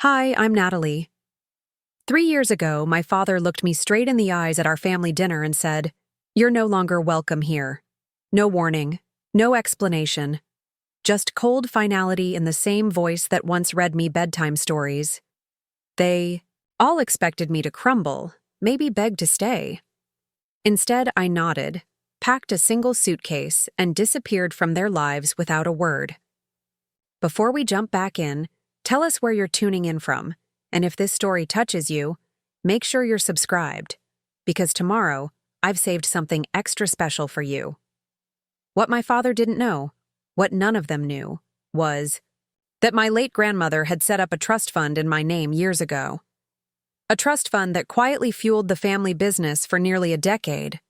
Hi, I'm Natalie. 3 years ago, my father looked me straight in the eyes at our family dinner and said, "You're no longer welcome here." No warning, no explanation, just cold finality in the same voice that once read me bedtime stories. They all expected me to crumble, maybe beg to stay. Instead, I nodded, packed a single suitcase, and disappeared from their lives without a word. Before we jump back in, tell us where you're tuning in from, and if this story touches you, make sure you're subscribed, because tomorrow, I've saved something extra special for you. What my father didn't know, what none of them knew, was that my late grandmother had set up a trust fund in my name years ago. A trust fund that quietly fueled the family business for nearly a decade.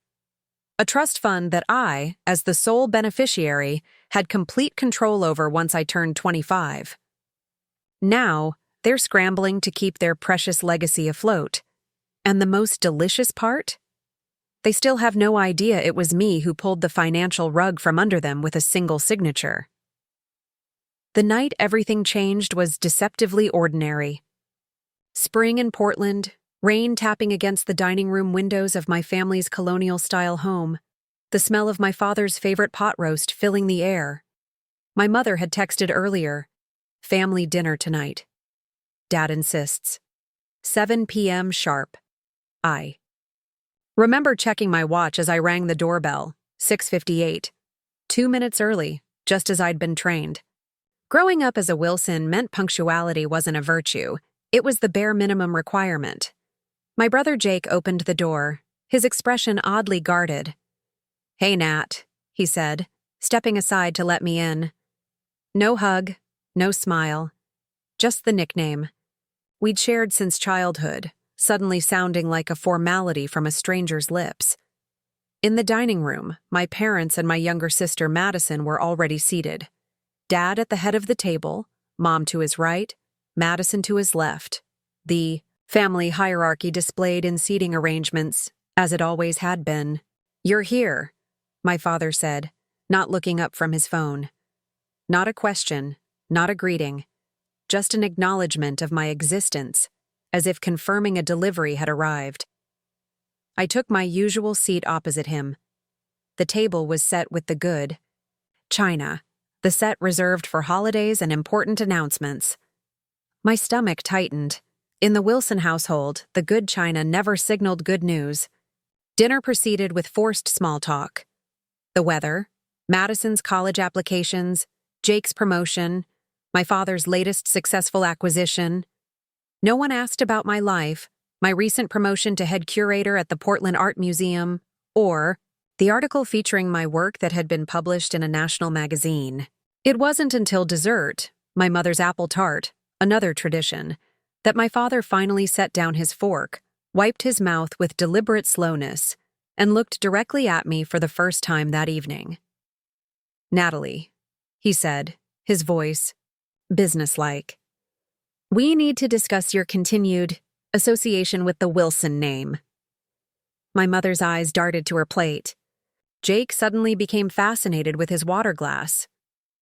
A trust fund that I, as the sole beneficiary, had complete control over once I turned 25. Now, they're scrambling to keep their precious legacy afloat. And the most delicious part? They still have no idea it was me who pulled the financial rug from under them with a single signature. The night everything changed was deceptively ordinary. Spring in Portland, rain tapping against the dining room windows of my family's colonial-style home, the smell of my father's favorite pot roast filling the air. My mother had texted earlier, "Family dinner tonight." Dad insists. 7 p.m. sharp. I remember checking my watch as I rang the doorbell, 6:58. 2 minutes early, just as I'd been trained. Growing up as a Wilson meant punctuality wasn't a virtue, it was the bare minimum requirement. My brother Jake opened the door, his expression oddly guarded. "Hey, Nat," he said, stepping aside to let me in. No hug, no smile, just the nickname. We'd shared since childhood, suddenly sounding like a formality from a stranger's lips. In the dining room, my parents and my younger sister Madison were already seated. Dad at the head of the table, Mom to his right, Madison to his left. The family hierarchy displayed in seating arrangements, as it always had been. "You're here," my father said, not looking up from his phone. Not a question, not a greeting, just an acknowledgement of my existence, as if confirming a delivery had arrived. I took my usual seat opposite him. The table was set with the good china, the set reserved for holidays and important announcements. My stomach tightened. In the Wilson household, the good china never signaled good news. Dinner proceeded with forced small talk. The weather, Madison's college applications, Jake's promotion, my father's latest successful acquisition. No one asked about my life, my recent promotion to head curator at the Portland Art Museum, or the article featuring my work that had been published in a national magazine. It wasn't until dessert, my mother's apple tart, another tradition, that my father finally set down his fork, wiped his mouth with deliberate slowness, and looked directly at me for the first time that evening. "Natalie," he said, his voice businesslike. "We need to discuss your continued association with the Wilson name." My mother's eyes darted to her plate. Jake suddenly became fascinated with his water glass.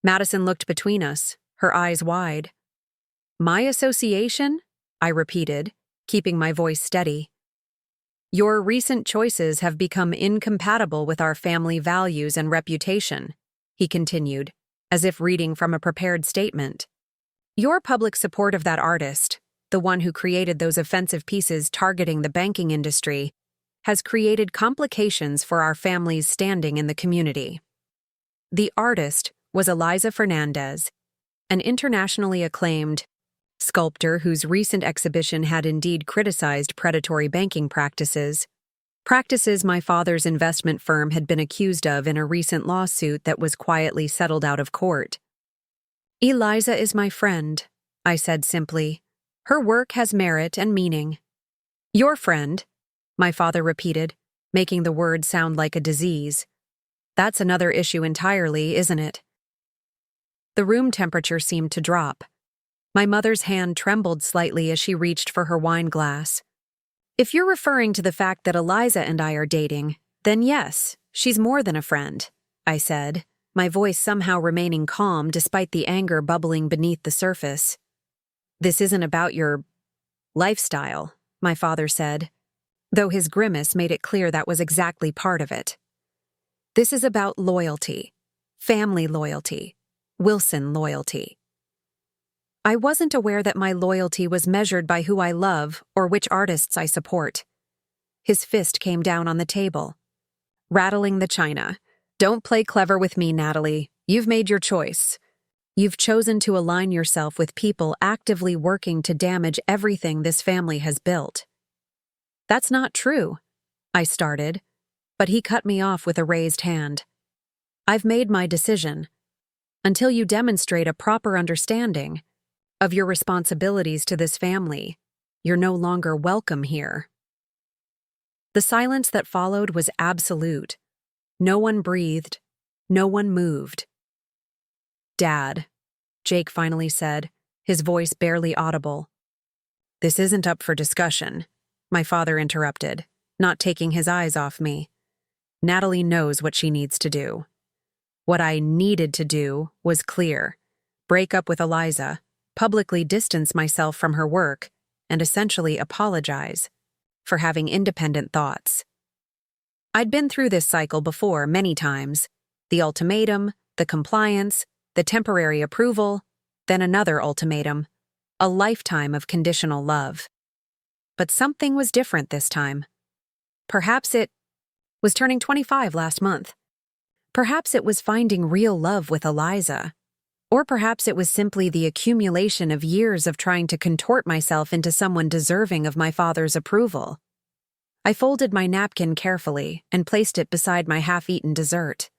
Madison looked between us, her eyes wide. "My association?" I repeated, keeping my voice steady. "Your recent choices have become incompatible with our family values and reputation," he continued, as if reading from a prepared statement. "Your public support of that artist, the one who created those offensive pieces targeting the banking industry, has created complications for our family's standing in the community." The artist was Eliza Fernandez, an internationally acclaimed sculptor whose recent exhibition had indeed criticized predatory banking practices my father's investment firm had been accused of in a recent lawsuit that was quietly settled out of court. "Eliza is my friend," I said simply. "Her work has merit and meaning." "Your friend," my father repeated, making the word sound like a disease. "That's another issue entirely, isn't it?" The room temperature seemed to drop. My mother's hand trembled slightly as she reached for her wine glass. "If you're referring to the fact that Eliza and I are dating, then yes, she's more than a friend," I said, my voice somehow remaining calm despite the anger bubbling beneath the surface. This isn't about your lifestyle, my father said, though his grimace made it clear that was exactly part of it. This is about loyalty, family loyalty, Wilson loyalty. I wasn't aware that my loyalty was measured by who I love or which artists I support. His fist came down on the table, rattling the china. Don't play clever with me, Natalie. You've made your choice. You've chosen to align yourself with people actively working to damage everything this family has built. That's not true, I started, but he cut me off with a raised hand. I've made my decision. Until you demonstrate a proper understanding of your responsibilities to this family, you're no longer welcome here. The silence that followed was absolute. No one breathed. No one moved. Dad, Jake finally said, his voice barely audible. This isn't up for discussion, my father interrupted, not taking his eyes off me. Natalie knows what she needs to do. What I needed to do was clear. Break up with Eliza, publicly distance myself from her work, and essentially apologize for having independent thoughts. I'd been through this cycle before many times. The ultimatum, the compliance, the temporary approval, then another ultimatum, a lifetime of conditional love. But something was different this time. Perhaps it was turning 25 last month. Perhaps it was finding real love with Eliza. Or perhaps it was simply the accumulation of years of trying to contort myself into someone deserving of my father's approval. I folded my napkin carefully and placed it beside my half-eaten dessert.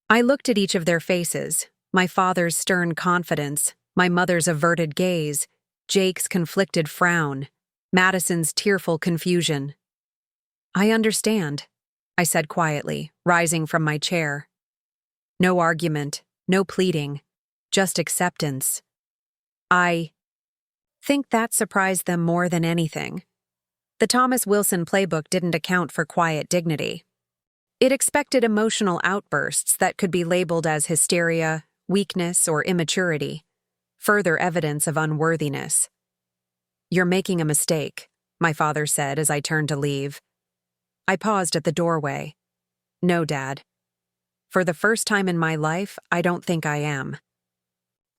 I looked at each of their faces, my father's stern confidence, my mother's averted gaze, Jake's conflicted frown, Madison's tearful confusion. I understand, I said quietly, rising from my chair. No argument, no pleading. Just acceptance. I think that surprised them more than anything. The Thomas Wilson playbook didn't account for quiet dignity. It expected emotional outbursts that could be labeled as hysteria, weakness, or immaturity, further evidence of unworthiness. You're making a mistake, my father said as I turned to leave. I paused at the doorway. No, Dad. For the first time in my life, I don't think I am.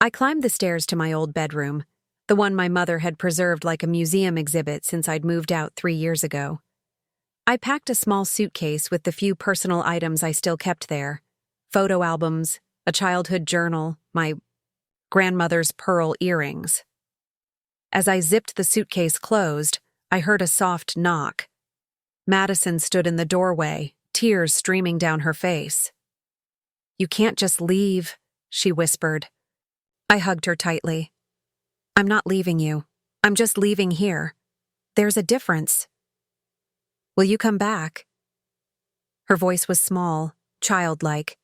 I climbed the stairs to my old bedroom, the one my mother had preserved like a museum exhibit since I'd moved out 3 years ago. I packed a small suitcase with the few personal items I still kept there: photo albums, a childhood journal, my grandmother's pearl earrings. As I zipped the suitcase closed, I heard a soft knock. Madison stood in the doorway, tears streaming down her face. You can't just leave, she whispered. I hugged her tightly. I'm not leaving you. I'm just leaving here. There's a difference. Will you come back? Her voice was small, childlike.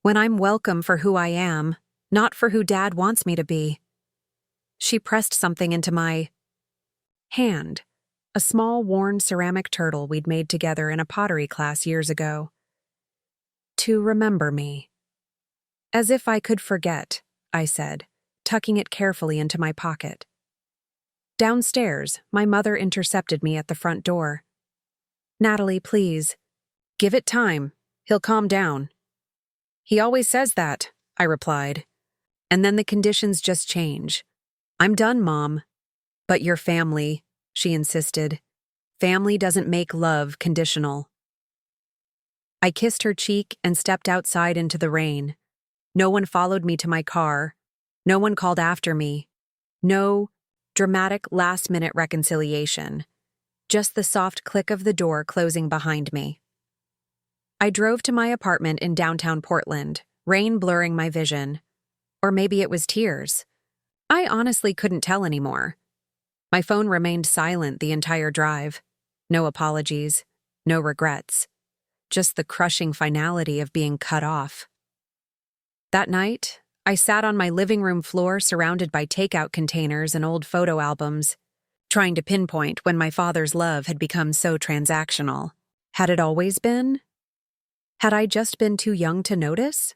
When I'm welcome for who I am, not for who Dad wants me to be. She pressed something into my hand, a small worn ceramic turtle we'd made together in a pottery class years ago. To remember me. As if I could forget, I said, tucking it carefully into my pocket. Downstairs, my mother intercepted me at the front door. Natalie, please. Give it time. He'll calm down. He always says that, I replied. And then the conditions just change. I'm done, Mom. But your family, she insisted. Family doesn't make love conditional. I kissed her cheek and stepped outside into the rain. No one followed me to my car. No one called after me. No dramatic last-minute reconciliation. Just the soft click of the door closing behind me. I drove to my apartment in downtown Portland, rain blurring my vision. Or maybe it was tears. I honestly couldn't tell anymore. My phone remained silent the entire drive. No apologies, no regrets. Just the crushing finality of being cut off. That night, I sat on my living room floor surrounded by takeout containers and old photo albums, trying to pinpoint when my father's love had become so transactional. Had it always been? Had I just been too young to notice?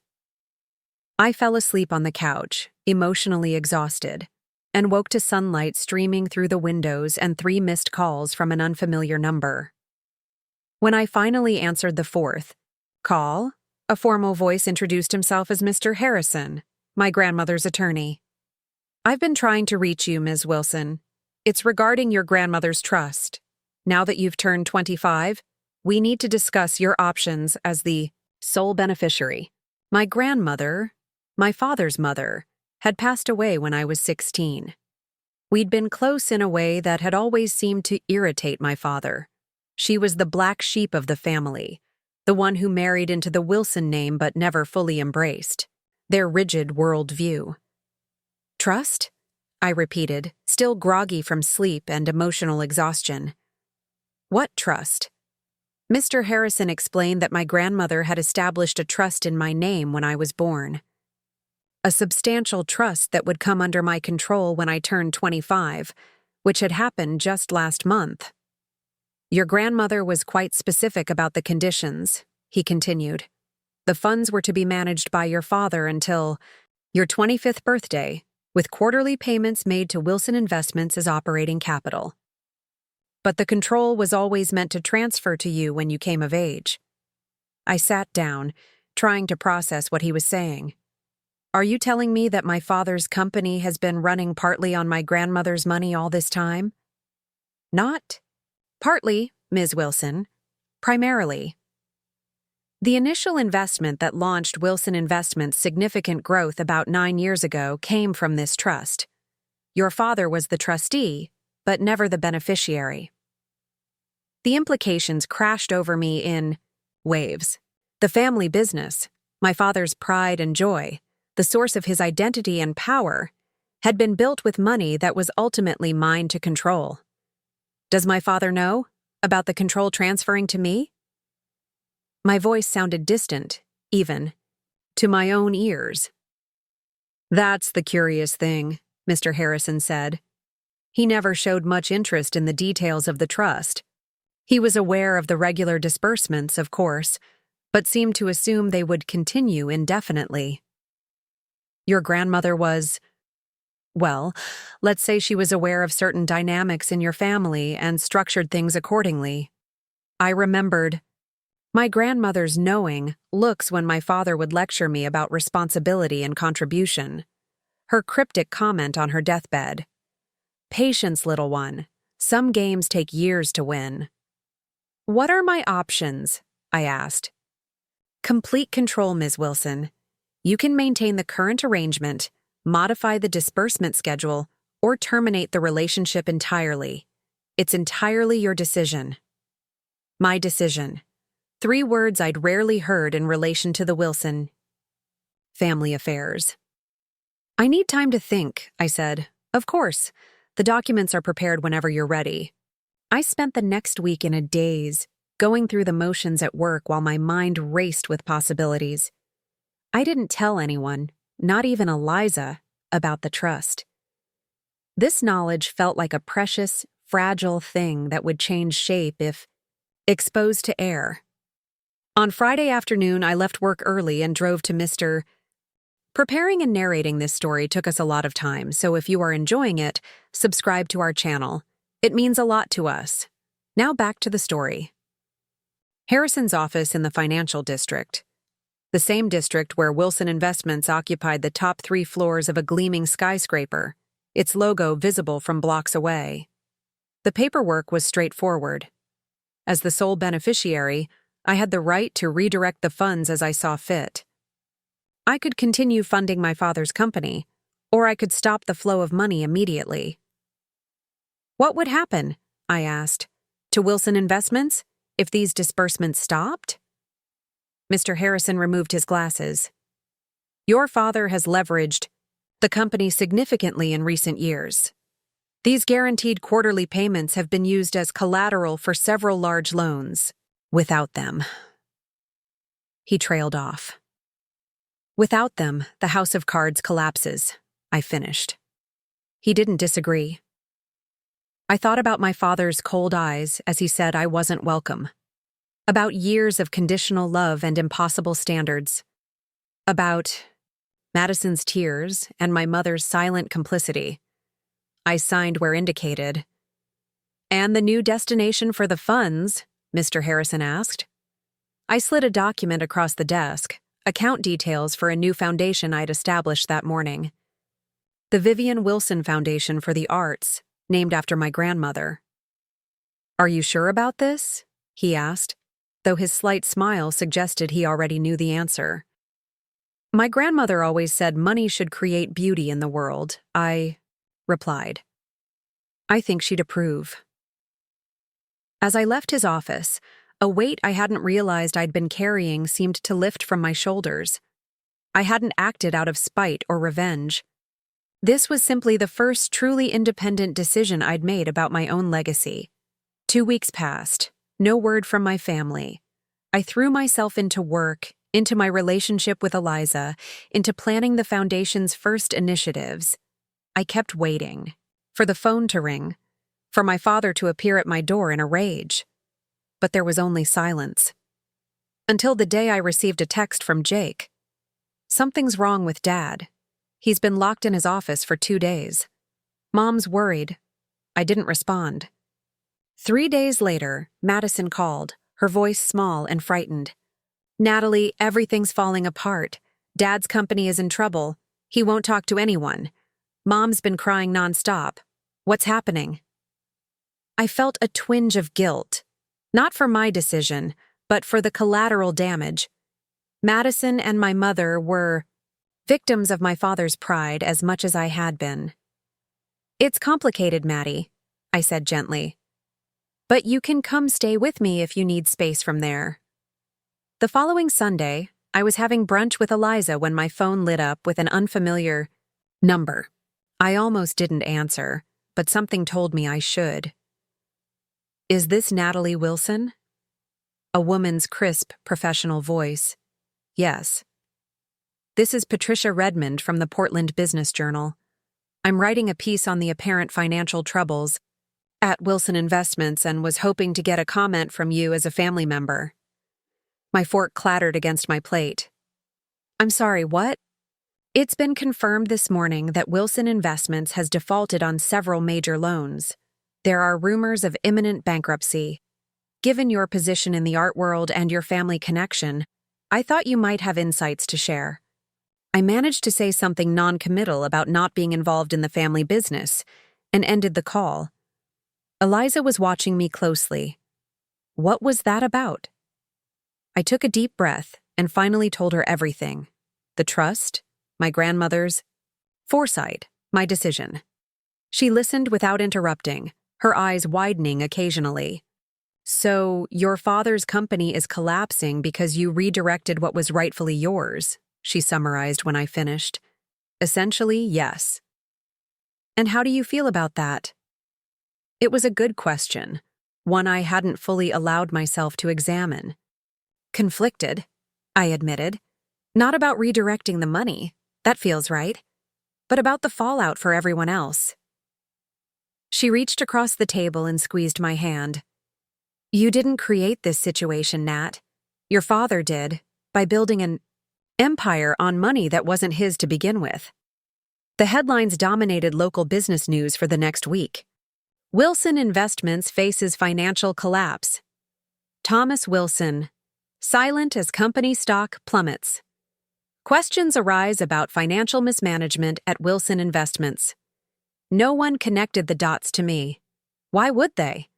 I fell asleep on the couch, emotionally exhausted, and woke to sunlight streaming through the windows and 3 missed calls from an unfamiliar number. When I finally answered the 4th call, a formal voice introduced himself as Mr. Harrison, my grandmother's attorney. "I've been trying to reach you, Ms. Wilson. It's regarding your grandmother's trust. Now that you've turned 25, we need to discuss your options as the sole beneficiary. My grandmother, my father's mother, had passed away when I was 16. We'd been close in a way that had always seemed to irritate my father. She was the black sheep of the family, the one who married into the Wilson name but never fully embraced their rigid worldview." "Trust?" I repeated, still groggy from sleep and emotional exhaustion. "What trust?" Mr. Harrison explained that my grandmother had established a trust in my name when I was born. A substantial trust that would come under my control when I turned 25, which had happened just last month. "Your grandmother was quite specific about the conditions," he continued. "The funds were to be managed by your father until your 25th birthday, with quarterly payments made to Wilson Investments as operating capital. But the control was always meant to transfer to you when you came of age." I sat down, trying to process what he was saying. "Are you telling me that my father's company has been running partly on my grandmother's money all this time?" "Not partly, Ms. Wilson. Primarily. The initial investment that launched Wilson Investments' significant growth about 9 years ago came from this trust. Your father was the trustee, but never the beneficiary." The implications crashed over me in waves. The family business, my father's pride and joy, the source of his identity and power, had been built with money that was ultimately mine to control. Does my father know about the control transferring to me? My voice sounded distant, even, to my own ears. "That's the curious thing," Mr. Harrison said. "He never showed much interest in the details of the trust. He was aware of the regular disbursements, of course, but seemed to assume they would continue indefinitely." "Your grandmother was, well, let's say she was aware of certain dynamics in your family and structured things accordingly." I remembered my grandmother's knowing looks when my father would lecture me about responsibility and contribution. Her cryptic comment on her deathbed. "Patience, little one. Some games take years to win." "What are my options?" I asked. "Complete control, Ms. Wilson. You can maintain the current arrangement, modify the disbursement schedule, or terminate the relationship entirely. It's entirely your decision." My decision. 3 words I'd rarely heard in relation to the Wilson family affairs. "I need time to think," I said. "Of course. The documents are prepared whenever you're ready." I spent the next week in a daze, going through the motions at work while my mind raced with possibilities. I didn't tell anyone, not even Eliza, about the trust. This knowledge felt like a precious, fragile thing that would change shape if exposed to air. On Friday afternoon, I left work early and drove to Mr. Preparing and narrating this story took us a lot of time, so if you are enjoying it, subscribe to our channel. It means a lot to us. Now back to the story. Harrison's office in the financial district. The same district where Wilson Investments occupied the top 3 floors of a gleaming skyscraper, its logo visible from blocks away. The paperwork was straightforward. As the sole beneficiary, I had the right to redirect the funds as I saw fit. I could continue funding my father's company, or I could stop the flow of money immediately. "What would happen," I asked, "to Wilson Investments if these disbursements stopped?" Mr. Harrison removed his glasses. "Your father has leveraged the company significantly in recent years. These guaranteed quarterly payments have been used as collateral for several large loans. Without them..." He trailed off. "Without them, the house of cards collapses," I finished. He didn't disagree. I thought about my father's cold eyes as he said I wasn't welcome. About years of conditional love and impossible standards. About Madison's tears and my mother's silent complicity. I signed where indicated. "And the new destination for the funds?" Mr. Harrison asked. I slid a document across the desk, account details for a new foundation I'd established that morning. The Vivian Wilson Foundation for the Arts, named after my grandmother. "Are you sure about this?" he asked, though his slight smile suggested he already knew the answer. "My grandmother always said money should create beauty in the world," I replied. "I think she'd approve." As I left his office, a weight I hadn't realized I'd been carrying seemed to lift from my shoulders. I hadn't acted out of spite or revenge. This was simply the first truly independent decision I'd made about my own legacy. 2 weeks passed, no word from my family. I threw myself into work, into my relationship with Eliza, into planning the foundation's first initiatives. I kept waiting, for the phone to ring, for my father to appear at my door in a rage. But there was only silence. Until the day I received a text from Jake. "Something's wrong with Dad. He's been locked in his office for 2 days. Mom's worried." I didn't respond. 3 days later, Madison called, her voice small and frightened. "Natalie, everything's falling apart. Dad's company is in trouble. He won't talk to anyone. Mom's been crying nonstop. What's happening?" I felt a twinge of guilt, not for my decision, but for the collateral damage. Madison and my mother were victims of my father's pride as much as I had been. "It's complicated, Maddie," I said gently. "But you can come stay with me if you need space from there." The following Sunday, I was having brunch with Eliza when my phone lit up with an unfamiliar number. I almost didn't answer, but something told me I should. "Is this Natalie Wilson?" A woman's crisp, professional voice. "Yes." "This is Patricia Redmond from the Portland Business Journal. I'm writing a piece on the apparent financial troubles at Wilson Investments and was hoping to get a comment from you as a family member." My fork clattered against my plate. "I'm sorry, what?" "It's been confirmed this morning that Wilson Investments has defaulted on several major loans. There are rumors of imminent bankruptcy. Given your position in the art world and your family connection, I thought you might have insights to share." I managed to say something non-committal about not being involved in the family business, and ended the call. Eliza was watching me closely. What was that about? I took a deep breath and finally told her everything. The trust, my grandmother's, foresight, my decision. She listened without interrupting, her eyes widening occasionally. "So, your father's company is collapsing because you redirected what was rightfully yours," she summarized when I finished. "Essentially, yes." "And how do you feel about that?" It was a good question, one I hadn't fully allowed myself to examine. "Conflicted," I admitted. "Not about redirecting the money, that feels right, but about the fallout for everyone else." She reached across the table and squeezed my hand. "You didn't create this situation, Nat. Your father did, by building an empire on money that wasn't his to begin with." The headlines dominated local business news for the next week. Wilson Investments faces financial collapse. Thomas Wilson, silent as company stock plummets. Questions arise about financial mismanagement at Wilson Investments. No one connected the dots to me. Why would they?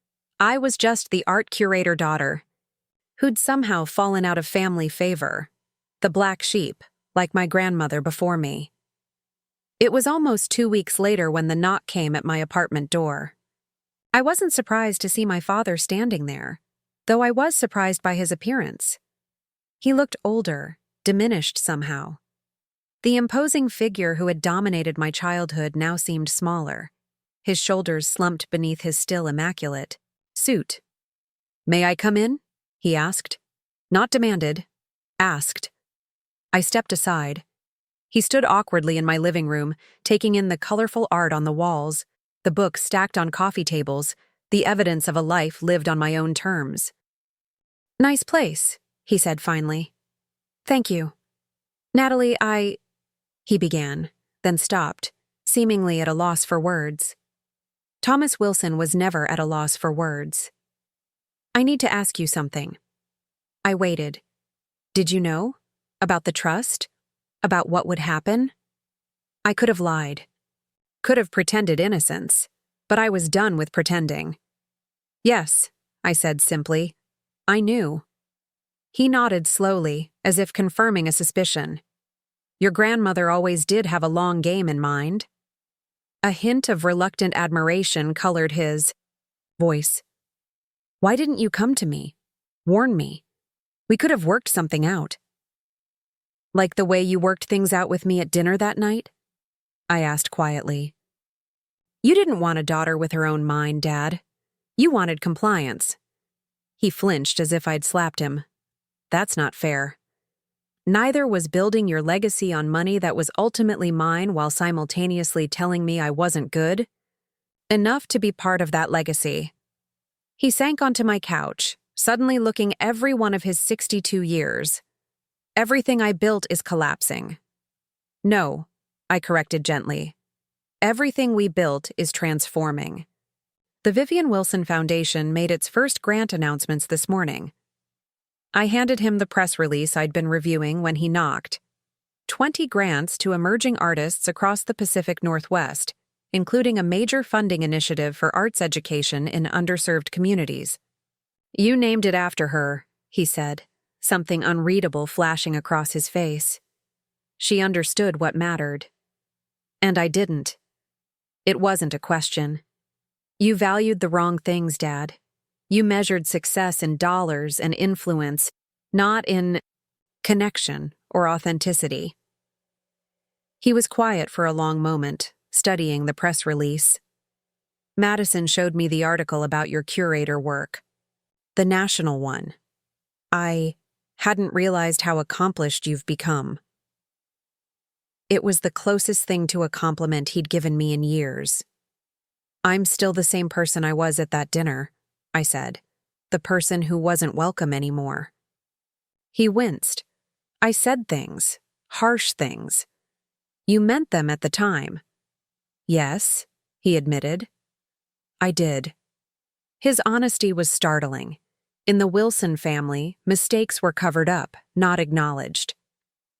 I was just the art curator daughter, who'd somehow fallen out of family favor. The black sheep, like my grandmother before me. It was almost 2 weeks later when the knock came at my apartment door. I wasn't surprised to see my father standing there, though I was surprised by his appearance. He looked older, diminished somehow. The imposing figure who had dominated my childhood now seemed smaller. His shoulders slumped beneath his still immaculate suit. "May I come in?" he asked. Not demanded, asked. I stepped aside. He stood awkwardly in my living room, taking in the colorful art on the walls, the books stacked on coffee tables, the evidence of a life lived on my own terms. "Nice place," he said finally. "Thank you. Natalie, he began, then stopped, seemingly at a loss for words. Thomas Wilson was never at a loss for words. I need to ask you something. I waited. Did you know? About the trust? About what would happen? I could have lied. Could have pretended innocence. But I was done with pretending. Yes, I said simply. I knew. He nodded slowly, as if confirming a suspicion. Your grandmother always did have a long game in mind. A hint of reluctant admiration colored his voice. Why didn't you come to me? Warn me. We could have worked something out. Like the way you worked things out with me at dinner that night? I asked quietly. You didn't want a daughter with her own mind, Dad. You wanted compliance. He flinched as if I'd slapped him. That's not fair. Neither was building your legacy on money that was ultimately mine while simultaneously telling me I wasn't good. Enough to be part of that legacy. He sank onto my couch, suddenly looking every one of his 62 years. Everything I built is collapsing. No, I corrected gently. Everything we built is transforming. The Vivian Wilson Foundation made its first grant announcements this morning. I handed him the press release I'd been reviewing when he knocked. 20 grants to emerging artists across the Pacific Northwest, including a major funding initiative for arts education in underserved communities. You named it after her, he said, something unreadable flashing across his face. She understood what mattered. And I didn't. It wasn't a question. You valued the wrong things, Dad. You measured success in dollars and influence, not in connection or authenticity. He was quiet for a long moment, studying the press release. Madison showed me the article about your curator work. The national one. I hadn't realized how accomplished you've become. It was the closest thing to a compliment he'd given me in years. I'm still the same person I was at that dinner, I said. The person who wasn't welcome anymore. He winced. I said things, harsh things. You meant them at the time. Yes, he admitted. I did. His honesty was startling. In the Wilson family, mistakes were covered up, not acknowledged.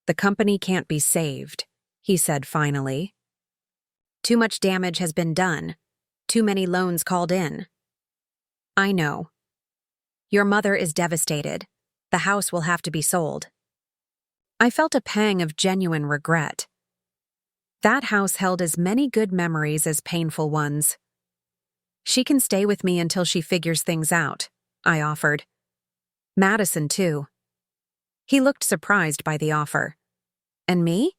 The company can't be saved, he said finally. Too much damage has been done. Too many loans called in. I know. Your mother is devastated. The house will have to be sold. I felt a pang of genuine regret. That house held as many good memories as painful ones. She can stay with me until she figures things out, I offered. Madison, too. He looked surprised by the offer. And me?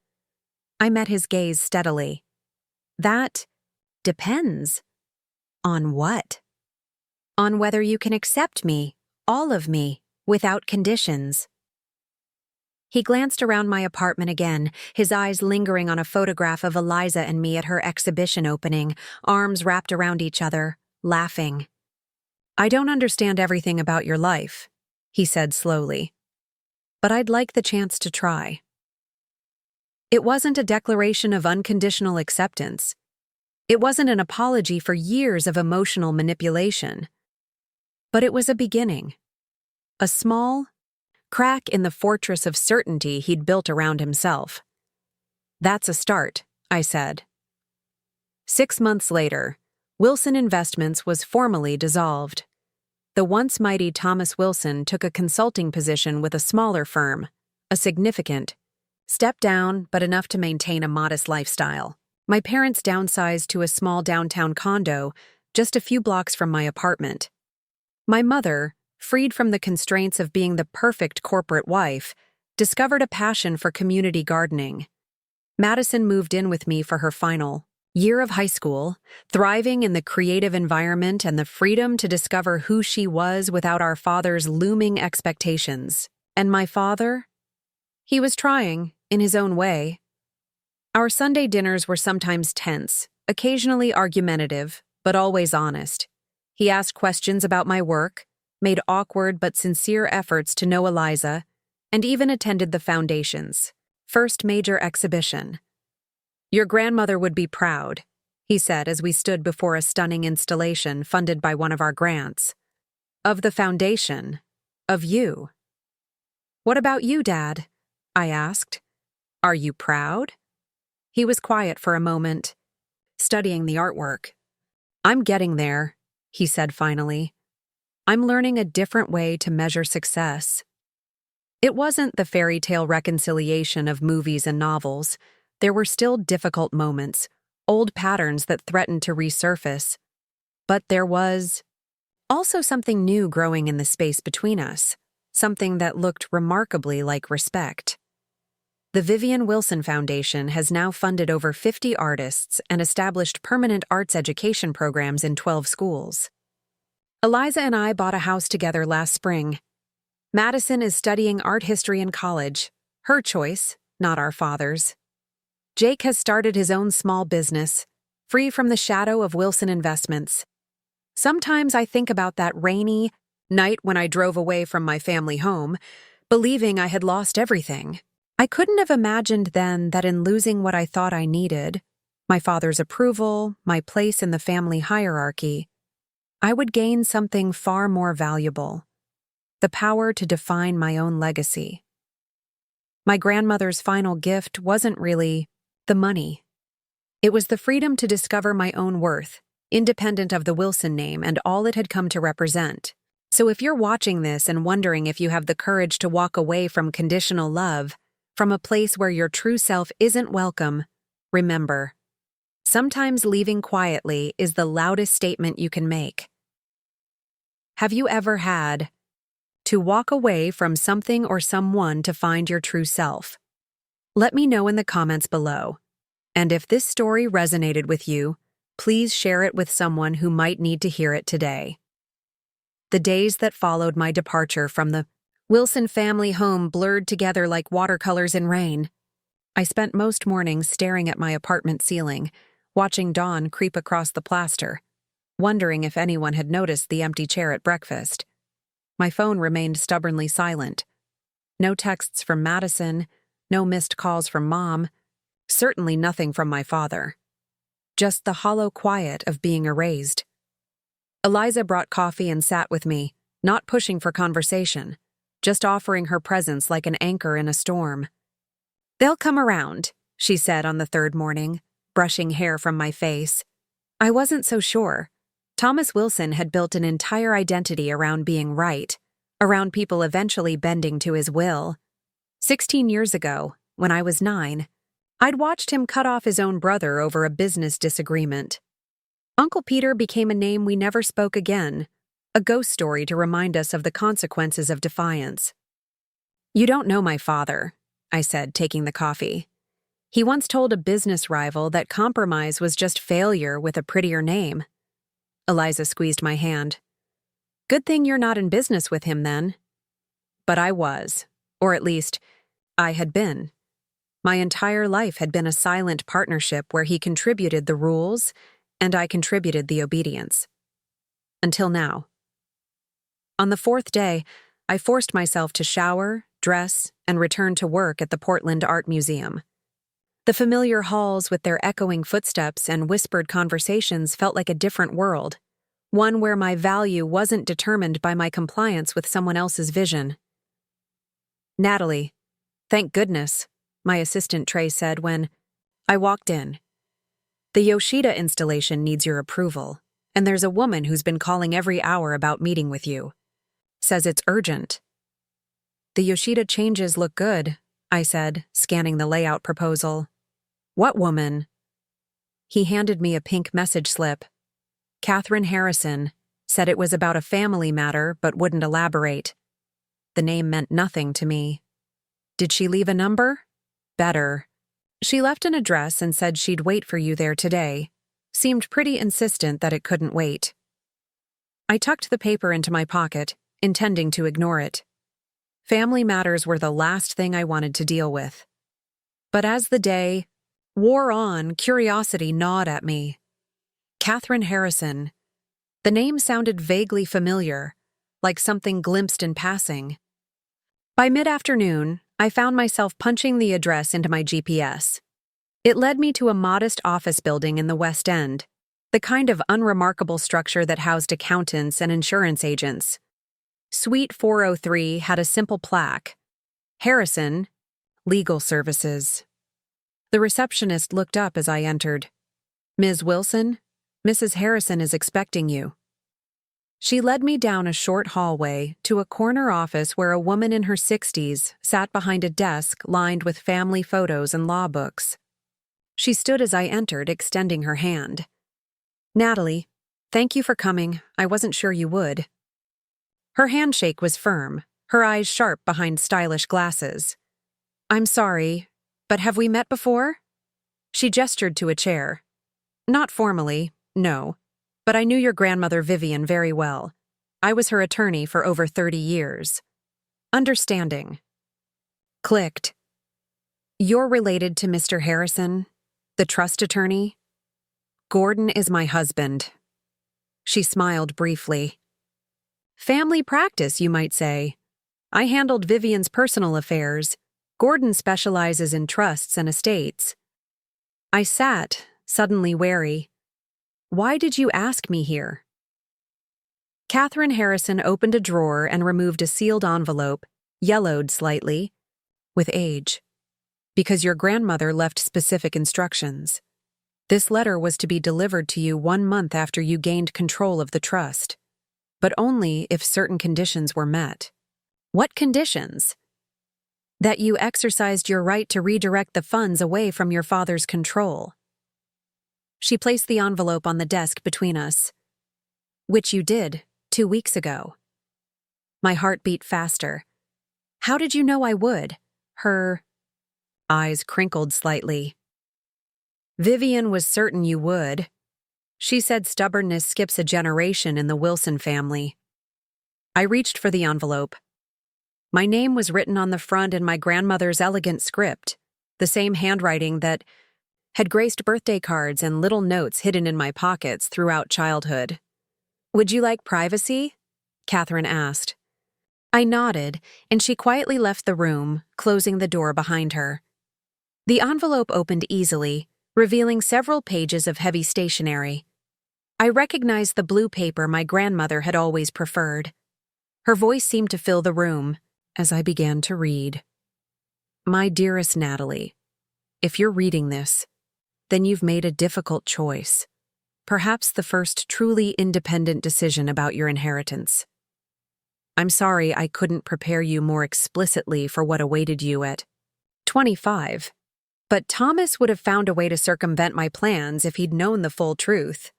I met his gaze steadily. That depends. On what? On whether you can accept me, all of me, without conditions. He glanced around my apartment again, his eyes lingering on a photograph of Eliza and me at her exhibition opening, arms wrapped around each other, laughing. I don't understand everything about your life, he said slowly. But I'd like the chance to try. It wasn't a declaration of unconditional acceptance. It wasn't an apology for years of emotional manipulation. But it was a beginning. A small crack in the fortress of certainty he'd built around himself. That's a start, I said. 6 months later, Wilson Investments was formally dissolved. The once mighty Thomas Wilson took a consulting position with a smaller firm, a significant step down but enough to maintain a modest lifestyle. My parents downsized to a small downtown condo, just a few blocks from my apartment. My mother, freed from the constraints of being the perfect corporate wife, discovered a passion for community gardening. Madison moved in with me for her final year of high school, thriving in the creative environment and the freedom to discover who she was without our father's looming expectations. And my father? He was trying, in his own way. Our Sunday dinners were sometimes tense, occasionally argumentative, but always honest. He asked questions about my work, made awkward but sincere efforts to know Eliza, and even attended the Foundation's first major exhibition. Your grandmother would be proud, he said as we stood before a stunning installation funded by one of our grants. Of the foundation. Of you. What about you, Dad? I asked. Are you proud? He was quiet for a moment, studying the artwork. I'm getting there, he said finally. I'm learning a different way to measure success. It wasn't the fairy tale reconciliation of movies and novels. There were still difficult moments, old patterns that threatened to resurface. But there was also something new growing in the space between us, something that looked remarkably like respect. The Vivian Wilson Foundation has now funded over 50 artists and established permanent arts education programs in 12 schools. Eliza and I bought a house together last spring. Madison is studying art history in college, her choice, not our father's. Jake has started his own small business, free from the shadow of Wilson Investments. Sometimes I think about that rainy night when I drove away from my family home, believing I had lost everything. I couldn't have imagined then that in losing what I thought I needed, my father's approval, my place in the family hierarchy, I would gain something far more valuable, the power to define my own legacy. My grandmother's final gift wasn't really the money. It was the freedom to discover my own worth, independent of the Wilson name and all it had come to represent. So if you're watching this and wondering if you have the courage to walk away from conditional love, from a place where your true self isn't welcome, remember, sometimes leaving quietly is the loudest statement you can make. Have you ever had to walk away from something or someone to find your true self? Let me know in the comments below. And if this story resonated with you, please share it with someone who might need to hear it today. The days that followed my departure from the Wilson family home blurred together like watercolors in rain. I spent most mornings staring at my apartment ceiling, watching dawn creep across the plaster, wondering if anyone had noticed the empty chair at breakfast. My phone remained stubbornly silent. No texts from Madison, no missed calls from Mom, certainly nothing from my father. Just the hollow quiet of being erased. Eliza brought coffee and sat with me, not pushing for conversation, just offering her presence like an anchor in a storm. They'll come around, she said on the third morning, brushing hair from my face. I wasn't so sure. Thomas Wilson had built an entire identity around being right, around people eventually bending to his will. 16 years ago, when I was 9, I'd watched him cut off his own brother over a business disagreement. Uncle Peter became a name we never spoke again, a ghost story to remind us of the consequences of defiance. You don't know my father, I said, taking the coffee. He once told a business rival that compromise was just failure with a prettier name. Eliza squeezed my hand. Good thing you're not in business with him then. But I was, or at least, I had been. My entire life had been a silent partnership where he contributed the rules and I contributed the obedience. Until now. On the fourth day, I forced myself to shower, dress, and return to work at the Portland Art Museum. The familiar halls with their echoing footsteps and whispered conversations felt like a different world, one where my value wasn't determined by my compliance with someone else's vision. Natalie, thank goodness, my assistant Trey said when I walked in. The Yoshida installation needs your approval, and there's a woman who's been calling every hour about meeting with you. Says it's urgent. The Yoshida changes look good, I said, scanning the layout proposal. What woman? He handed me a pink message slip. Catherine Harrison, said it was about a family matter but wouldn't elaborate. The name meant nothing to me. Did she leave a number? Better. She left an address and said she'd wait for you there today. Seemed pretty insistent that it couldn't wait. I tucked the paper into my pocket, intending to ignore it. Family matters were the last thing I wanted to deal with. But as the day wore on, curiosity gnawed at me. Catherine Harrison. The name sounded vaguely familiar, like something glimpsed in passing. By mid-afternoon, I found myself punching the address into my GPS. It led me to a modest office building in the West End, the kind of unremarkable structure that housed accountants and insurance agents. Suite 403 had a simple plaque, Harrison, Legal Services. The receptionist looked up as I entered. "Ms. Wilson, Mrs. Harrison is expecting you." She led me down a short hallway to a corner office where a woman in her 60s sat behind a desk lined with family photos and law books. She stood as I entered, extending her hand. "Natalie, thank you for coming. I wasn't sure you would." Her handshake was firm, her eyes sharp behind stylish glasses. "I'm sorry, but have we met before?" She gestured to a chair. "Not formally, no, but I knew your grandmother Vivian very well. I was her attorney for over 30 years. Understanding." Clicked. "You're related to Mr. Harrison, the trust attorney?" "Gordon is my husband." She smiled briefly. "Family practice, you might say. I handled Vivian's personal affairs. Gordon specializes in trusts and estates." I sat, suddenly wary. "Why did you ask me here?" Catherine Harrison opened a drawer and removed a sealed envelope, yellowed slightly, with age. "Because your grandmother left specific instructions. This letter was to be delivered to you 1 month after you gained control of the trust, but only if certain conditions were met." "What conditions?" "That you exercised your right to redirect the funds away from your father's control." She placed the envelope on the desk between us. "Which you did, 2 weeks ago." My heart beat faster. "How did you know I would?" Her eyes crinkled slightly. "Vivian was certain you would. She said stubbornness skips a generation in the Wilson family." I reached for the envelope. My name was written on the front in my grandmother's elegant script, the same handwriting that had graced birthday cards and little notes hidden in my pockets throughout childhood. "Would you like privacy?" Catherine asked. I nodded, and she quietly left the room, closing the door behind her. The envelope opened easily, revealing several pages of heavy stationery. I recognized the blue paper my grandmother had always preferred. Her voice seemed to fill the room as I began to read. "My dearest Natalie, if you're reading this, then you've made a difficult choice, perhaps the first truly independent decision about your inheritance. I'm sorry I couldn't prepare you more explicitly for what awaited you at 25, but Thomas would have found a way to circumvent my plans if he'd known the full truth.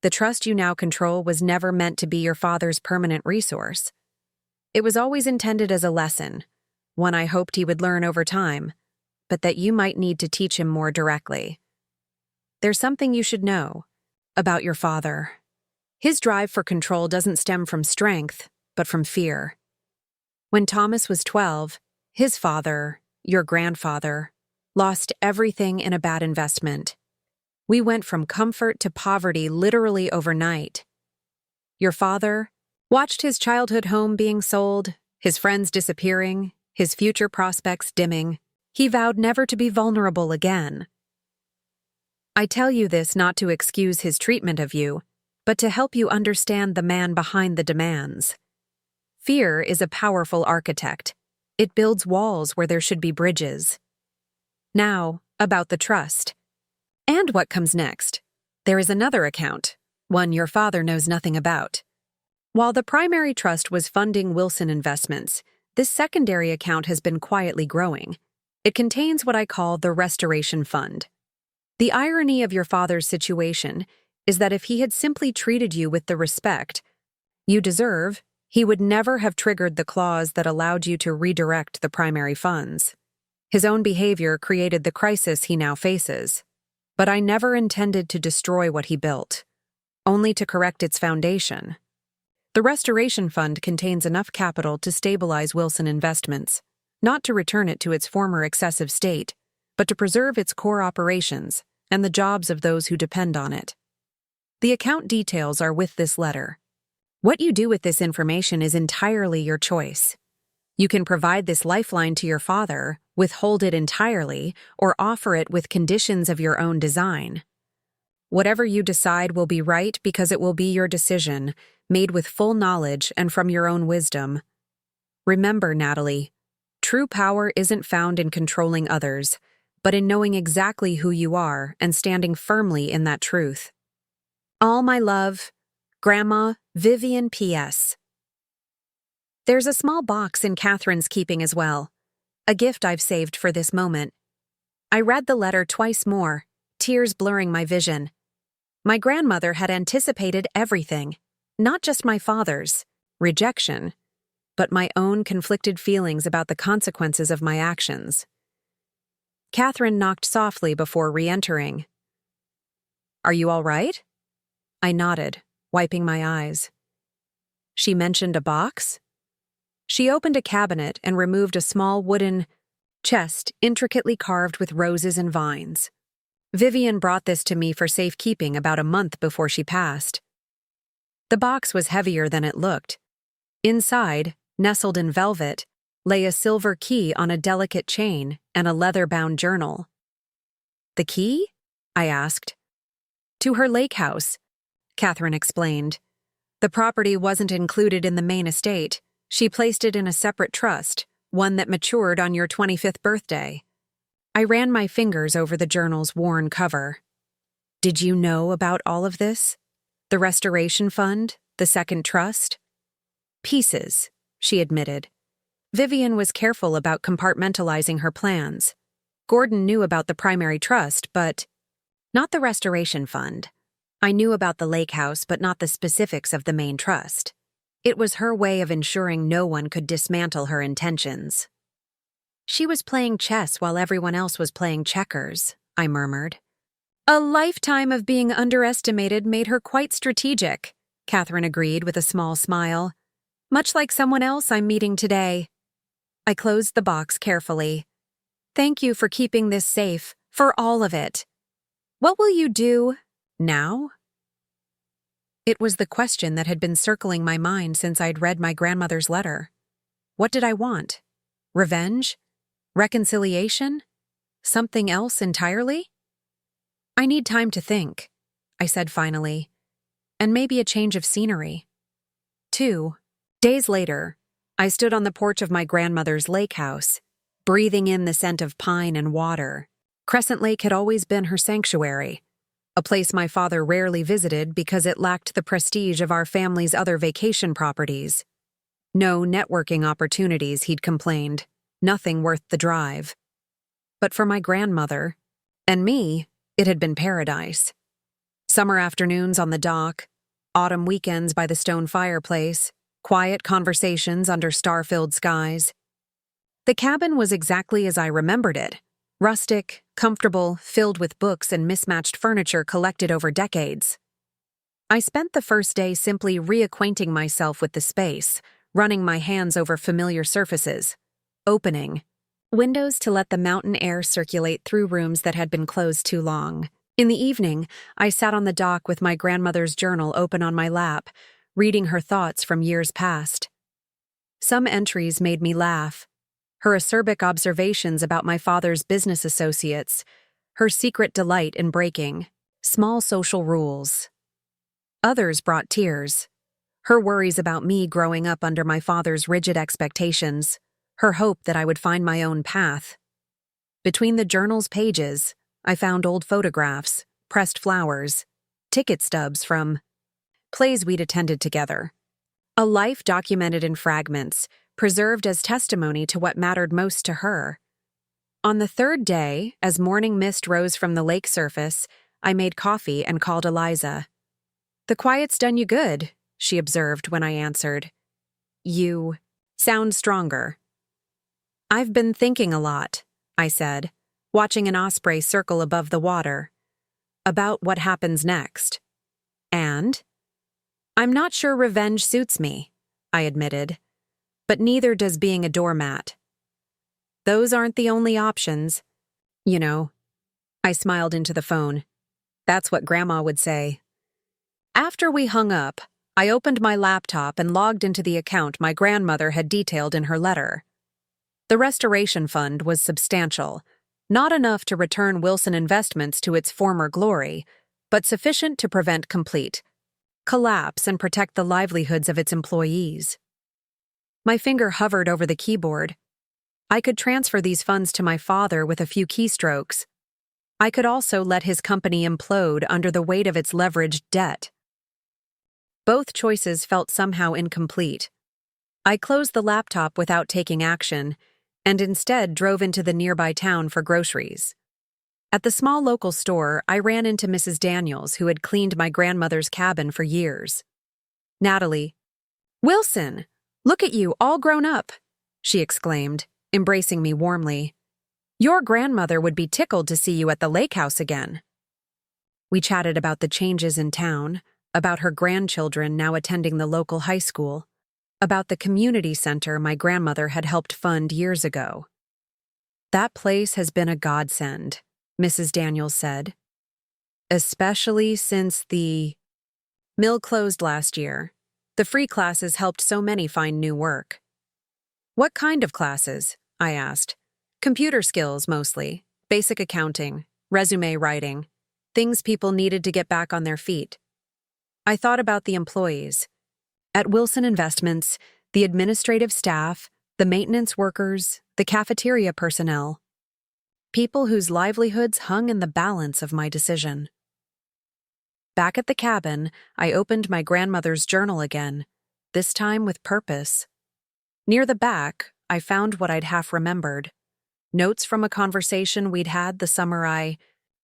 The trust you now control was never meant to be your father's permanent resource. It was always intended as a lesson, one I hoped he would learn over time, but that you might need to teach him more directly. There's something you should know about your father. His drive for control doesn't stem from strength, but from fear. When Thomas was 12, his father, your grandfather, lost everything in a bad investment. We went from comfort to poverty literally overnight. Your father watched his childhood home being sold, his friends disappearing, his future prospects dimming. He vowed never to be vulnerable again. I tell you this not to excuse his treatment of you, but to help you understand the man behind the demands. Fear is a powerful architect. It builds walls where there should be bridges. Now, about the trust. And what comes next? There is another account, one your father knows nothing about. While the primary trust was funding Wilson investments, this secondary account has been quietly growing. It contains what I call the Restoration Fund. The irony of your father's situation is that if he had simply treated you with the respect you deserve, he would never have triggered the clause that allowed you to redirect the primary funds. His own behavior created the crisis he now faces. But I never intended to destroy what he built, only to correct its foundation. The Restoration Fund contains enough capital to stabilize Wilson investments, not to return it to its former excessive state, but to preserve its core operations and the jobs of those who depend on it. The account details are with this letter. What you do with this information is entirely your choice. You can provide this lifeline to your father, withhold it entirely, or offer it with conditions of your own design. Whatever you decide will be right because it will be your decision, made with full knowledge and from your own wisdom. Remember, Natalie, true power isn't found in controlling others, but in knowing exactly who you are and standing firmly in that truth. All my love, Grandma Vivian P.S. There's a small box in Catherine's keeping as well, a gift I've saved for this moment. I read the letter twice more, tears blurring my vision. My grandmother had anticipated everything, not just my father's rejection, but my own conflicted feelings about the consequences of my actions. Catherine knocked softly before re-entering. "Are you all right?" I nodded, wiping my eyes. She mentioned a box? She opened a cabinet and removed a small wooden chest intricately carved with roses and vines. Vivian brought this to me for safekeeping about a month before she passed. The box was heavier than it looked. Inside, nestled in velvet, lay a silver key on a delicate chain and a leather-bound journal. "The key?" I asked. "To her lake house," Catherine explained. "The property wasn't included in the main estate. She placed it in a separate trust, one that matured on your 25th birthday." I ran my fingers over the journal's worn cover. "Did you know about all of this? The restoration fund? The second trust?" "Pieces," she admitted. Vivian was careful about compartmentalizing her plans. Gordon knew about the primary trust, but not the restoration fund. I knew about the lake house, but not the specifics of the main trust. It was her way of ensuring no one could dismantle her intentions. "She was playing chess while everyone else was playing checkers," I murmured. "A lifetime of being underestimated made her quite strategic," Catherine agreed with a small smile. "Much like someone else I'm meeting today." I closed the box carefully. "Thank you for keeping this safe, for all of it. What will you do now?" It was the question that had been circling my mind since I'd read my grandmother's letter. What did I want? Revenge? Reconciliation? Something else entirely? "I need time to think," I said finally, "and maybe a change of scenery." 2 days later, I stood on the porch of my grandmother's lake house, breathing in the scent of pine and water. Crescent Lake had always been her sanctuary, a place my father rarely visited because it lacked the prestige of our family's other vacation properties. No networking opportunities, he'd complained. Nothing worth the drive. But for my grandmother, and me, it had been paradise. Summer afternoons on the dock, autumn weekends by the stone fireplace, quiet conversations under star-filled skies. The cabin was exactly as I remembered it. Rustic, comfortable, filled with books and mismatched furniture collected over decades. I spent the first day simply reacquainting myself with the space, running my hands over familiar surfaces. Opening windows to let the mountain air circulate through rooms that had been closed too long. In the evening, I sat on the dock with my grandmother's journal open on my lap, reading her thoughts from years past. Some entries made me laugh. Her acerbic observations about my father's business associates, her secret delight in breaking small social rules. Others brought tears. Her worries about me growing up under my father's rigid expectations, her hope that I would find my own path. Between the journal's pages, I found old photographs, pressed flowers, ticket stubs from plays we'd attended together. A life documented in fragments, preserved as testimony to what mattered most to her. On the third day, as morning mist rose from the lake surface, I made coffee and called Eliza. "The quiet's done you good," she observed when I answered. "You sound stronger." "I've been thinking a lot," I said, watching an osprey circle above the water. "About what happens next." "And?" "I'm not sure revenge suits me," I admitted. "But neither does being a doormat. Those aren't the only options. You know." I smiled into the phone. "That's what Grandma would say." After we hung up, I opened my laptop and logged into the account my grandmother had detailed in her letter. The restoration fund was substantial, not enough to return Wilson Investments to its former glory, but sufficient to prevent complete collapse and protect the livelihoods of its employees. My finger hovered over the keyboard. I could transfer these funds to my father with a few keystrokes. I could also let his company implode under the weight of its leveraged debt. Both choices felt somehow incomplete. I closed the laptop without taking action, and instead drove into the nearby town for groceries. At the small local store, I ran into Mrs. Daniels, who had cleaned my grandmother's cabin for years. "Natalie, Wilson, look at you, all grown up," she exclaimed, embracing me warmly. "Your grandmother would be tickled to see you at the lake house again." We chatted about the changes in town, about her grandchildren now attending the local high school, about the community center my grandmother had helped fund years ago. "That place has been a godsend," Mrs. Daniels said, "especially since the mill closed last year. The free classes helped so many find new work." "What kind of classes?" I asked. "Computer skills, mostly. Basic accounting, resume writing, things people needed to get back on their feet." I thought about the employees. At Wilson Investments, the administrative staff, the maintenance workers, the cafeteria personnel. People whose livelihoods hung in the balance of my decision. Back at the cabin, I opened my grandmother's journal again, this time with purpose. Near the back, I found what I'd half remembered. Notes from a conversation we'd had the summer I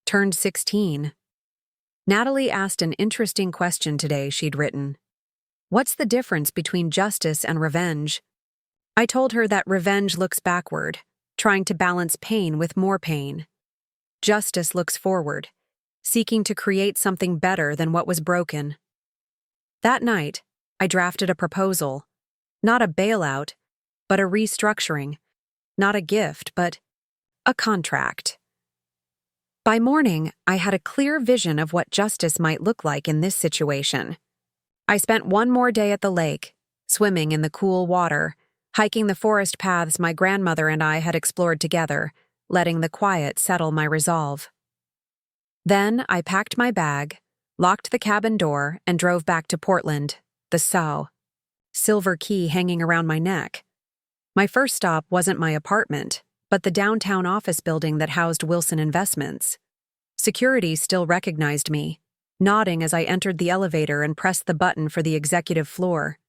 turned 16. Natalie asked an interesting question today, she'd written. "What's the difference between justice and revenge?" I told her that revenge looks backward, trying to balance pain with more pain. Justice looks forward, seeking to create something better than what was broken. That night, I drafted a proposal. Not a bailout, but a restructuring. Not a gift, but a contract. By morning, I had a clear vision of what justice might look like in this situation. I spent one more day at the lake, swimming in the cool water, hiking the forest paths my grandmother and I had explored together, letting the quiet settle my resolve. Then I packed my bag, locked the cabin door, and drove back to Portland, the Sow, silver key hanging around my neck. My first stop wasn't my apartment, but the downtown office building that housed Wilson Investments. Security still recognized me, nodding as I entered the elevator and pressed the button for the executive floor.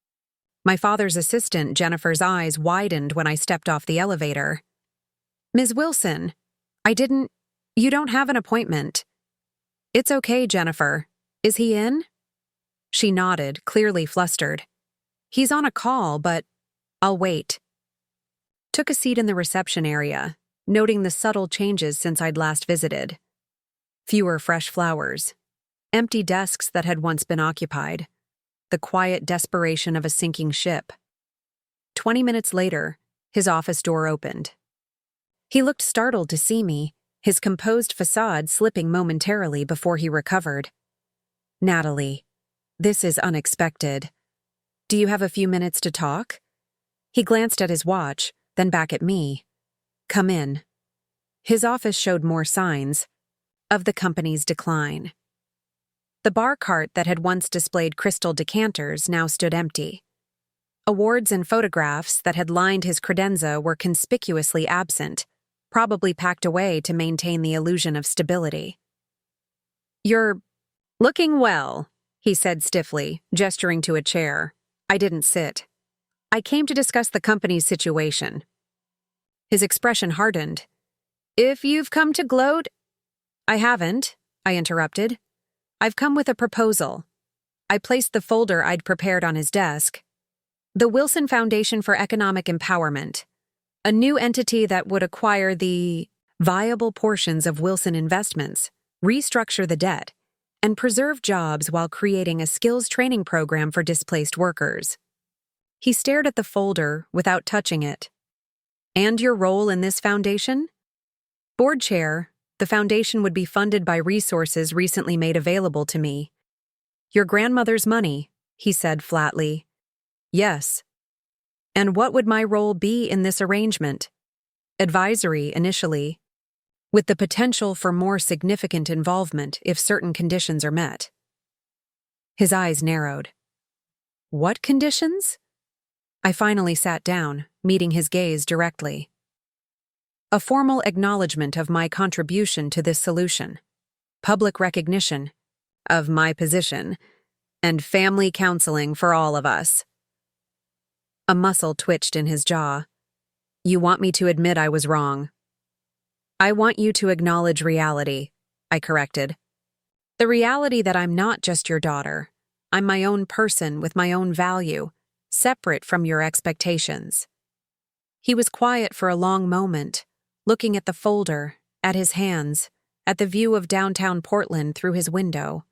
My father's assistant, Jennifer's eyes widened when I stepped off the elevator. "Ms. Wilson, you don't have an appointment." "It's okay, Jennifer. Is he in?" She nodded, clearly flustered. "He's on a call, but I'll wait." Took a seat in the reception area, noting the subtle changes since I'd last visited. Fewer fresh flowers. Empty desks that had once been occupied. The quiet desperation of a sinking ship. 20 minutes later, his office door opened. He looked startled to see me, his composed facade slipping momentarily before he recovered. "Natalie, this is unexpected. Do you have a few minutes to talk?" He glanced at his watch, then back at me. "Come in." His office showed more signs of the company's decline. The bar cart that had once displayed crystal decanters now stood empty. Awards and photographs that had lined his credenza were conspicuously absent, probably packed away to maintain the illusion of stability. "You're looking well," he said stiffly, gesturing to a chair. I didn't sit. "I came to discuss the company's situation." His expression hardened. "If you've come to gloat—" "I haven't," I interrupted. "I've come with a proposal." I placed the folder I'd prepared on his desk. The Wilson Foundation for Economic Empowerment, a new entity that would acquire the viable portions of Wilson Investments, restructure the debt, and preserve jobs while creating a skills training program for displaced workers. He stared at the folder without touching it. "And your role in this foundation?" "Board chair. The foundation would be funded by resources recently made available to me." "Your grandmother's money," he said flatly. "Yes." "And what would my role be in this arrangement?" Advisory initially, with the potential for more significant involvement if certain conditions are met. His eyes narrowed. What conditions? I finally sat down, meeting his gaze directly. A formal acknowledgement of my contribution to this solution, public recognition of my position, and family counseling for all of us. A muscle twitched in his jaw. You want me to admit I was wrong. I want you to acknowledge reality, I corrected. The reality that I'm not just your daughter. I'm my own person with my own value, separate from your expectations. He was quiet for a long moment, looking at the folder, at his hands, at the view of downtown Portland through his window.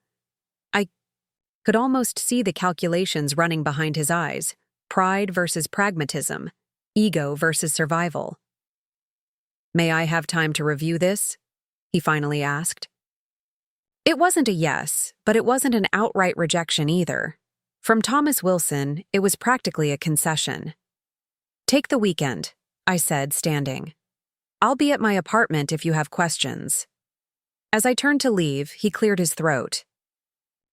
I could almost see the calculations running behind his eyes, pride versus pragmatism, ego versus survival. May I have time to review this? He finally asked. It wasn't a yes, but it wasn't an outright rejection either. From Thomas Wilson, it was practically a concession. Take the weekend, I said, standing. I'll be at my apartment if you have questions. As I turned to leave, he cleared his throat.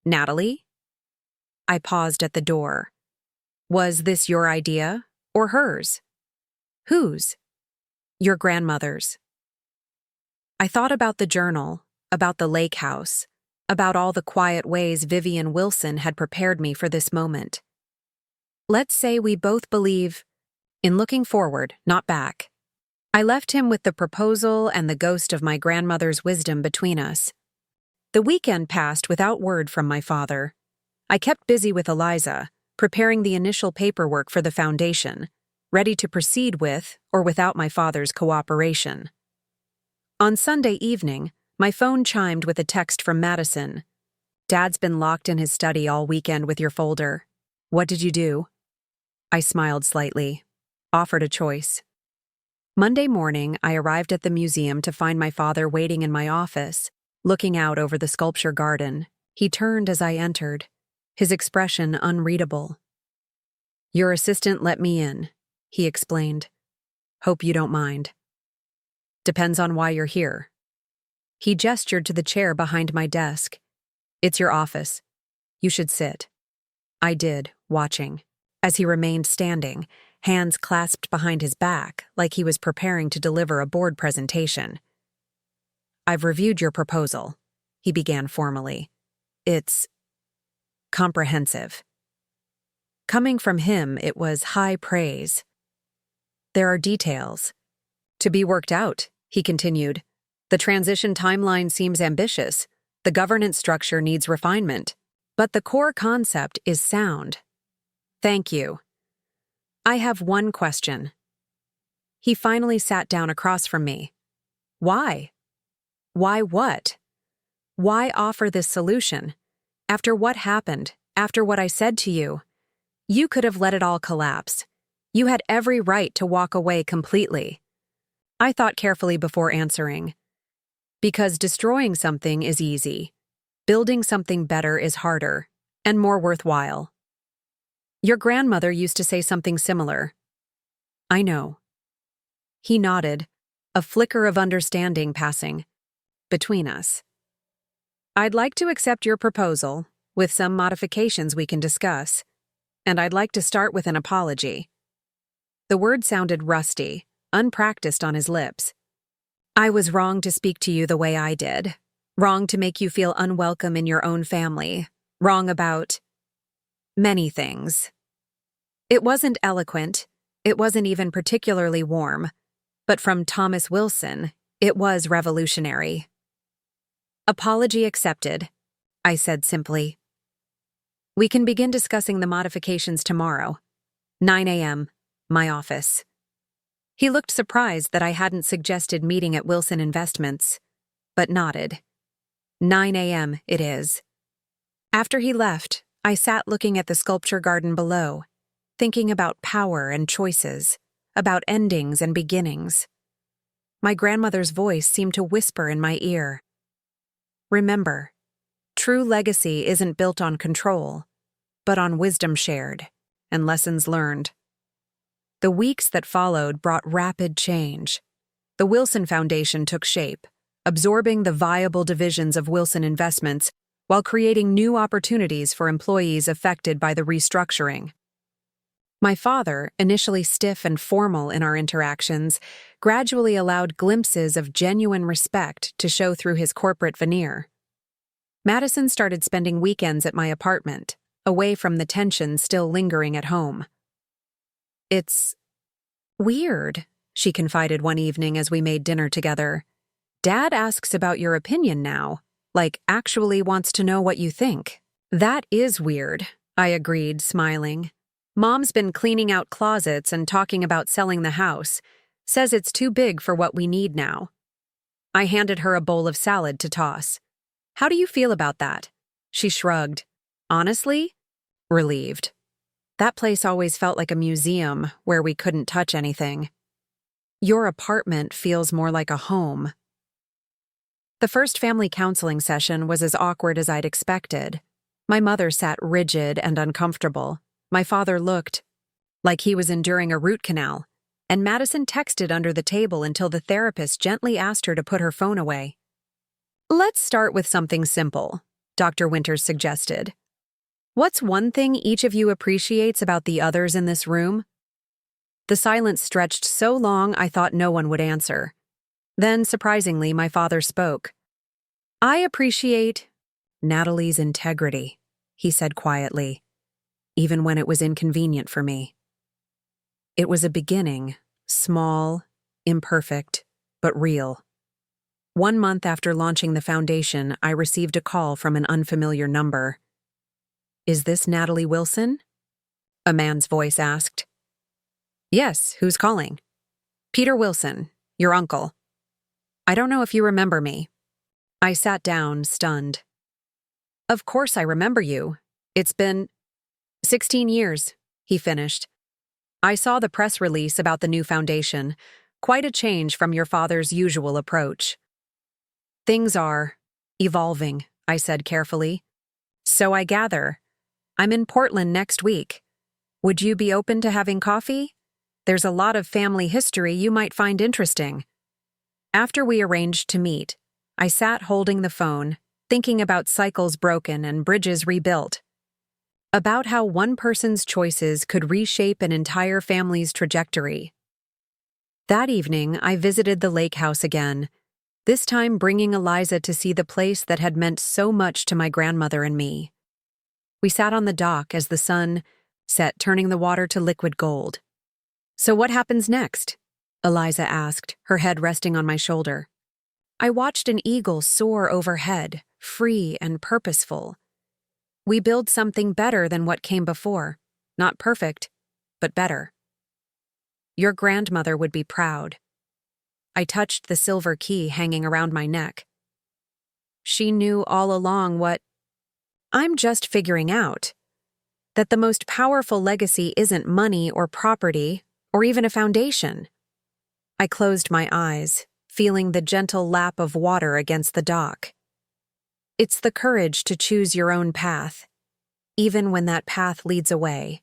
Natalie? I paused at the door. Was this your idea, or hers? Whose? Your grandmother's. I thought about the journal, about the lake house, about all the quiet ways Vivian Wilson had prepared me for this moment. Let's say we both believe in looking forward, not back. I left him with the proposal and the ghost of my grandmother's wisdom between us. The weekend passed without word from my father. I kept busy with Eliza, preparing the initial paperwork for the foundation, ready to proceed with or without my father's cooperation. On Sunday evening, my phone chimed with a text from Madison. Dad's been locked in his study all weekend with your folder. What did you do? I smiled slightly, offered a choice. Monday morning, I arrived at the museum to find my father waiting in my office, looking out over the sculpture garden. He turned as I entered, his expression unreadable. Your assistant let me in, he explained. Hope you don't mind. Depends on why you're here. He gestured to the chair behind my desk. It's your office. You should sit. I did, watching, as he remained standing, hands clasped behind his back like he was preparing to deliver a board presentation. I've reviewed your proposal, he began formally. It's comprehensive. Coming from him, it was high praise. There are details to be worked out, he continued. The transition timeline seems ambitious. The governance structure needs refinement. But the core concept is sound. Thank you. I have one question. He finally sat down across from me. Why? Why what? Why offer this solution? After what happened, after what I said to you, you could have let it all collapse. You had every right to walk away completely. I thought carefully before answering. Because destroying something is easy. Building something better is harder, and more worthwhile. Your grandmother used to say something similar. I know. He nodded, a flicker of understanding passing between us. I'd like to accept your proposal, with some modifications we can discuss, and I'd like to start with an apology. The word sounded rusty, unpracticed on his lips. I was wrong to speak to you the way I did, wrong to make you feel unwelcome in your own family, wrong about many things. It wasn't eloquent, it wasn't even particularly warm, but from Thomas Wilson, it was revolutionary. Apology accepted, I said simply. We can begin discussing the modifications tomorrow. 9 a.m., my office. He looked surprised that I hadn't suggested meeting at Wilson Investments, but nodded. 9 a.m. it is. After he left, I sat looking at the sculpture garden below, thinking about power and choices, about endings and beginnings. My grandmother's voice seemed to whisper in my ear. Remember, true legacy isn't built on control, but on wisdom shared and lessons learned. The weeks that followed brought rapid change. The Wilson Foundation took shape, absorbing the viable divisions of Wilson Investments while creating new opportunities for employees affected by the restructuring. My father, initially stiff and formal in our interactions, gradually allowed glimpses of genuine respect to show through his corporate veneer. Madison started spending weekends at my apartment, away from the tension still lingering at home. "It's weird," she confided one evening as we made dinner together. "Dad asks about your opinion now, like actually wants to know what you think." "That is weird," I agreed, smiling. "Mom's been cleaning out closets and talking about selling the house. Says it's too big for what we need now." I handed her a bowl of salad to toss. "How do you feel about that?" She shrugged. "Honestly? Relieved. That place always felt like a museum where we couldn't touch anything. Your apartment feels more like a home." The first family counseling session was as awkward as I'd expected. My mother sat rigid and uncomfortable. My father looked like he was enduring a root canal, and Madison texted under the table until the therapist gently asked her to put her phone away. "Let's start with something simple," Dr. Winters suggested. "What's one thing each of you appreciates about the others in this room?" The silence stretched so long I thought no one would answer. Then, surprisingly, my father spoke. "I appreciate Natalie's integrity," he said quietly, even when it was inconvenient for me. It was a beginning, small, imperfect, but real. 1 month after launching the foundation, I received a call from an unfamiliar number. "Is this Natalie Wilson?" a man's voice asked. "Yes, who's calling?" "Peter Wilson, your uncle." "I don't know if you remember me." I sat down, stunned. "Of course I remember you. It's been 16 years, he finished. "I saw the press release about the new foundation. Quite a change from your father's usual approach." "Things are evolving," I said carefully. "So I gather. I'm in Portland next week. Would you be open to having coffee? There's a lot of family history you might find interesting." After we arranged to meet, I sat holding the phone, thinking about cycles broken and bridges rebuilt. About how one person's choices could reshape an entire family's trajectory. That evening, I visited the lake house again, this time bringing Eliza to see the place that had meant so much to my grandmother and me. We sat on the dock as the sun set, turning the water to liquid gold. "So what happens next?" Eliza asked, her head resting on my shoulder. I watched an eagle soar overhead, free and purposeful. "We build something better than what came before. Not perfect, but better. Your grandmother would be proud." I touched the silver key hanging around my neck. "She knew all along what I'm just figuring out. That the most powerful legacy isn't money or property, or even a foundation." I closed my eyes, feeling the gentle lap of water against the dock. It's the courage to choose your own path, even when that path leads away.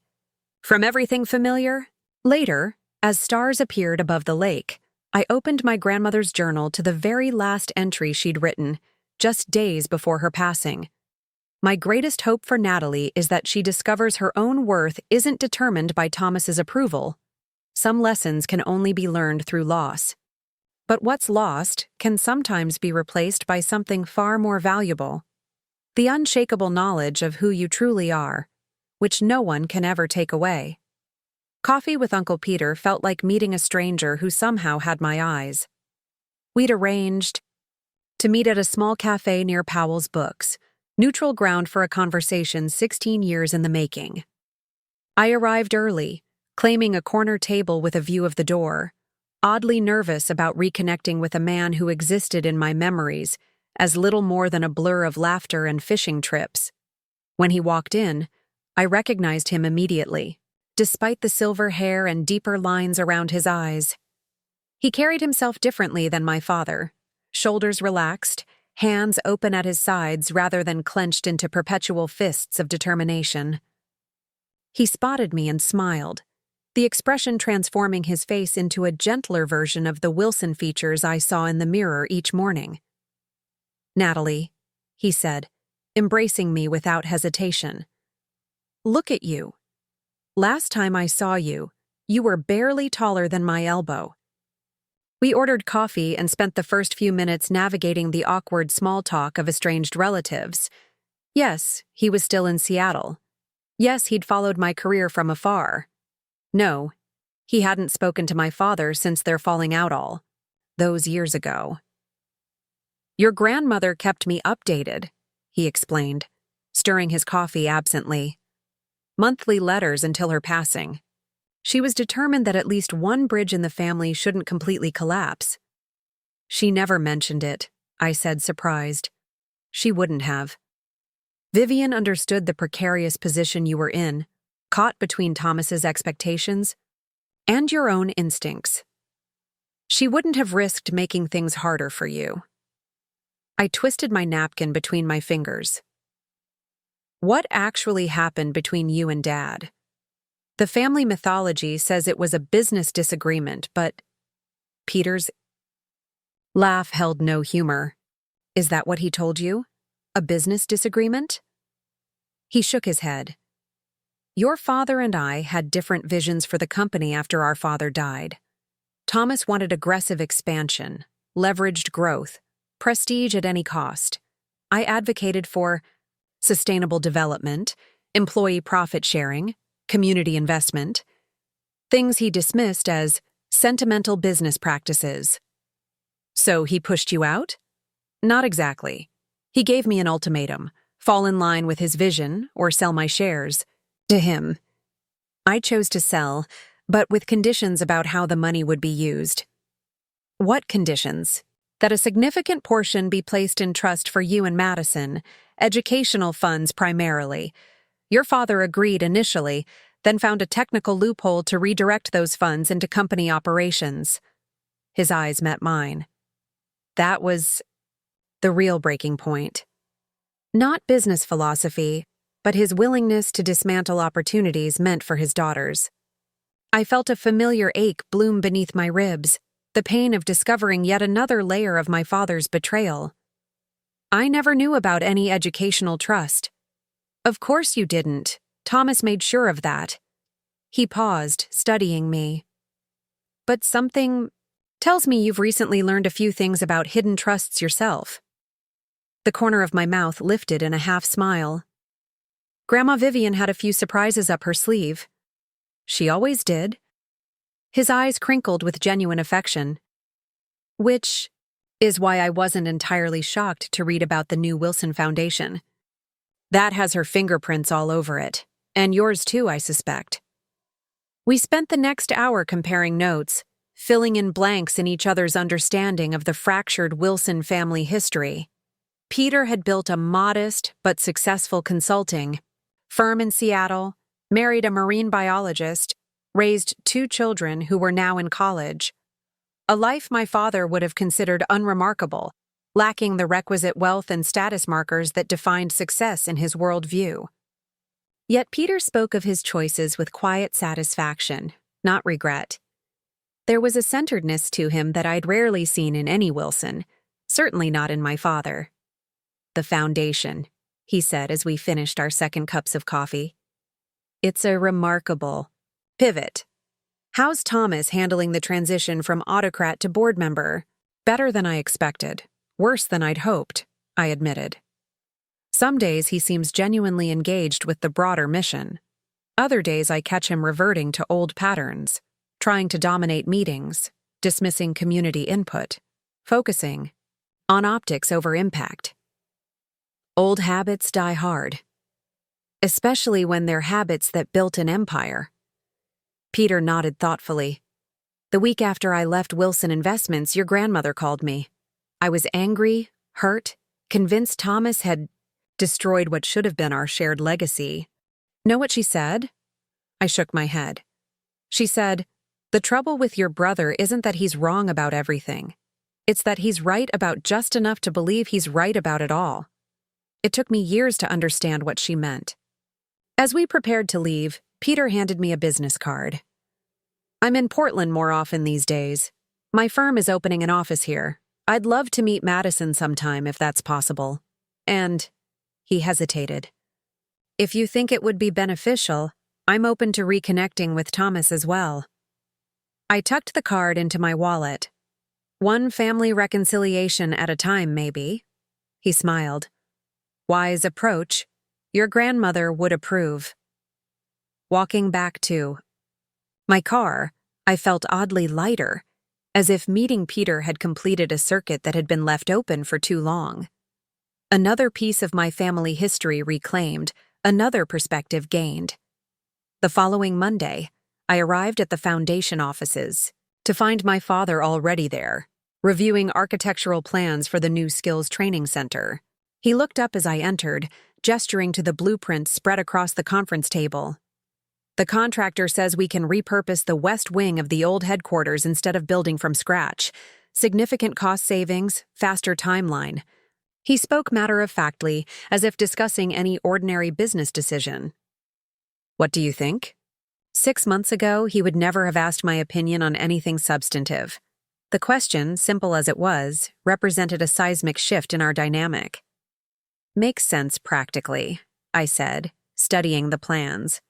From everything familiar? Later, as stars appeared above the lake, I opened my grandmother's journal to the very last entry she'd written, just days before her passing. "My greatest hope for Natalie is that she discovers her own worth isn't determined by Thomas's approval. Some lessons can only be learned through loss. But what's lost can sometimes be replaced by something far more valuable. The unshakable knowledge of who you truly are, which no one can ever take away." Coffee with Uncle Peter felt like meeting a stranger who somehow had my eyes. We'd arranged to meet at a small cafe near Powell's Books, neutral ground for a conversation 16 years in the making. I arrived early, claiming a corner table with a view of the door, oddly nervous about reconnecting with a man who existed in my memories as little more than a blur of laughter and fishing trips. When he walked in, I recognized him immediately, despite the silver hair and deeper lines around his eyes. He carried himself differently than my father, shoulders relaxed, hands open at his sides rather than clenched into perpetual fists of determination. He spotted me and smiled, the expression transforming his face into a gentler version of the Wilson features I saw in the mirror each morning. "Natalie," he said, embracing me without hesitation. "Look at you. Last time I saw you, you were barely taller than my elbow." We ordered coffee and spent the first few minutes navigating the awkward small talk of estranged relatives. Yes, he was still in Seattle. Yes, he'd followed my career from afar. No, he hadn't spoken to my father since their falling out all those years ago. "Your grandmother kept me updated," he explained, stirring his coffee absently. "Monthly letters until her passing. She was determined that at least one bridge in the family shouldn't completely collapse." "She never mentioned it," I said, surprised. "She wouldn't have. Vivian understood the precarious position you were in, caught between Thomas's expectations and your own instincts. She wouldn't have risked making things harder for you." I twisted my napkin between my fingers. "What actually happened between you and Dad? The family mythology says it was a business disagreement, but..." Peter's laugh held no humor. "Is that what he told you? A business disagreement?" He shook his head. "Your father and I had different visions for the company after our father died. Thomas wanted aggressive expansion, leveraged growth, prestige at any cost. I advocated for sustainable development, employee profit sharing, community investment, things he dismissed as sentimental business practices." "So he pushed you out?" "Not exactly. He gave me an ultimatum: fall in line with his vision or sell my shares to him. I chose to sell, but with conditions about how the money would be used." "What conditions?" "That a significant portion be placed in trust for you and Madison, educational funds primarily. Your father agreed initially, then found a technical loophole to redirect those funds into company operations." His eyes met mine. That was the real breaking point. Not business philosophy, but his willingness to dismantle opportunities meant for his daughters. I felt a familiar ache bloom beneath my ribs, the pain of discovering yet another layer of my father's betrayal. "I never knew about any educational trust." "Of course you didn't. Thomas made sure of that." He paused, studying me. "But something tells me you've recently learned a few things about hidden trusts yourself." The corner of my mouth lifted in a half-smile. "Grandma Vivian had a few surprises up her sleeve." "She always did." His eyes crinkled with genuine affection. "Which is why I wasn't entirely shocked to read about the new Wilson Foundation. That has her fingerprints all over it, and yours too, I suspect." We spent the next hour comparing notes, filling in blanks in each other's understanding of the fractured Wilson family history. Peter had built a modest but successful consulting firm in Seattle, married a marine biologist, raised 2 children who were now in college. A life my father would have considered unremarkable, lacking the requisite wealth and status markers that defined success in his worldview. Yet Peter spoke of his choices with quiet satisfaction, not regret. There was a centeredness to him that I'd rarely seen in any Wilson, certainly not in my father. "The foundation," he said as we finished our second cups of coffee. "It's a remarkable pivot. How's Thomas handling the transition from autocrat to board member?" "Better than I expected. Worse than I'd hoped," I admitted. "Some days he seems genuinely engaged with the broader mission. Other days I catch him reverting to old patterns, trying to dominate meetings, dismissing community input, focusing on optics over impact. Old habits die hard, especially when they're habits that built an empire." Peter nodded thoughtfully. "The week after I left Wilson Investments, your grandmother called me. I was angry, hurt, convinced Thomas had destroyed what should have been our shared legacy. Know what she said?" I shook my head. She said, "The trouble with your brother isn't that he's wrong about everything. It's that he's right about just enough to believe he's right about it all." It took me years to understand what she meant. As we prepared to leave, Peter handed me a business card. I'm in Portland more often these days. My firm is opening an office here. I'd love to meet Madison sometime if that's possible. And he hesitated. If you think it would be beneficial, I'm open to reconnecting with Thomas as well. I tucked the card into my wallet. One family reconciliation at a time, maybe. He smiled. Wise approach. Your grandmother would approve. Walking back to my car, I felt oddly lighter, as if meeting Peter had completed a circuit that had been left open for too long. Another piece of my family history reclaimed, another perspective gained. The following Monday, I arrived at the foundation offices to find my father already there, reviewing architectural plans for the new skills training center. He looked up as I entered, gesturing to the blueprints spread across the conference table. The contractor says we can repurpose the west wing of the old headquarters instead of building from scratch. Significant cost savings, faster timeline. He spoke matter-of-factly, as if discussing any ordinary business decision. What do you think? 6 months ago, he would never have asked my opinion on anything substantive. The question, simple as it was, represented a seismic shift in our dynamic. Makes sense practically, I said, studying the plans.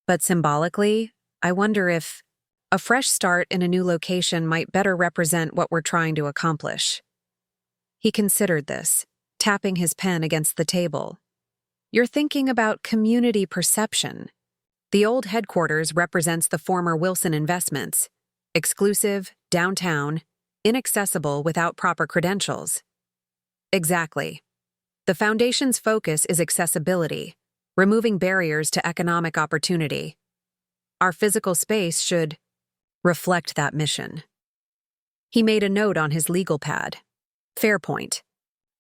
But symbolically, I wonder if a fresh start in a new location might better represent what we're trying to accomplish. He considered this, tapping his pen against the table. You're thinking about community perception. The old headquarters represents the former Wilson Investments. Exclusive, downtown, inaccessible without proper credentials. Exactly. The foundation's focus is accessibility, removing barriers to economic opportunity. Our physical space should reflect that mission. He made a note on his legal pad. Fair point.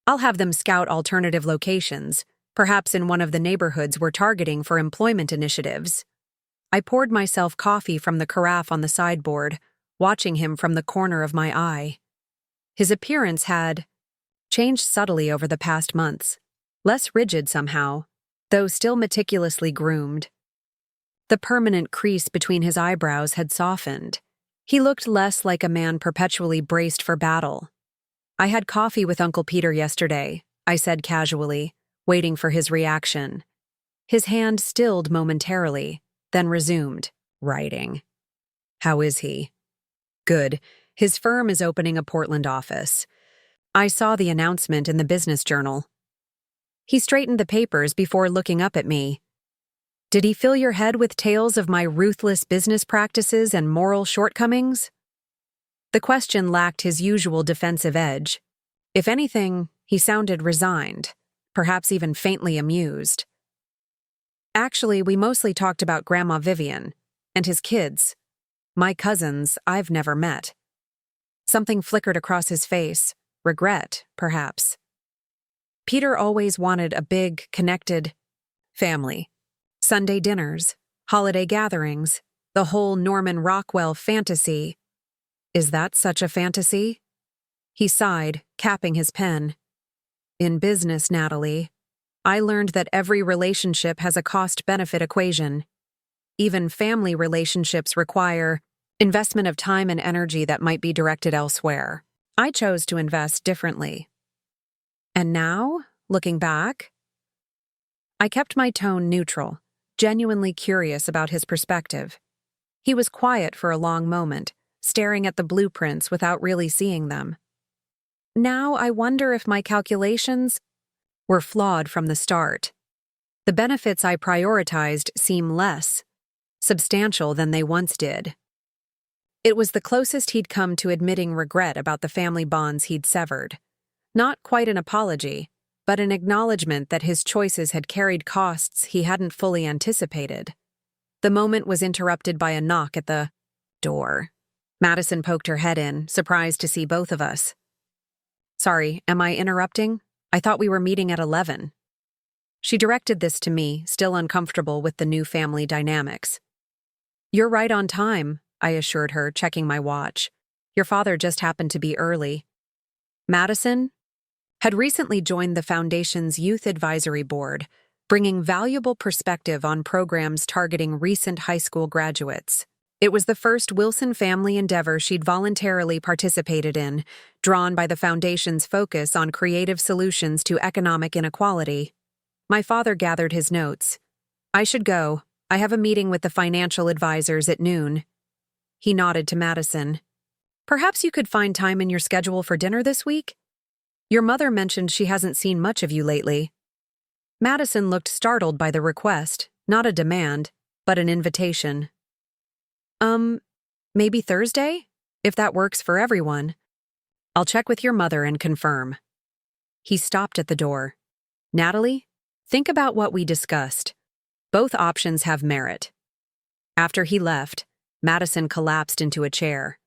I'll have them scout alternative locations, perhaps in one of the neighborhoods we're targeting for employment initiatives. I poured myself coffee from the carafe on the sideboard, watching him from the corner of my eye. His appearance had changed subtly over the past months, less rigid somehow, though still meticulously groomed. The permanent crease between his eyebrows had softened. He looked less like a man perpetually braced for battle. I had coffee with Uncle Peter yesterday, I said casually, waiting for his reaction. His hand stilled momentarily, then resumed, writing. How is he? Good. His firm is opening a Portland office. I saw the announcement in the business journal. He straightened the papers before looking up at me. Did he fill your head with tales of my ruthless business practices and moral shortcomings? The question lacked his usual defensive edge. If anything, he sounded resigned, perhaps even faintly amused. Actually, we mostly talked about Grandma Vivian and his kids, my cousins I've never met. Something flickered across his face, regret, perhaps. Peter always wanted a big, connected family. Sunday dinners, holiday gatherings, the whole Norman Rockwell fantasy. Is that such a fantasy? He sighed, capping his pen. In business, Natalie, I learned that every relationship has a cost-benefit equation. Even family relationships require investment of time and energy that might be directed elsewhere. I chose to invest differently. And now, looking back, I kept my tone neutral, genuinely curious about his perspective. He was quiet for a long moment, staring at the blueprints without really seeing them. Now I wonder if my calculations were flawed from the start. The benefits I prioritized seem less substantial than they once did. It was the closest he'd come to admitting regret about the family bonds he'd severed. Not quite an apology, but an acknowledgement that his choices had carried costs he hadn't fully anticipated. The moment was interrupted by a knock at the door. Madison poked her head in, surprised to see both of us. Sorry, am I interrupting? I thought we were meeting at 11. She directed this to me, still uncomfortable with the new family dynamics. You're right on time, I assured her, checking my watch. Your father just happened to be early. Madison had recently joined the Foundation's Youth Advisory Board, bringing valuable perspective on programs targeting recent high school graduates. It was the first Wilson family endeavor she'd voluntarily participated in, drawn by the Foundation's focus on creative solutions to economic inequality. My father gathered his notes. "I should go. I have a meeting with the financial advisors at noon." He nodded to Madison. "Perhaps you could find time in your schedule for dinner this week? Your mother mentioned she hasn't seen much of you lately." Madison looked startled by the request, not a demand, but an invitation. Maybe Thursday? If that works for everyone. I'll check with your mother and confirm." He stopped at the door. "Natalie, think about what we discussed. Both options have merit." After he left, Madison collapsed into a chair.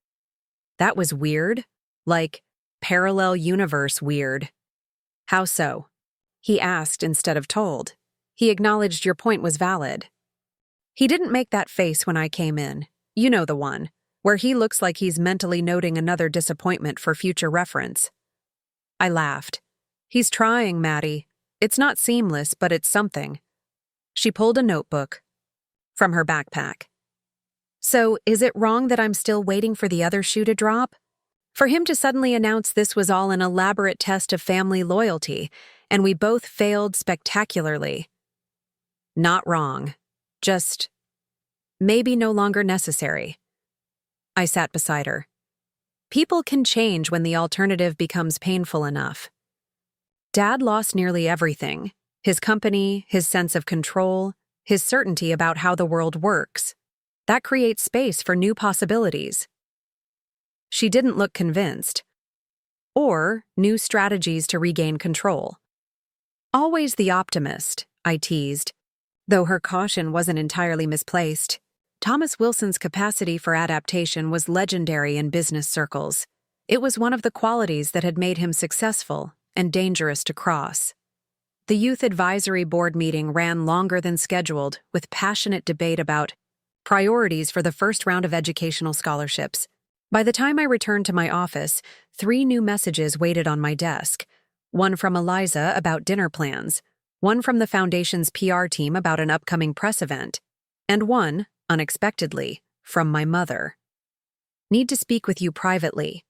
"That was weird. Like, parallel universe weird." "How so?" He asked instead of told. He acknowledged your point was valid. "He didn't make that face when I came in. You know the one, where he looks like he's mentally noting another disappointment for future reference." I laughed. "He's trying, Maddie. It's not seamless, but it's something." She pulled a notebook from her backpack. "So, is it wrong that I'm still waiting for the other shoe to drop? For him to suddenly announce this was all an elaborate test of family loyalty, and we both failed spectacularly." "Not wrong. Just maybe no longer necessary." I sat beside her. People can change when the alternative becomes painful enough. Dad lost nearly everything: his company, his sense of control, his certainty about how the world works. That creates space for new possibilities. She didn't look convinced. Or new strategies to regain control. "Always the optimist," I teased, though her caution wasn't entirely misplaced. Thomas Wilson's capacity for adaptation was legendary in business circles. It was one of the qualities that had made him successful and dangerous to cross. The Youth Advisory Board meeting ran longer than scheduled, with passionate debate about priorities for the first round of educational scholarships. By the time I returned to my office, 3 new messages waited on my desk. One from Eliza about dinner plans, one from the Foundation's PR team about an upcoming press event, and one, unexpectedly, from my mother. "Need to speak with you privately."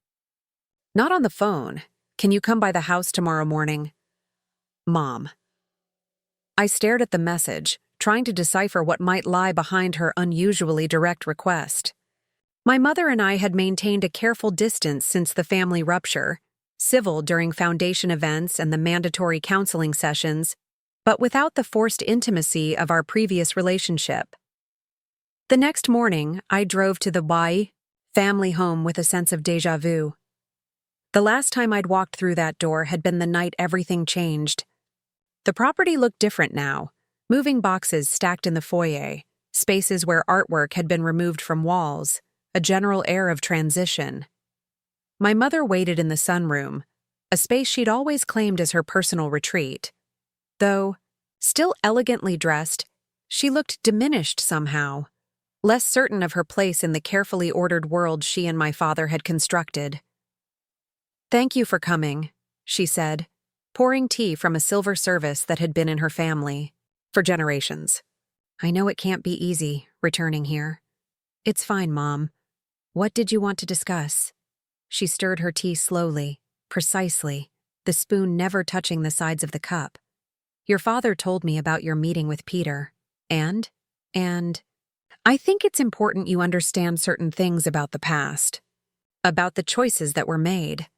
"Not on the phone. Can you come by the house tomorrow morning?" "Mom." I stared at the message, trying to decipher what might lie behind her unusually direct request. My mother and I had maintained a careful distance since the family rupture, civil during Foundation events and the mandatory counseling sessions, but without the forced intimacy of our previous relationship. The next morning, I drove to the Y family home with a sense of déjà vu. The last time I'd walked through that door had been the night everything changed. The property looked different now, moving boxes stacked in the foyer, spaces where artwork had been removed from walls, a general air of transition. My mother waited in the sunroom, a space she'd always claimed as her personal retreat. Though, still elegantly dressed, she looked diminished somehow, less certain of her place in the carefully ordered world she and my father had constructed. "Thank you for coming," she said, pouring tea from a silver service that had been in her family for generations. "I know it can't be easy, returning here." "It's fine, Mom. What did you want to discuss?" She stirred her tea slowly, precisely, the spoon never touching the sides of the cup. "Your father told me about your meeting with Peter, and I think it's important you understand certain things about the past, about the choices that were made."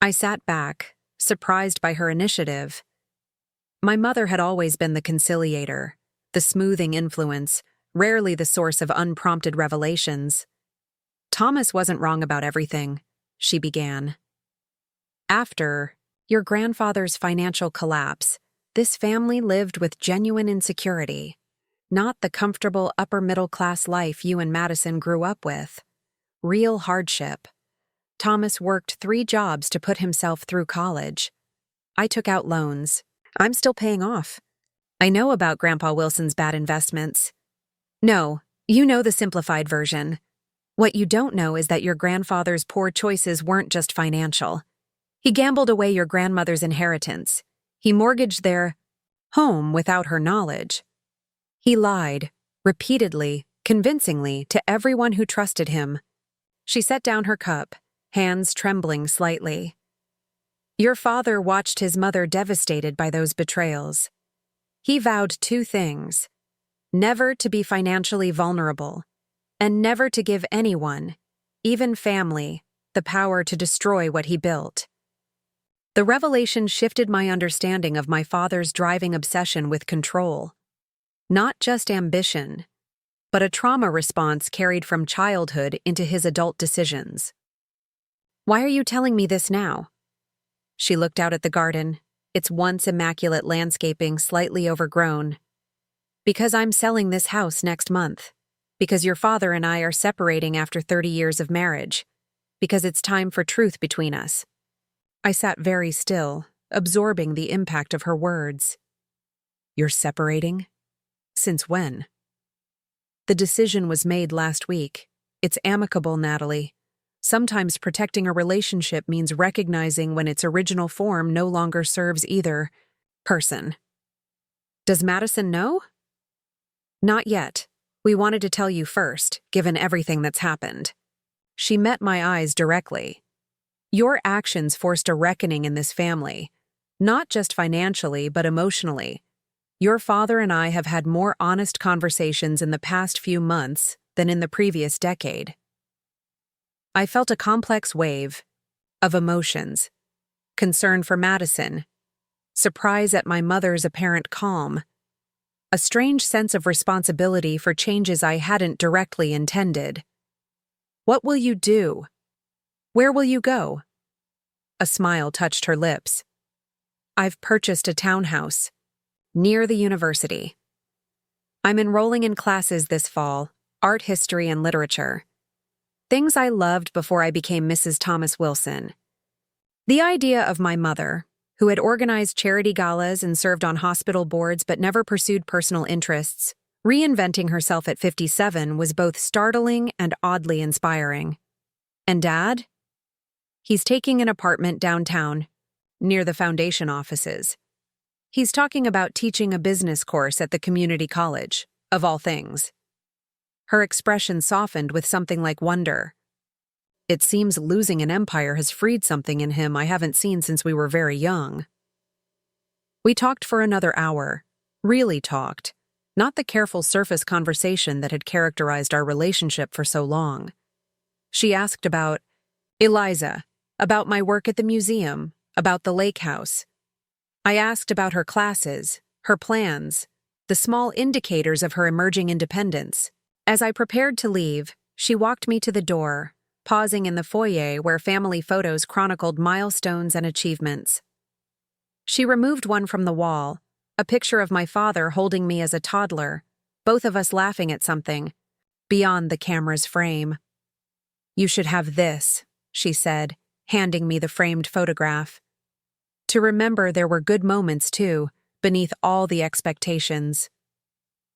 I sat back, surprised by her initiative. My mother had always been the conciliator, the smoothing influence, rarely the source of unprompted revelations. "Thomas wasn't wrong about everything," she began. "After your grandfather's financial collapse, this family lived with genuine insecurity. Not the comfortable upper-middle-class life you and Madison grew up with. Real hardship. Thomas worked 3 jobs to put himself through college. I took out loans. I'm still paying off. I know about Grandpa Wilson's bad investments. No, you know the simplified version. What you don't know is that your grandfather's poor choices weren't just financial. He gambled away your grandmother's inheritance. He mortgaged their home without her knowledge. He lied, repeatedly, convincingly to everyone who trusted him. She set down her cup, hands trembling slightly. Your father watched his mother devastated by those betrayals. He vowed two things: never to be financially vulnerable, and never to give anyone, even family, the power to destroy what he built. The revelation shifted my understanding of my father's driving obsession with control. Not just ambition, but a trauma response carried from childhood into his adult decisions. Why are you telling me this now? She looked out at the garden, its once immaculate landscaping slightly overgrown. Because I'm selling this house next month. Because your father and I are separating after 30 years of marriage. Because it's time for truth between us. I sat very still, absorbing the impact of her words. You're separating? Since when? The decision was made last week. It's amicable, Natalie. Sometimes protecting a relationship means recognizing when its original form no longer serves either person. Does Madison know? Not yet. We wanted to tell you first, given everything that's happened. She met my eyes directly. Your actions forced a reckoning in this family, not just financially, but emotionally. Your father and I have had more honest conversations in the past few months than in the previous decade. I felt a complex wave of emotions: concern for Madison, surprise at my mother's apparent calm, a strange sense of responsibility for changes I hadn't directly intended. What will you do? Where will you go? A smile touched her lips. I've purchased a townhouse near the university. I'm enrolling in classes this fall, art history and literature. Things I loved before I became Mrs. Thomas Wilson. The idea of my mother, who had organized charity galas and served on hospital boards but never pursued personal interests, reinventing herself at 57 was both startling and oddly inspiring. And Dad? He's taking an apartment downtown, near the foundation offices. He's talking about teaching a business course at the community college, of all things. Her expression softened with something like wonder. It seems losing an empire has freed something in him I haven't seen since we were very young. We talked for another hour. Really talked. Not the careful surface conversation that had characterized our relationship for so long. She asked about Eliza, about my work at the museum, about the lake house. I asked about her classes, her plans, the small indicators of her emerging independence. As I prepared to leave, she walked me to the door, pausing in the foyer where family photos chronicled milestones and achievements. She removed one from the wall, a picture of my father holding me as a toddler, both of us laughing at something, beyond the camera's frame. You should have this, she said, handing me the framed photograph. To remember there were good moments, too, beneath all the expectations.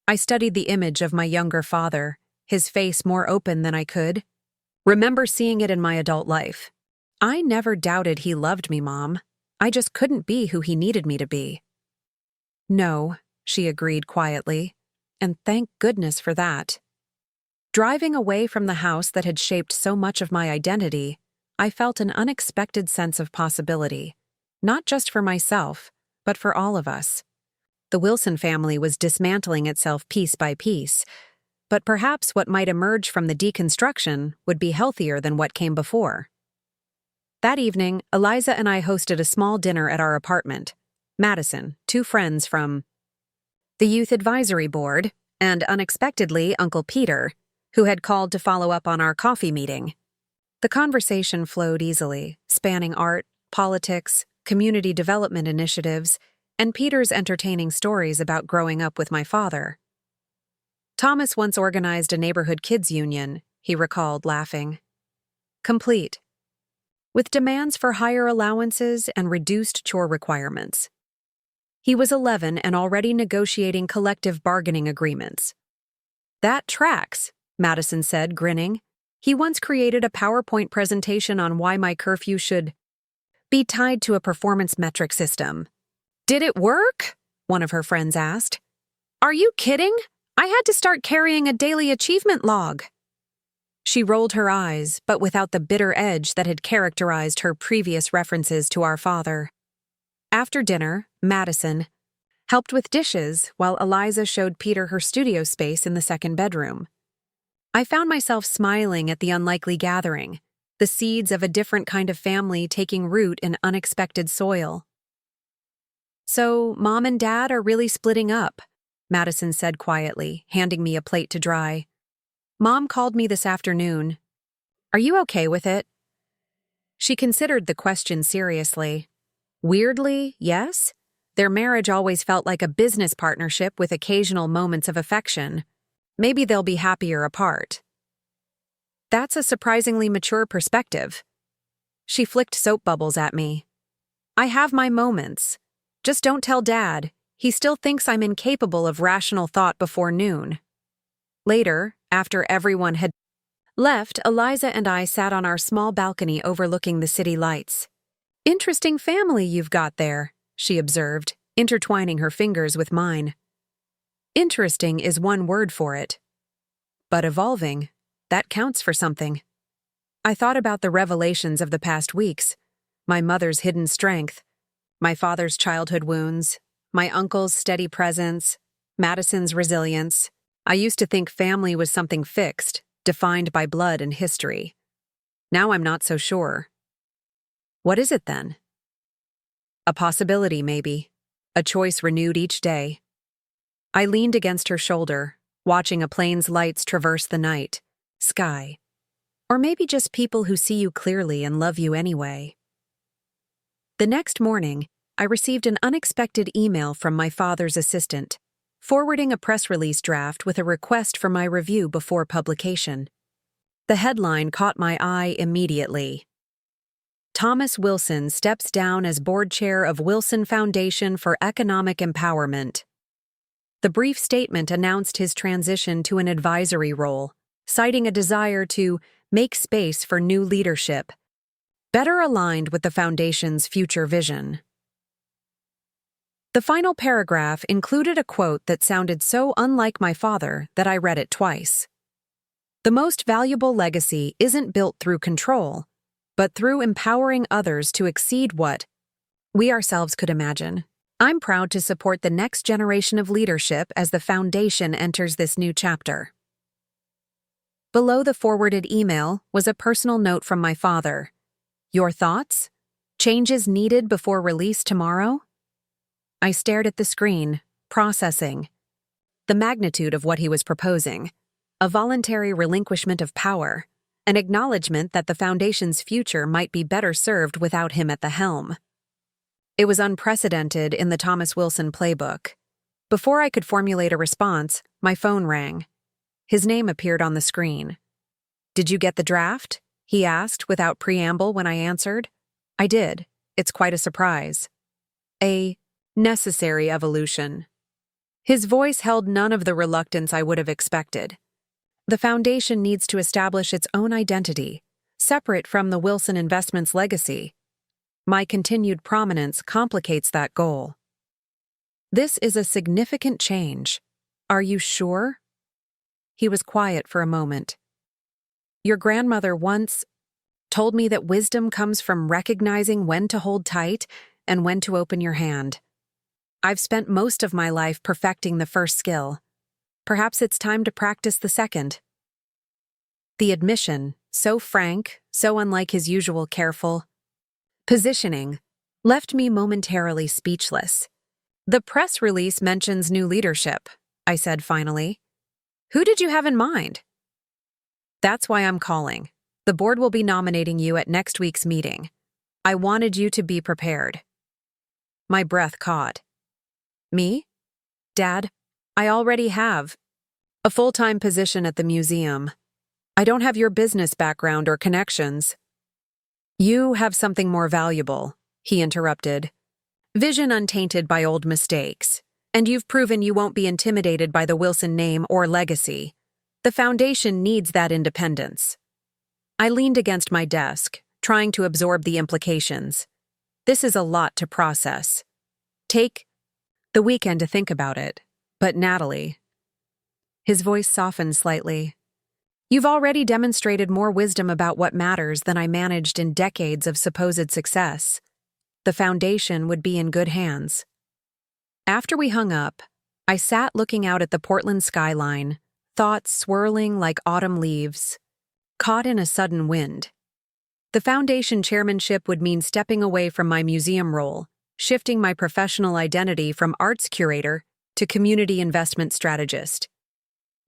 I studied the image of my younger father, his face more open than I could. Remember seeing it in my adult life. I never doubted he loved me, Mom. I just couldn't be who he needed me to be. No, she agreed quietly, and thank goodness for that. Driving away from the house that had shaped so much of my identity, I felt an unexpected sense of possibility, not just for myself, but for all of us. The Wilson family was dismantling itself piece by piece, but perhaps what might emerge from the deconstruction would be healthier than what came before. That evening, Eliza and I hosted a small dinner at our apartment. Madison, two friends from the Youth Advisory Board, and unexpectedly Uncle Peter, who had called to follow up on our coffee meeting. The conversation flowed easily, spanning art, politics, community development initiatives, and Peter's entertaining stories about growing up with my father. Thomas once organized a neighborhood kids' union, he recalled, laughing. Complete. With demands for higher allowances and reduced chore requirements. He was 11 and already negotiating collective bargaining agreements. That tracks, Madison said, grinning. He once created a PowerPoint presentation on why my curfew should be tied to a performance metric system. Did it work? One of her friends asked. Are you kidding? I had to start carrying a daily achievement log. She rolled her eyes, but without the bitter edge that had characterized her previous references to our father. After dinner, Madison helped with dishes while Eliza showed Peter her studio space in the second bedroom. I found myself smiling at the unlikely gathering, the seeds of a different kind of family taking root in unexpected soil. So, Mom and Dad are really splitting up, Madison said quietly, handing me a plate to dry. Mom called me this afternoon. Are you okay with it? She considered the question seriously. Weirdly, yes. Their marriage always felt like a business partnership with occasional moments of affection. Maybe they'll be happier apart. That's a surprisingly mature perspective. She flicked soap bubbles at me. I have my moments. Just don't tell Dad. He still thinks I'm incapable of rational thought before noon. Later, after everyone had left, Eliza and I sat on our small balcony overlooking the city lights. Interesting family you've got there, she observed, intertwining her fingers with mine. Interesting is one word for it. But evolving, that counts for something. I thought about the revelations of the past weeks, my mother's hidden strength, my father's childhood wounds, my uncle's steady presence, Madison's resilience. I used to think family was something fixed, defined by blood and history. Now I'm not so sure. What is it then? A possibility, maybe. A choice renewed each day. I leaned against her shoulder, watching a plane's lights traverse the night, sky. Or maybe just people who see you clearly and love you anyway. The next morning, I received an unexpected email from my father's assistant, forwarding a press release draft with a request for my review before publication. The headline caught my eye immediately. Thomas Wilson steps down as board chair of Wilson Foundation for Economic Empowerment. The brief statement announced his transition to an advisory role, citing a desire to make space for new leadership, better aligned with the foundation's future vision. The final paragraph included a quote that sounded so unlike my father that I read it twice. The most valuable legacy isn't built through control, but through empowering others to exceed what we ourselves could imagine. I'm proud to support the next generation of leadership as the foundation enters this new chapter. Below the forwarded email was a personal note from my father. Your thoughts? Changes needed before release tomorrow? I stared at the screen, processing the magnitude of what he was proposing, a voluntary relinquishment of power, an acknowledgement that the Foundation's future might be better served without him at the helm. It was unprecedented in the Thomas Wilson playbook. Before I could formulate a response, my phone rang. His name appeared on the screen. Did you get the draft? He asked without preamble when I answered. I did. It's quite a surprise. A necessary evolution. His voice held none of the reluctance I would have expected. The Foundation needs to establish its own identity, separate from the Wilson Investments legacy. My continued prominence complicates that goal. This is a significant change. Are you sure? He was quiet for a moment. Your grandmother once told me that wisdom comes from recognizing when to hold tight and when to open your hand. I've spent most of my life perfecting the first skill. Perhaps it's time to practice the second. The admission, so frank, so unlike his usual careful positioning, left me momentarily speechless. The press release mentions new leadership, I said finally. Who did you have in mind? That's why I'm calling. The board will be nominating you at next week's meeting. I wanted you to be prepared. My breath caught. Me? Dad, I already have a full-time position at the museum. I don't have your business background or connections. You have something more valuable, he interrupted. Vision untainted by old mistakes. And you've proven you won't be intimidated by the Wilson name or legacy. The Foundation needs that independence. I leaned against my desk, trying to absorb the implications. This is a lot to process. Take the weekend to think about it. But Natalie, His voice softened slightly. You've already demonstrated more wisdom about what matters than I managed in decades of supposed success. The foundation would be in good hands. After we hung up, I sat looking out at the Portland skyline, thoughts swirling like autumn leaves, caught in a sudden wind. The foundation chairmanship would mean stepping away from my museum role, shifting my professional identity from arts curator to community investment strategist.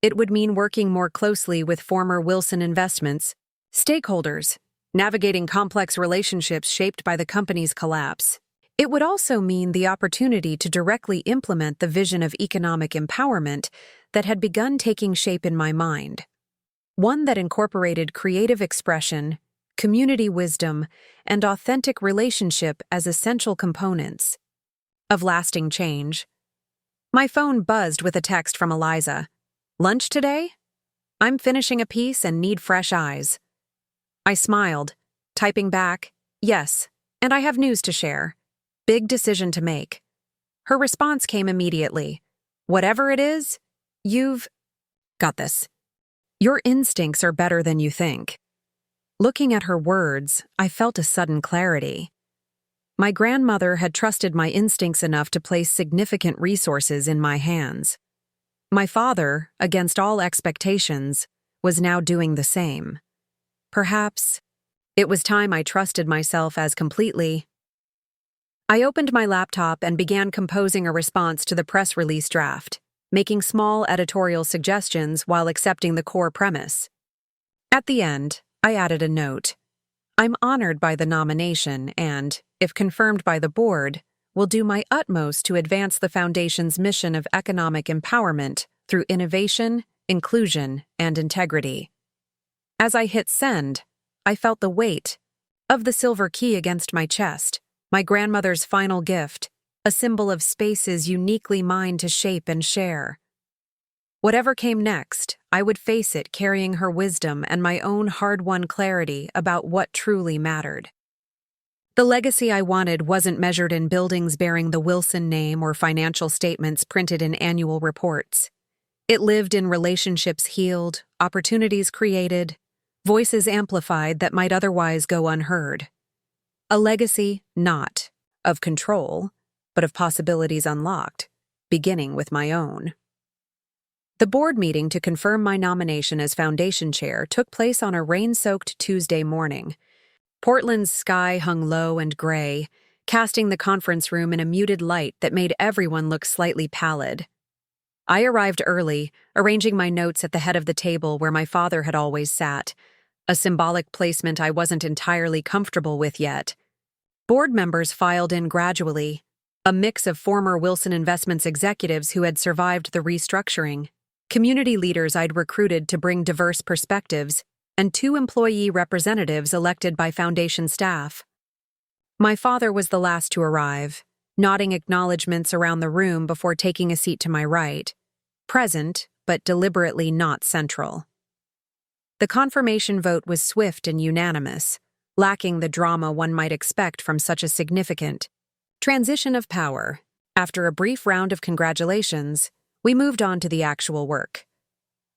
It would mean working more closely with former Wilson Investments stakeholders, navigating complex relationships shaped by the company's collapse. It would also mean the opportunity to directly implement the vision of economic empowerment that had begun taking shape in my mind. One that incorporated creative expression, community wisdom, and authentic relationship as essential components of lasting change. My phone buzzed with a text from Eliza. Lunch today? I'm finishing a piece and need fresh eyes. I smiled, typing back, yes, and I have news to share. Big decision to make. Her response came immediately. Whatever it is, you've got this. Your instincts are better than you think. Looking at her words, I felt a sudden clarity. My grandmother had trusted my instincts enough to place significant resources in my hands. My father, against all expectations, was now doing the same. Perhaps it was time I trusted myself as completely. I opened my laptop and began composing a response to the press release draft, making small editorial suggestions while accepting the core premise. At the end, I added a note. I'm honored by the nomination and, if confirmed by the board, will do my utmost to advance the Foundation's mission of economic empowerment through innovation, inclusion, and integrity. As I hit send, I felt the weight of the silver key against my chest, my grandmother's final gift, a symbol of spaces uniquely mine to shape and share. Whatever came next, I would face it carrying her wisdom and my own hard-won clarity about what truly mattered. The legacy I wanted wasn't measured in buildings bearing the Wilson name or financial statements printed in annual reports. It lived in relationships healed, opportunities created, voices amplified that might otherwise go unheard. A legacy, not of control, but of possibilities unlocked, beginning with my own. The board meeting to confirm my nomination as foundation chair took place on a rain-soaked Tuesday morning. Portland's sky hung low and gray, casting the conference room in a muted light that made everyone look slightly pallid. I arrived early, arranging my notes at the head of the table where my father had always sat, a symbolic placement I wasn't entirely comfortable with yet. Board members filed in gradually, a mix of former Wilson Investments executives who had survived the restructuring, community leaders I'd recruited to bring diverse perspectives, and 2 employee representatives elected by foundation staff. My father was the last to arrive, nodding acknowledgments around the room before taking a seat to my right, present, but deliberately not central. The confirmation vote was swift and unanimous, lacking the drama one might expect from such a significant transition of power. After a brief round of congratulations, we moved on to the actual work.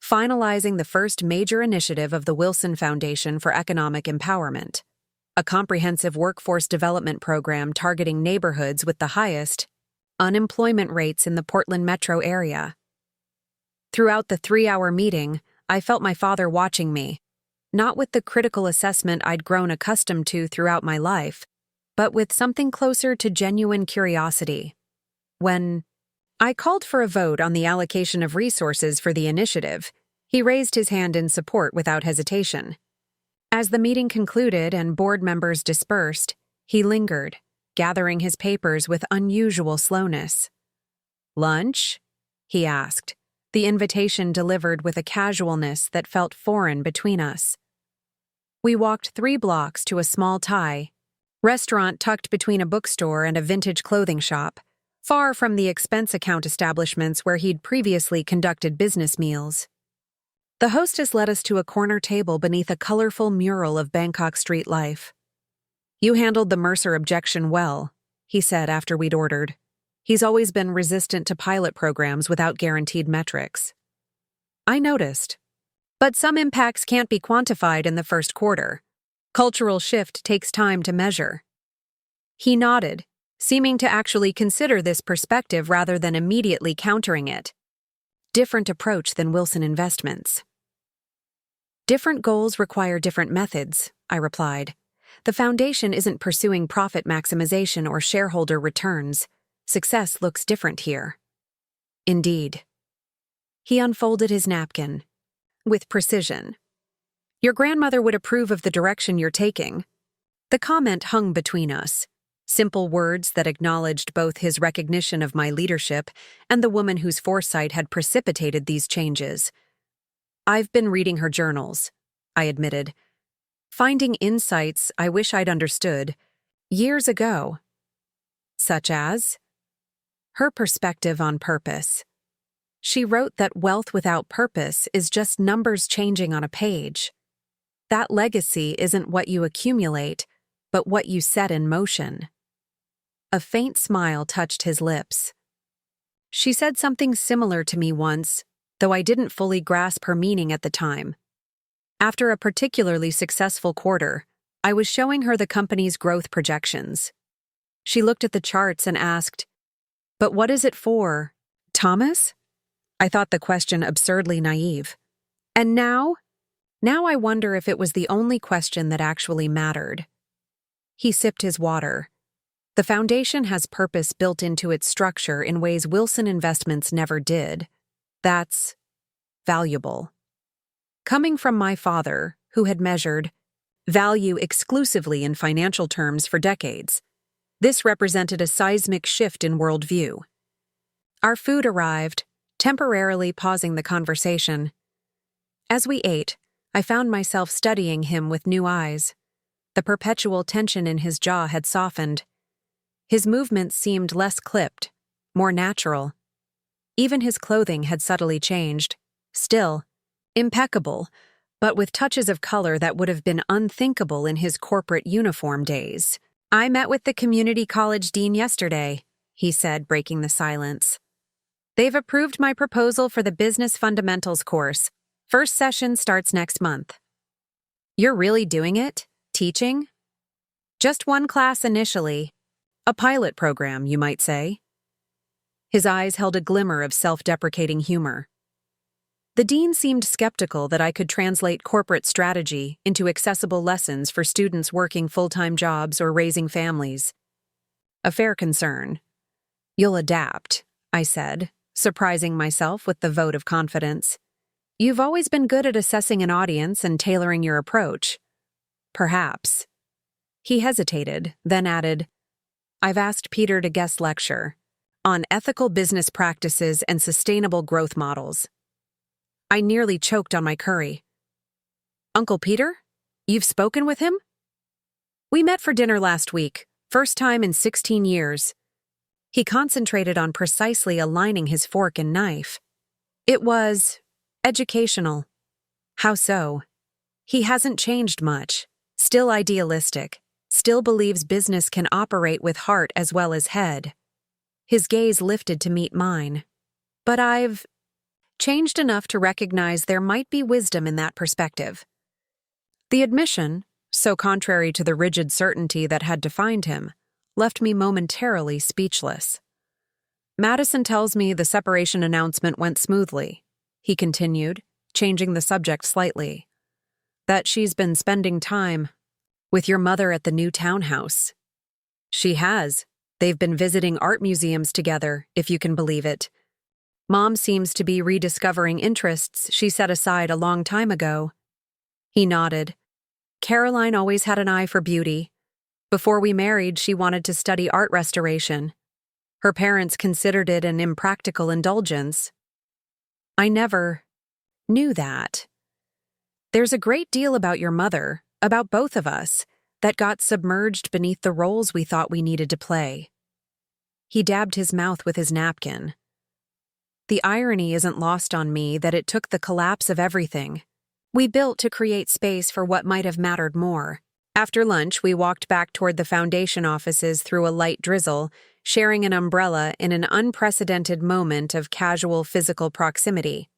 Finalizing the first major initiative of the Wilson Foundation for Economic Empowerment, a comprehensive workforce development program targeting neighborhoods with the highest unemployment rates in the Portland metro area. Throughout the 3-hour meeting, I felt my father watching me, not with the critical assessment I'd grown accustomed to throughout my life, but with something closer to genuine curiosity. When I called for a vote on the allocation of resources for the initiative, he raised his hand in support without hesitation. As the meeting concluded and board members dispersed, he lingered, gathering his papers with unusual slowness. "Lunch?" he asked, the invitation delivered with a casualness that felt foreign between us. We walked 3 blocks to a small Thai restaurant tucked between a bookstore and a vintage clothing shop, far from the expense account establishments where he'd previously conducted business meals. The hostess led us to a corner table beneath a colorful mural of Bangkok street life. "You handled the Mercer objection well," he said after we'd ordered. "He's always been resistant to pilot programs without guaranteed metrics." I noticed. But some impacts can't be quantified in the first quarter. Cultural shift takes time to measure. He nodded, seeming to actually consider this perspective rather than immediately countering it. Different approach than Wilson Investments. Different goals require different methods, I replied. The foundation isn't pursuing profit maximization or shareholder returns. Success looks different here. Indeed. He unfolded his napkin. With precision. Your grandmother would approve of the direction you're taking. The comment hung between us. Simple words that acknowledged both his recognition of my leadership and the woman whose foresight had precipitated these changes. I've been reading her journals, I admitted. Finding insights I wish I'd understood years ago. Such as? Her perspective on purpose. She wrote that wealth without purpose is just numbers changing on a page. That legacy isn't what you accumulate, but what you set in motion. A faint smile touched his lips. She said something similar to me once, though I didn't fully grasp her meaning at the time. After a particularly successful quarter, I was showing her the company's growth projections. She looked at the charts and asked, "But what is it for, Thomas?" I thought the question absurdly naive. And now? Now I wonder if it was the only question that actually mattered. He sipped his water. The foundation has purpose built into its structure in ways Wilson Investments never did. That's valuable. Coming from my father, who had measured value exclusively in financial terms for decades, this represented a seismic shift in worldview. Our food arrived, temporarily pausing the conversation. As we ate, I found myself studying him with new eyes. The perpetual tension in his jaw had softened. His movements seemed less clipped, more natural. Even his clothing had subtly changed. Still, impeccable, but with touches of color that would have been unthinkable in his corporate uniform days. "I met with the community college dean yesterday," he said, breaking the silence. "They've approved my proposal for the business fundamentals course. First session starts next month." "You're really doing it? Teaching?" "Just one class initially. A pilot program, you might say." His eyes held a glimmer of self-deprecating humor. The dean seemed skeptical that I could translate corporate strategy into accessible lessons for students working full-time jobs or raising families. A fair concern. "You'll adapt," I said, surprising myself with the vote of confidence. "You've always been good at assessing an audience and tailoring your approach." "Perhaps." He hesitated, then added, "I've asked Peter to guest lecture on ethical business practices and sustainable growth models." I nearly choked on my curry. "Uncle Peter? You've spoken with him?" "We met for dinner last week, first time in 16 years. He concentrated on precisely aligning his fork and knife. "It was educational." "How so?" "He hasn't changed much. Still idealistic. Still believes business can operate with heart as well as head." His gaze lifted to meet mine. "But I've changed enough to recognize there might be wisdom in that perspective." The admission, so contrary to the rigid certainty that had defined him, left me momentarily speechless. "Madison tells me the separation announcement went smoothly," he continued, changing the subject slightly. "That she's been spending time with your mother at the new townhouse." "She has. They've been visiting art museums together, if you can believe it. Mom seems to be rediscovering interests she set aside a long time ago." He nodded. "Caroline always had an eye for beauty. Before we married, she wanted to study art restoration. Her parents considered it an impractical indulgence." "I never knew that. There's a great deal about your mother, about both of us, that got submerged beneath the roles we thought we needed to play." He dabbed his mouth with his napkin. "The irony isn't lost on me that it took the collapse of everything we built to create space for what might have mattered more." After lunch, we walked back toward the foundation offices through a light drizzle, sharing an umbrella in an unprecedented moment of casual physical proximity.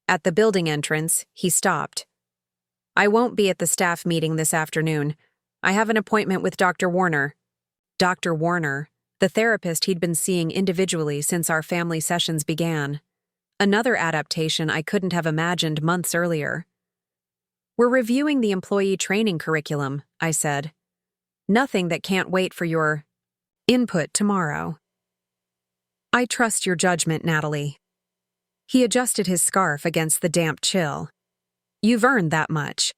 At the building entrance, he stopped. "I won't be at the staff meeting this afternoon. I have an appointment with Dr. Warner." Dr. Warner, the therapist he'd been seeing individually since our family sessions began. Another adaptation I couldn't have imagined months earlier. "We're reviewing the employee training curriculum," I said. "Nothing that can't wait for your input tomorrow." "I trust your judgment, Natalie." He adjusted his scarf against the damp chill. "You've earned that much."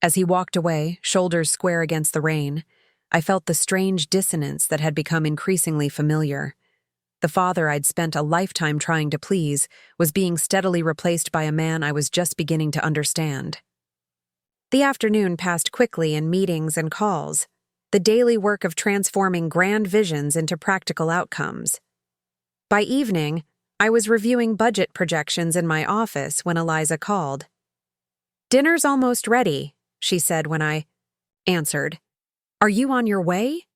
As he walked away, shoulders square against the rain, I felt the strange dissonance that had become increasingly familiar. The father I'd spent a lifetime trying to please was being steadily replaced by a man I was just beginning to understand. The afternoon passed quickly in meetings and calls, the daily work of transforming grand visions into practical outcomes. By evening, I was reviewing budget projections in my office when Eliza called. "Dinner's almost ready," she said when I answered. "Are you on your way?"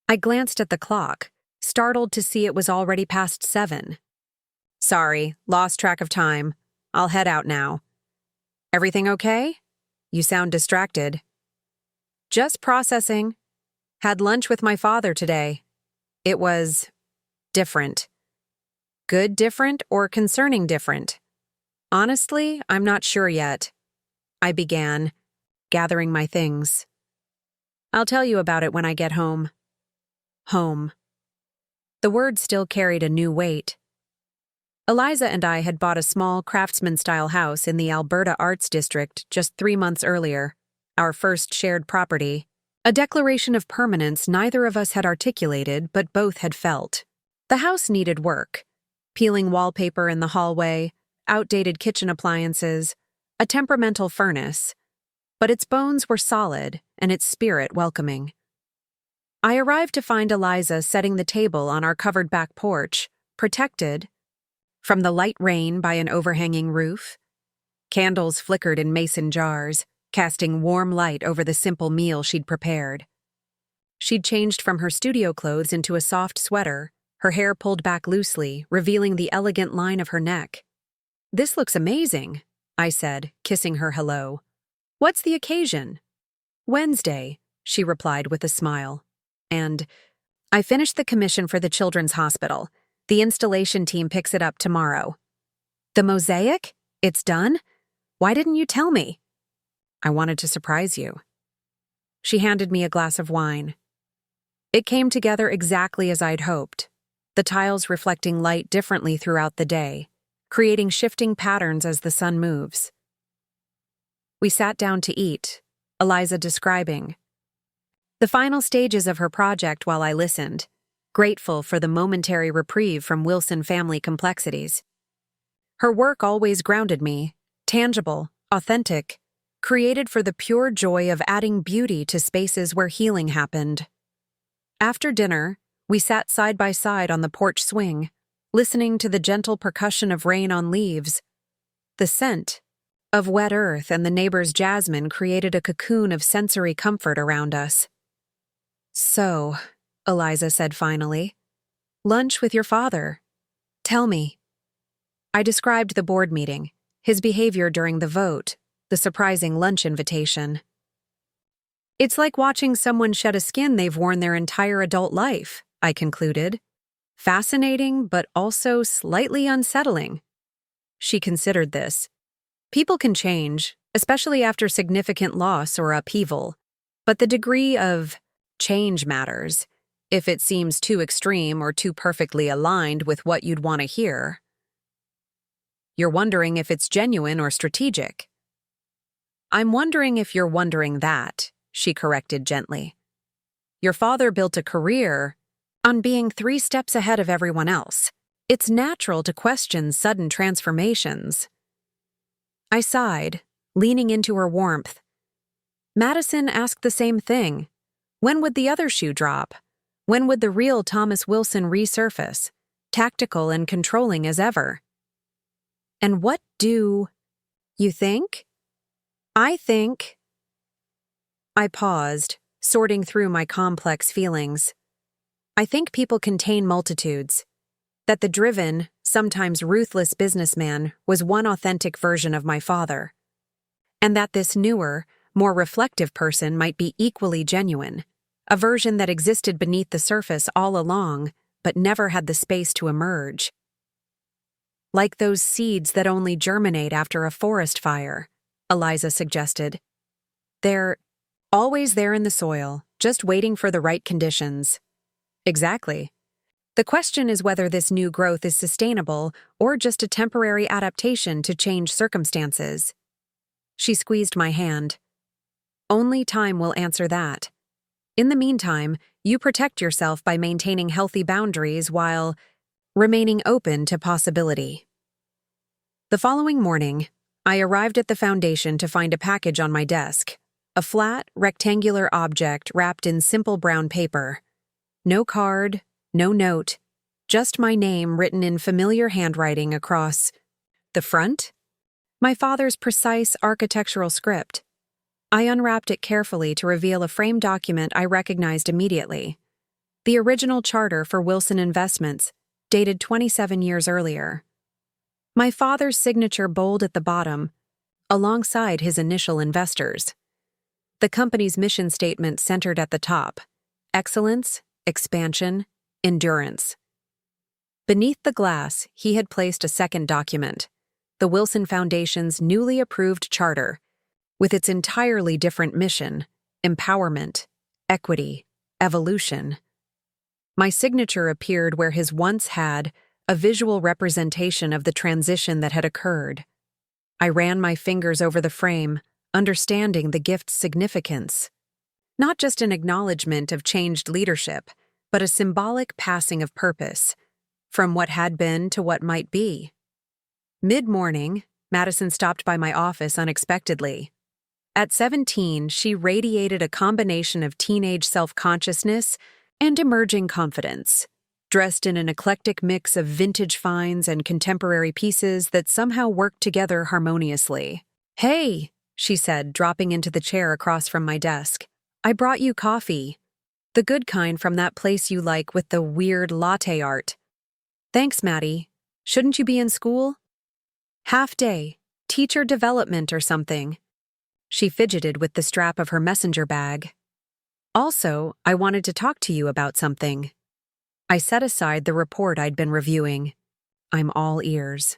I glanced at the clock, startled to see it was already past 7. "Sorry, lost track of time. I'll head out now." "Everything okay? You sound distracted." "Just processing. Had lunch with my father today. It was different." "Good different or concerning different?" "Honestly, I'm not sure yet." I began, gathering my things. "I'll tell you about it when I get home." Home. The word still carried a new weight. Eliza and I had bought a small craftsman-style house in the Alberta Arts District just 3 months earlier, our first shared property, a declaration of permanence neither of us had articulated but both had felt. The house needed work. Peeling wallpaper in the hallway, outdated kitchen appliances, a temperamental furnace, but its bones were solid and its spirit welcoming. I arrived to find Eliza setting the table on our covered back porch, protected from the light rain by an overhanging roof. Candles flickered in mason jars, casting warm light over the simple meal she'd prepared. She'd changed from her studio clothes into a soft sweater, her hair pulled back loosely, revealing the elegant line of her neck. "This looks amazing," I said, kissing her hello. "What's the occasion?" "Wednesday," she replied with a smile. And, "I finished the commission for the Children's Hospital. The installation team picks it up tomorrow." "The mosaic? It's done? Why didn't you tell me?" "I wanted to surprise you." She handed me a glass of wine. It came together exactly as I'd hoped, the tiles reflecting light differently throughout the day, creating shifting patterns as the sun moves. We sat down to eat, Eliza describing the final stages of her project while I listened, grateful for the momentary reprieve from Wilson family complexities. Her work always grounded me, tangible, authentic, created for the pure joy of adding beauty to spaces where healing happened. After dinner, we sat side by side on the porch swing, listening to the gentle percussion of rain on leaves. The scent of wet earth and the neighbor's jasmine created a cocoon of sensory comfort around us. "So," Eliza said finally, "lunch with your father. Tell me." I described the board meeting, his behavior during the vote, the surprising lunch invitation. "It's like watching someone shed a skin they've worn their entire adult life," I concluded. "Fascinating, but also slightly unsettling." She considered this. People can change, especially after significant loss or upheaval, but the degree of change matters. If it seems too extreme or too perfectly aligned with what you'd want to hear. "You're wondering if it's genuine or strategic." "I'm wondering if you're wondering that," she corrected gently. "Your father built a career on being 3 steps ahead of everyone else. It's natural to question sudden transformations." I sighed, leaning into her warmth. Madison asked the same thing. When would the other shoe drop? When would the real Thomas Wilson resurface, tactical and controlling as ever? "And what do you think?" I think. I paused, sorting through my complex feelings. "I think people contain multitudes. That the driven, sometimes ruthless businessman was one authentic version of my father, and that this newer, more reflective person might be equally genuine, a version that existed beneath the surface all along, but never had the space to emerge. Like those seeds that only germinate after a forest fire, Eliza suggested. They're always there in the soil, just waiting for the right conditions. Exactly. The question is whether this new growth is sustainable or just a temporary adaptation to changed circumstances. She squeezed my hand. Only time will answer that. In the meantime, you protect yourself by maintaining healthy boundaries while remaining open to possibility. The following morning, I arrived at the foundation to find a package on my desk, a flat, rectangular object wrapped in simple brown paper. No card, no note, just my name written in familiar handwriting across the front. My father's precise architectural script. I unwrapped it carefully to reveal a framed document I recognized immediately. The original charter for Wilson Investments, dated 27 years earlier. My father's signature bold at the bottom, alongside his initial investors. The company's mission statement centered at the top: excellence, expansion, endurance. Beneath the glass, he had placed a second document, the Wilson Foundation's newly approved charter, with its entirely different mission: empowerment, equity, evolution. My signature appeared where his once had, a visual representation of the transition that had occurred. I ran my fingers over the frame, understanding the gift's significance. Not just an acknowledgement of changed leadership, but a symbolic passing of purpose, from what had been to what might be. Mid-morning, Madison stopped by my office unexpectedly. At 17, she radiated a combination of teenage self-consciousness and emerging confidence, dressed in an eclectic mix of vintage finds and contemporary pieces that somehow worked together harmoniously. "Hey," she said, dropping into the chair across from my desk. "I brought you coffee. The good kind from that place you like with the weird latte art." "Thanks, Maddie. Shouldn't you be in school?" "Half day, teacher development or something." She fidgeted with the strap of her messenger bag. "Also, I wanted to talk to you about something." I set aside the report I'd been reviewing. I'm all ears.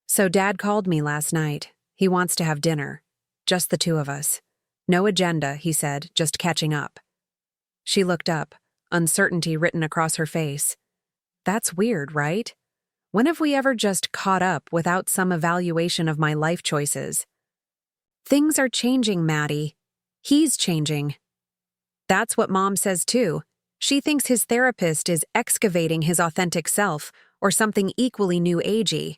"So Dad called me last night. He wants to have dinner. Just the two of us. No agenda," he said, "just catching up." She looked up, uncertainty written across her face. That's weird, right? When have we ever just caught up without some evaluation of my life choices? "Things are changing, Maddie. He's changing." That's what Mom says too. She thinks his therapist is excavating his authentic self, or something equally new agey.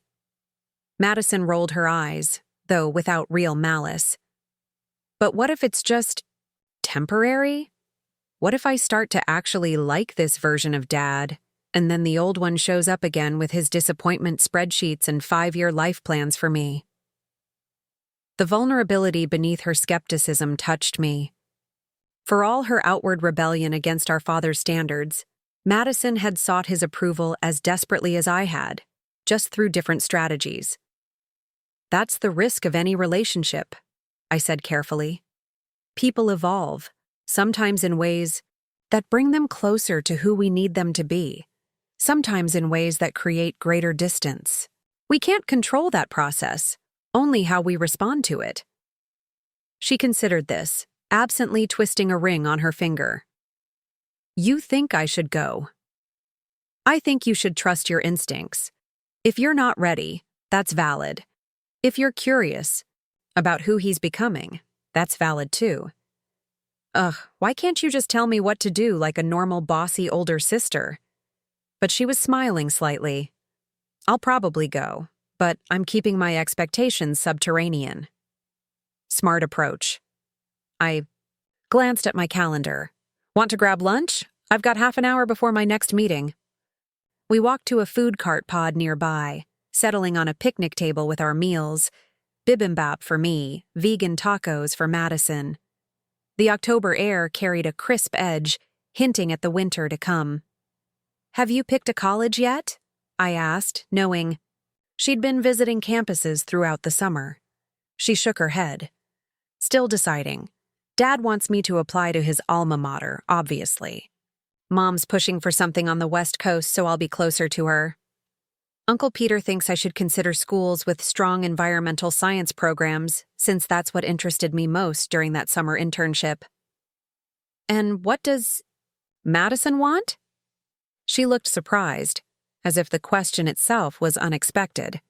Madison rolled her eyes, though without real malice. But what if it's just temporary? What if I start to actually like this version of Dad, and then the old one shows up again with his disappointment spreadsheets and 5-year life plans for me? The vulnerability beneath her skepticism touched me. For all her outward rebellion against our father's standards, Madison had sought his approval as desperately as I had, just through different strategies. "That's the risk of any relationship," I said carefully. "People evolve, sometimes in ways that bring them closer to who we need them to be, sometimes in ways that create greater distance. We can't control that process, only how we respond to it." She considered this, absently twisting a ring on her finger. "You think I should go. I think you should trust your instincts. If you're not ready, that's valid. If you're curious about who he's becoming, that's valid too. Ugh, why can't you just tell me what to do like a normal bossy older sister?" But she was smiling slightly. "I'll probably go, but I'm keeping my expectations subterranean." Smart approach. I glanced at my calendar. "Want to grab lunch? I've got half an hour before my next meeting." We walked to a food cart pod nearby, settling on a picnic table with our meals: bibimbap for me, vegan tacos for Madison. The October air carried a crisp edge, hinting at the winter to come. Have you picked a college yet? I asked, knowing she'd been visiting campuses throughout the summer. She shook her head. Still deciding. Dad wants me to apply to his alma mater, obviously. Mom's pushing for something on the West Coast, so I'll be closer to her. Uncle Peter thinks I should consider schools with strong environmental science programs, since that's what interested me most during that summer internship. And what does Madison want? She looked surprised, as if the question itself was unexpected.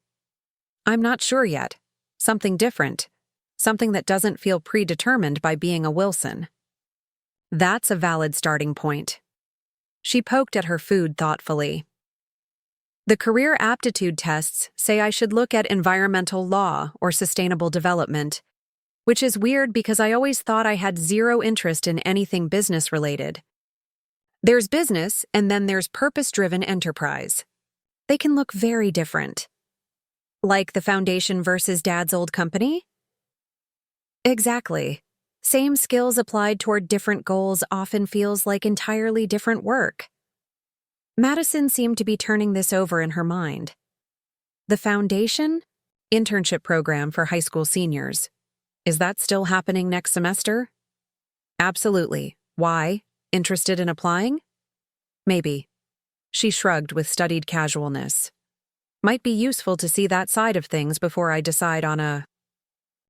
I'm not sure yet. Something different. Something that doesn't feel predetermined by being a Wilson. That's a valid starting point. She poked at her food thoughtfully. The career aptitude tests say I should look at environmental law or sustainable development, which is weird because I always thought I had zero interest in anything business-related. There's business, and then there's purpose-driven enterprise. They can look very different. Like the foundation versus Dad's old company? Exactly. Same skills applied toward different goals often feels like entirely different work. Madison seemed to be turning this over in her mind. The foundation? Internship program for high school seniors. Is that still happening next semester? Absolutely. Why? Interested in applying? Maybe. She shrugged with studied casualness. Might be useful to see that side of things before I decide on a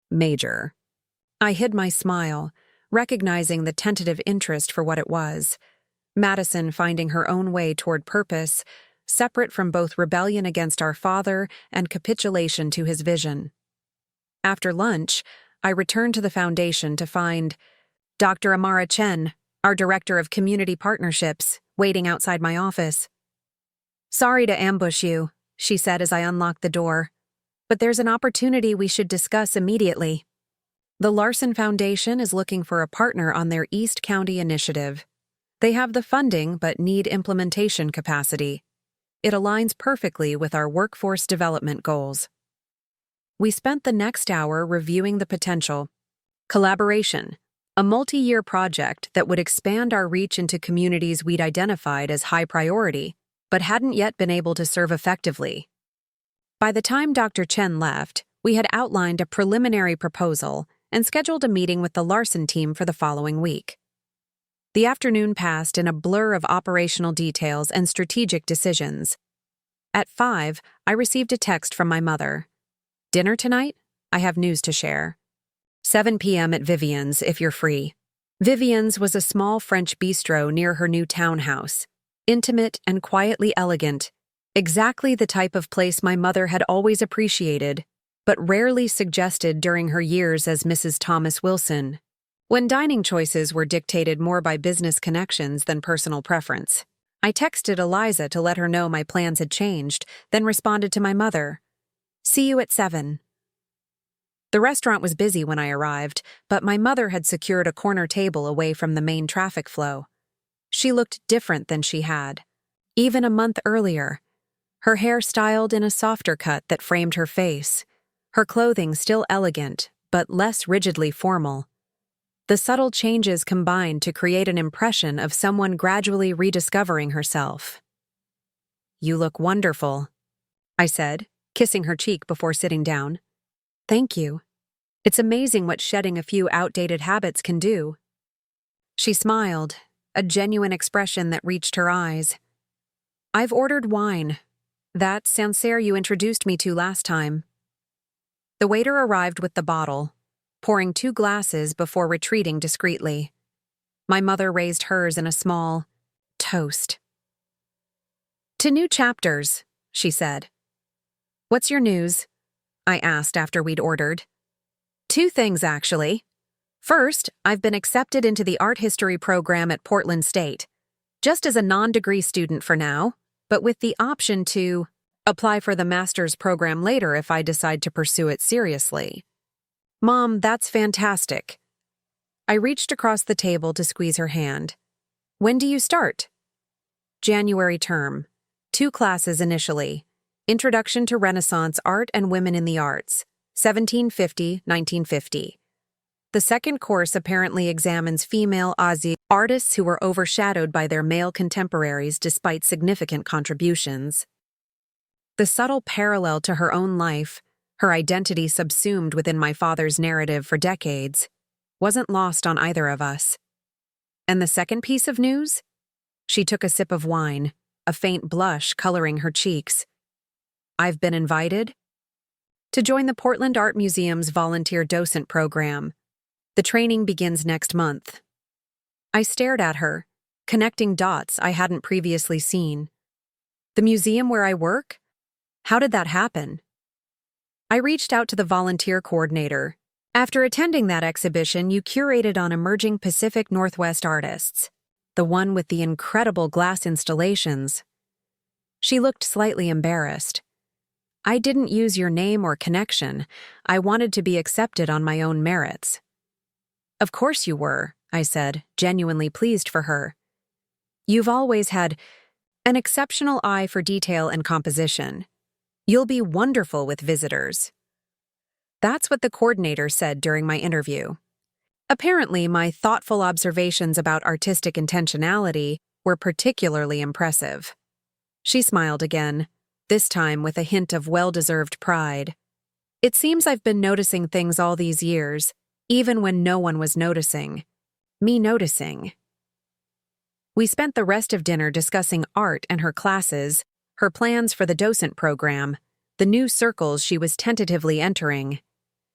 major. I hid my smile, recognizing the tentative interest for what it was. Madison finding her own way toward purpose, separate from both rebellion against our father and capitulation to his vision. After lunch, I returned to the foundation to find Dr. Amara Chen, our Director of Community Partnerships, waiting outside my office. Sorry to ambush you, she said as I unlocked the door, but there's an opportunity we should discuss immediately. The Larson Foundation is looking for a partner on their East County initiative. They have the funding but need implementation capacity. It aligns perfectly with our workforce development goals. We spent the next hour reviewing the potential. Collaboration, a multi-year project that would expand our reach into communities we'd identified as high priority, but hadn't yet been able to serve effectively. By the time Dr. Chen left, we had outlined a preliminary proposal and scheduled a meeting with the Larson team for the following week. The afternoon passed in a blur of operational details and strategic decisions. At 5, I received a text from my mother. Dinner tonight? I have news to share. 7 p.m. at Vivian's if you're free. Vivian's was a small French bistro near her new townhouse. Intimate and quietly elegant. Exactly the type of place my mother had always appreciated, but rarely suggested during her years as Mrs. Thomas Wilson, when dining choices were dictated more by business connections than personal preference. I texted Eliza to let her know my plans had changed, then responded to my mother. See you at 7. The restaurant was busy when I arrived, but my mother had secured a corner table away from the main traffic flow. She looked different than she had, even a month earlier. Her hair styled in a softer cut that framed her face, her clothing still elegant, but less rigidly formal. The subtle changes combined to create an impression of someone gradually rediscovering herself. You look wonderful, I said, kissing her cheek before sitting down. Thank you. It's amazing what shedding a few outdated habits can do. She smiled, a genuine expression that reached her eyes. I've ordered wine. That Sancerre you introduced me to last time. The waiter arrived with the bottle, pouring 2 glasses before retreating discreetly. My mother raised hers in a small toast. To new chapters, she said. What's your news? I asked after we'd ordered. 2 things, actually. First, I've been accepted into the art history program at Portland State, just as a non-degree student for now, but with the option to apply for the master's program later if I decide to pursue it seriously. Mom, that's fantastic. I reached across the table to squeeze her hand. When do you start? January term. 2 classes initially. Introduction to Renaissance Art and Women in the Arts, 1750-1950. The second course apparently examines female Aussie artists who were overshadowed by their male contemporaries despite significant contributions. The subtle parallel to her own life, her identity subsumed within my father's narrative for decades, wasn't lost on either of us. And the second piece of news? She took a sip of wine, a faint blush coloring her cheeks. I've been invited to join the Portland Art Museum's volunteer docent program. The training begins next month. I stared at her, connecting dots I hadn't previously seen. The museum where I work? How did that happen? I reached out to the volunteer coordinator. After attending that exhibition you curated on emerging Pacific Northwest artists, the one with the incredible glass installations. She looked slightly embarrassed. I didn't use your name or connection. I wanted to be accepted on my own merits. Of course you were, I said, genuinely pleased for her. You've always had an exceptional eye for detail and composition. You'll be wonderful with visitors. That's what the coordinator said during my interview. Apparently, my thoughtful observations about artistic intentionality were particularly impressive. She smiled again, this time with a hint of well-deserved pride. It seems I've been noticing things all these years, even when no one was noticing. Me noticing. We spent the rest of dinner discussing art and her classes, her plans for the docent program, the new circles she was tentatively entering.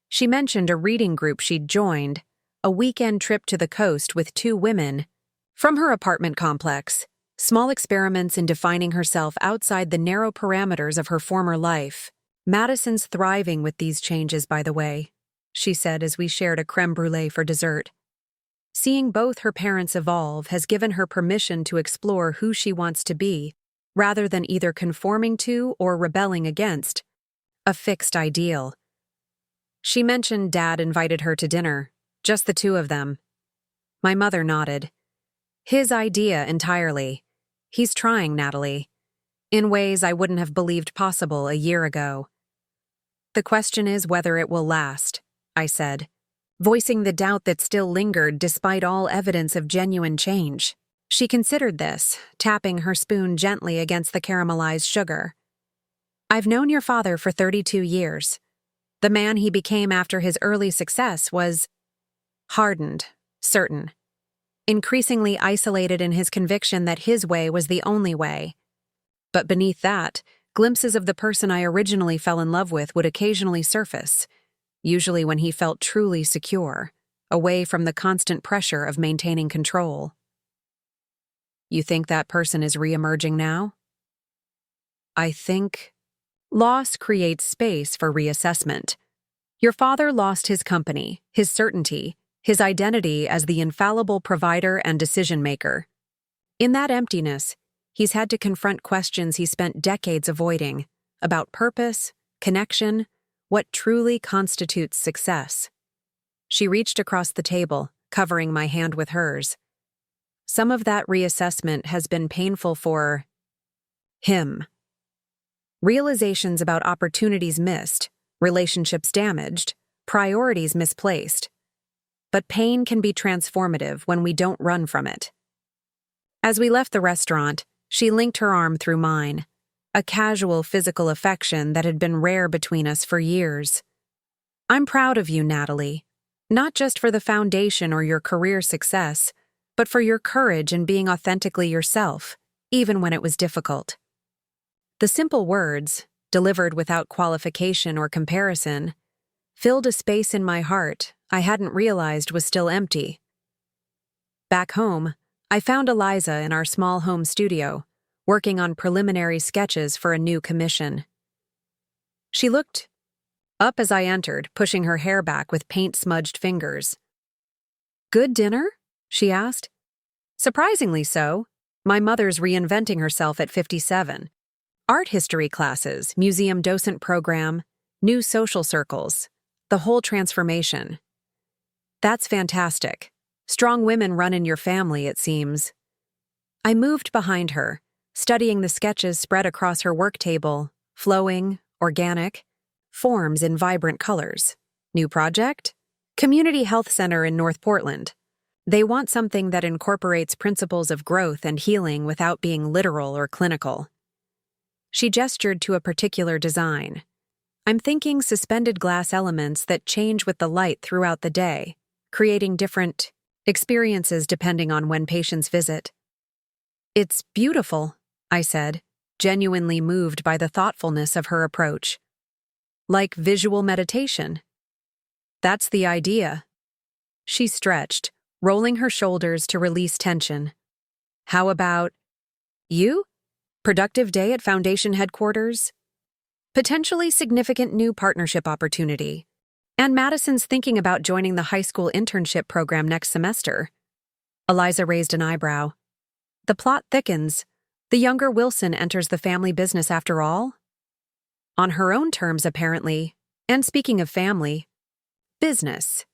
She mentioned a reading group she'd joined, a weekend trip to the coast with 2 women. From her apartment complex, small experiments in defining herself outside the narrow parameters of her former life. Madison's thriving with these changes, by the way, she said as we shared a creme brulee for dessert. Seeing both her parents evolve has given her permission to explore who she wants to be, rather than either conforming to or rebelling against a fixed ideal. She mentioned Dad invited her to dinner, just the 2 of them. My mother nodded. His idea entirely. He's trying, Natalie, in ways I wouldn't have believed possible a year ago. The question is whether it will last, I said, voicing the doubt that still lingered despite all evidence of genuine change. She considered this, tapping her spoon gently against the caramelized sugar. I've known your father for 32 years. The man he became after his early success was hardened, certain, increasingly isolated in his conviction that his way was the only way. But beneath that, glimpses of the person I originally fell in love with would occasionally surface, usually when he felt truly secure, away from the constant pressure of maintaining control. You think that person is re-emerging now? I think loss creates space for reassessment. Your father lost his company, his certainty, his identity as the infallible provider and decision-maker. In that emptiness, he's had to confront questions he spent decades avoiding about purpose, connection, what truly constitutes success. She reached across the table, covering my hand with hers. Some of that reassessment has been painful for him. Realizations about opportunities missed, relationships damaged, priorities misplaced. But pain can be transformative when we don't run from it. As we left the restaurant, she linked her arm through mine, a casual physical affection that had been rare between us for years. I'm proud of you, Natalie, not just for the foundation or your career success, but for your courage in being authentically yourself, even when it was difficult. The simple words, delivered without qualification or comparison, filled a space in my heart I hadn't realized was still empty. Back home, I found Eliza in our small home studio, working on preliminary sketches for a new commission. She looked up as I entered, pushing her hair back with paint-smudged fingers. "Good dinner?" she asked. Surprisingly so. My mother's reinventing herself at 57. Art history classes, museum docent program, new social circles, the whole transformation. That's fantastic. Strong women run in your family, it seems. I moved behind her, studying the sketches spread across her work table, flowing, organic, forms in vibrant colors. New project? Community Health Center in North Portland. They want something that incorporates principles of growth and healing without being literal or clinical. She gestured to a particular design. I'm thinking suspended glass elements that change with the light throughout the day, creating different experiences depending on when patients visit. It's beautiful, I said, genuinely moved by the thoughtfulness of her approach. Like visual meditation. That's the idea. She stretched, rolling her shoulders to release tension. How about you? Productive day at Foundation headquarters? Potentially significant new partnership opportunity. And Madison's thinking about joining the high school internship program next semester. Eliza raised an eyebrow. The plot thickens. The younger Wilson enters the family business after all? On her own terms, apparently. And speaking of family, business.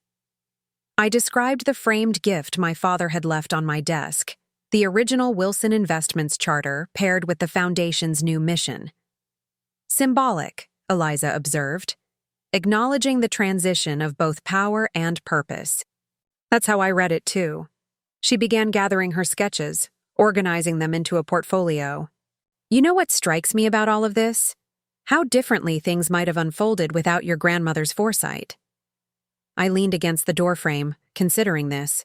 I described the framed gift my father had left on my desk, the original Wilson Investments charter paired with the Foundation's new mission. Symbolic, Eliza observed, acknowledging the transition of both power and purpose. That's how I read it, too. She began gathering her sketches, organizing them into a portfolio. You know what strikes me about all of this? How differently things might have unfolded without your grandmother's foresight. I leaned against the doorframe, considering this.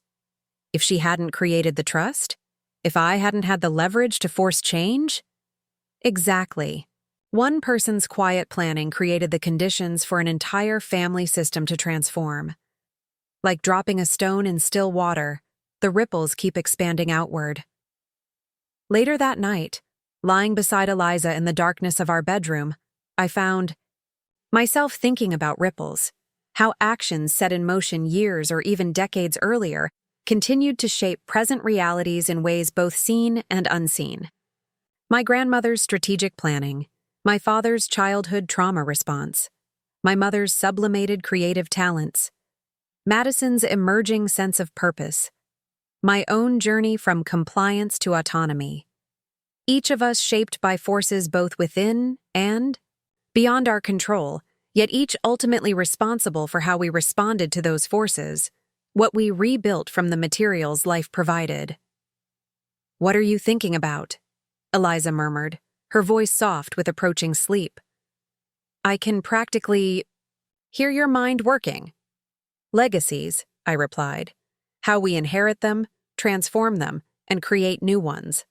If she hadn't created the trust? If I hadn't had the leverage to force change? Exactly. One person's quiet planning created the conditions for an entire family system to transform. Like dropping a stone in still water, the ripples keep expanding outward. Later that night, lying beside Eliza in the darkness of our bedroom, I found myself thinking about ripples, how actions set in motion years or even decades earlier continued to shape present realities in ways both seen and unseen. My grandmother's strategic planning, my father's childhood trauma response, my mother's sublimated creative talents, Madison's emerging sense of purpose, my own journey from compliance to autonomy. Each of us shaped by forces both within and beyond our control, yet each ultimately responsible for how we responded to those forces, what we rebuilt from the materials life provided. What are you thinking about? Eliza murmured, her voice soft with approaching sleep. I can practically hear your mind working. Legacies, I replied. How we inherit them, transform them, and create new ones.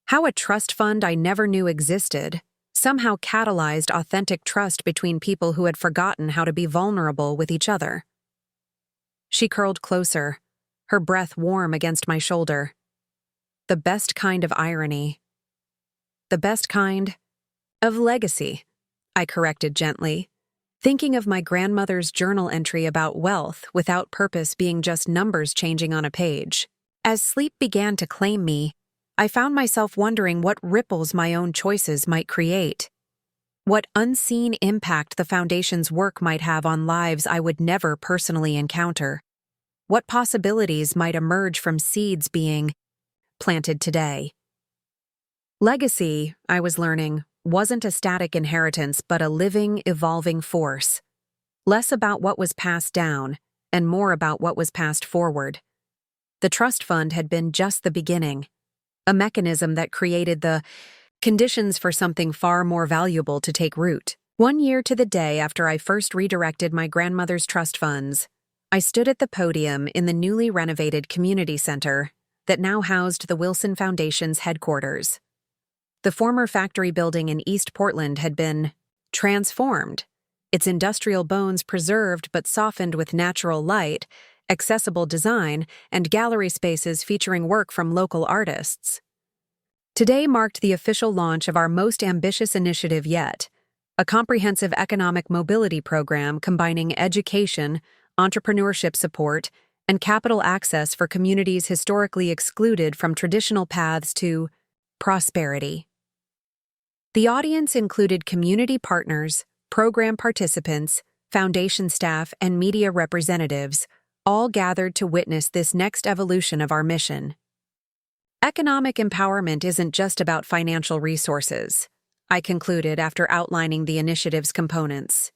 How a trust fund I never knew existed somehow catalyzed authentic trust between people who had forgotten how to be vulnerable with each other. She curled closer, her breath warm against my shoulder. The best kind of irony. The best kind of legacy, I corrected gently, thinking of my grandmother's journal entry about wealth without purpose being just numbers changing on a page. As sleep began to claim me, I found myself wondering what ripples my own choices might create. What unseen impact the Foundation's work might have on lives I would never personally encounter. What possibilities might emerge from seeds being planted today. Legacy, I was learning, wasn't a static inheritance but a living, evolving force. Less about what was passed down, and more about what was passed forward. The trust fund had been just the beginning. A mechanism that created the conditions for something far more valuable to take root. 1 year to the day after I first redirected my grandmother's trust funds, I stood at the podium in the newly renovated community center that now housed the Wilson Foundation's headquarters. The former factory building in East Portland had been transformed, its industrial bones preserved but softened with natural light, accessible design, and gallery spaces featuring work from local artists. Today marked the official launch of our most ambitious initiative yet, a comprehensive economic mobility program combining education, entrepreneurship support, and capital access for communities historically excluded from traditional paths to prosperity. The audience included community partners, program participants, foundation staff, and media representatives, all gathered to witness this next evolution of our mission. Economic empowerment isn't just about financial resources, I concluded after outlining the initiative's components.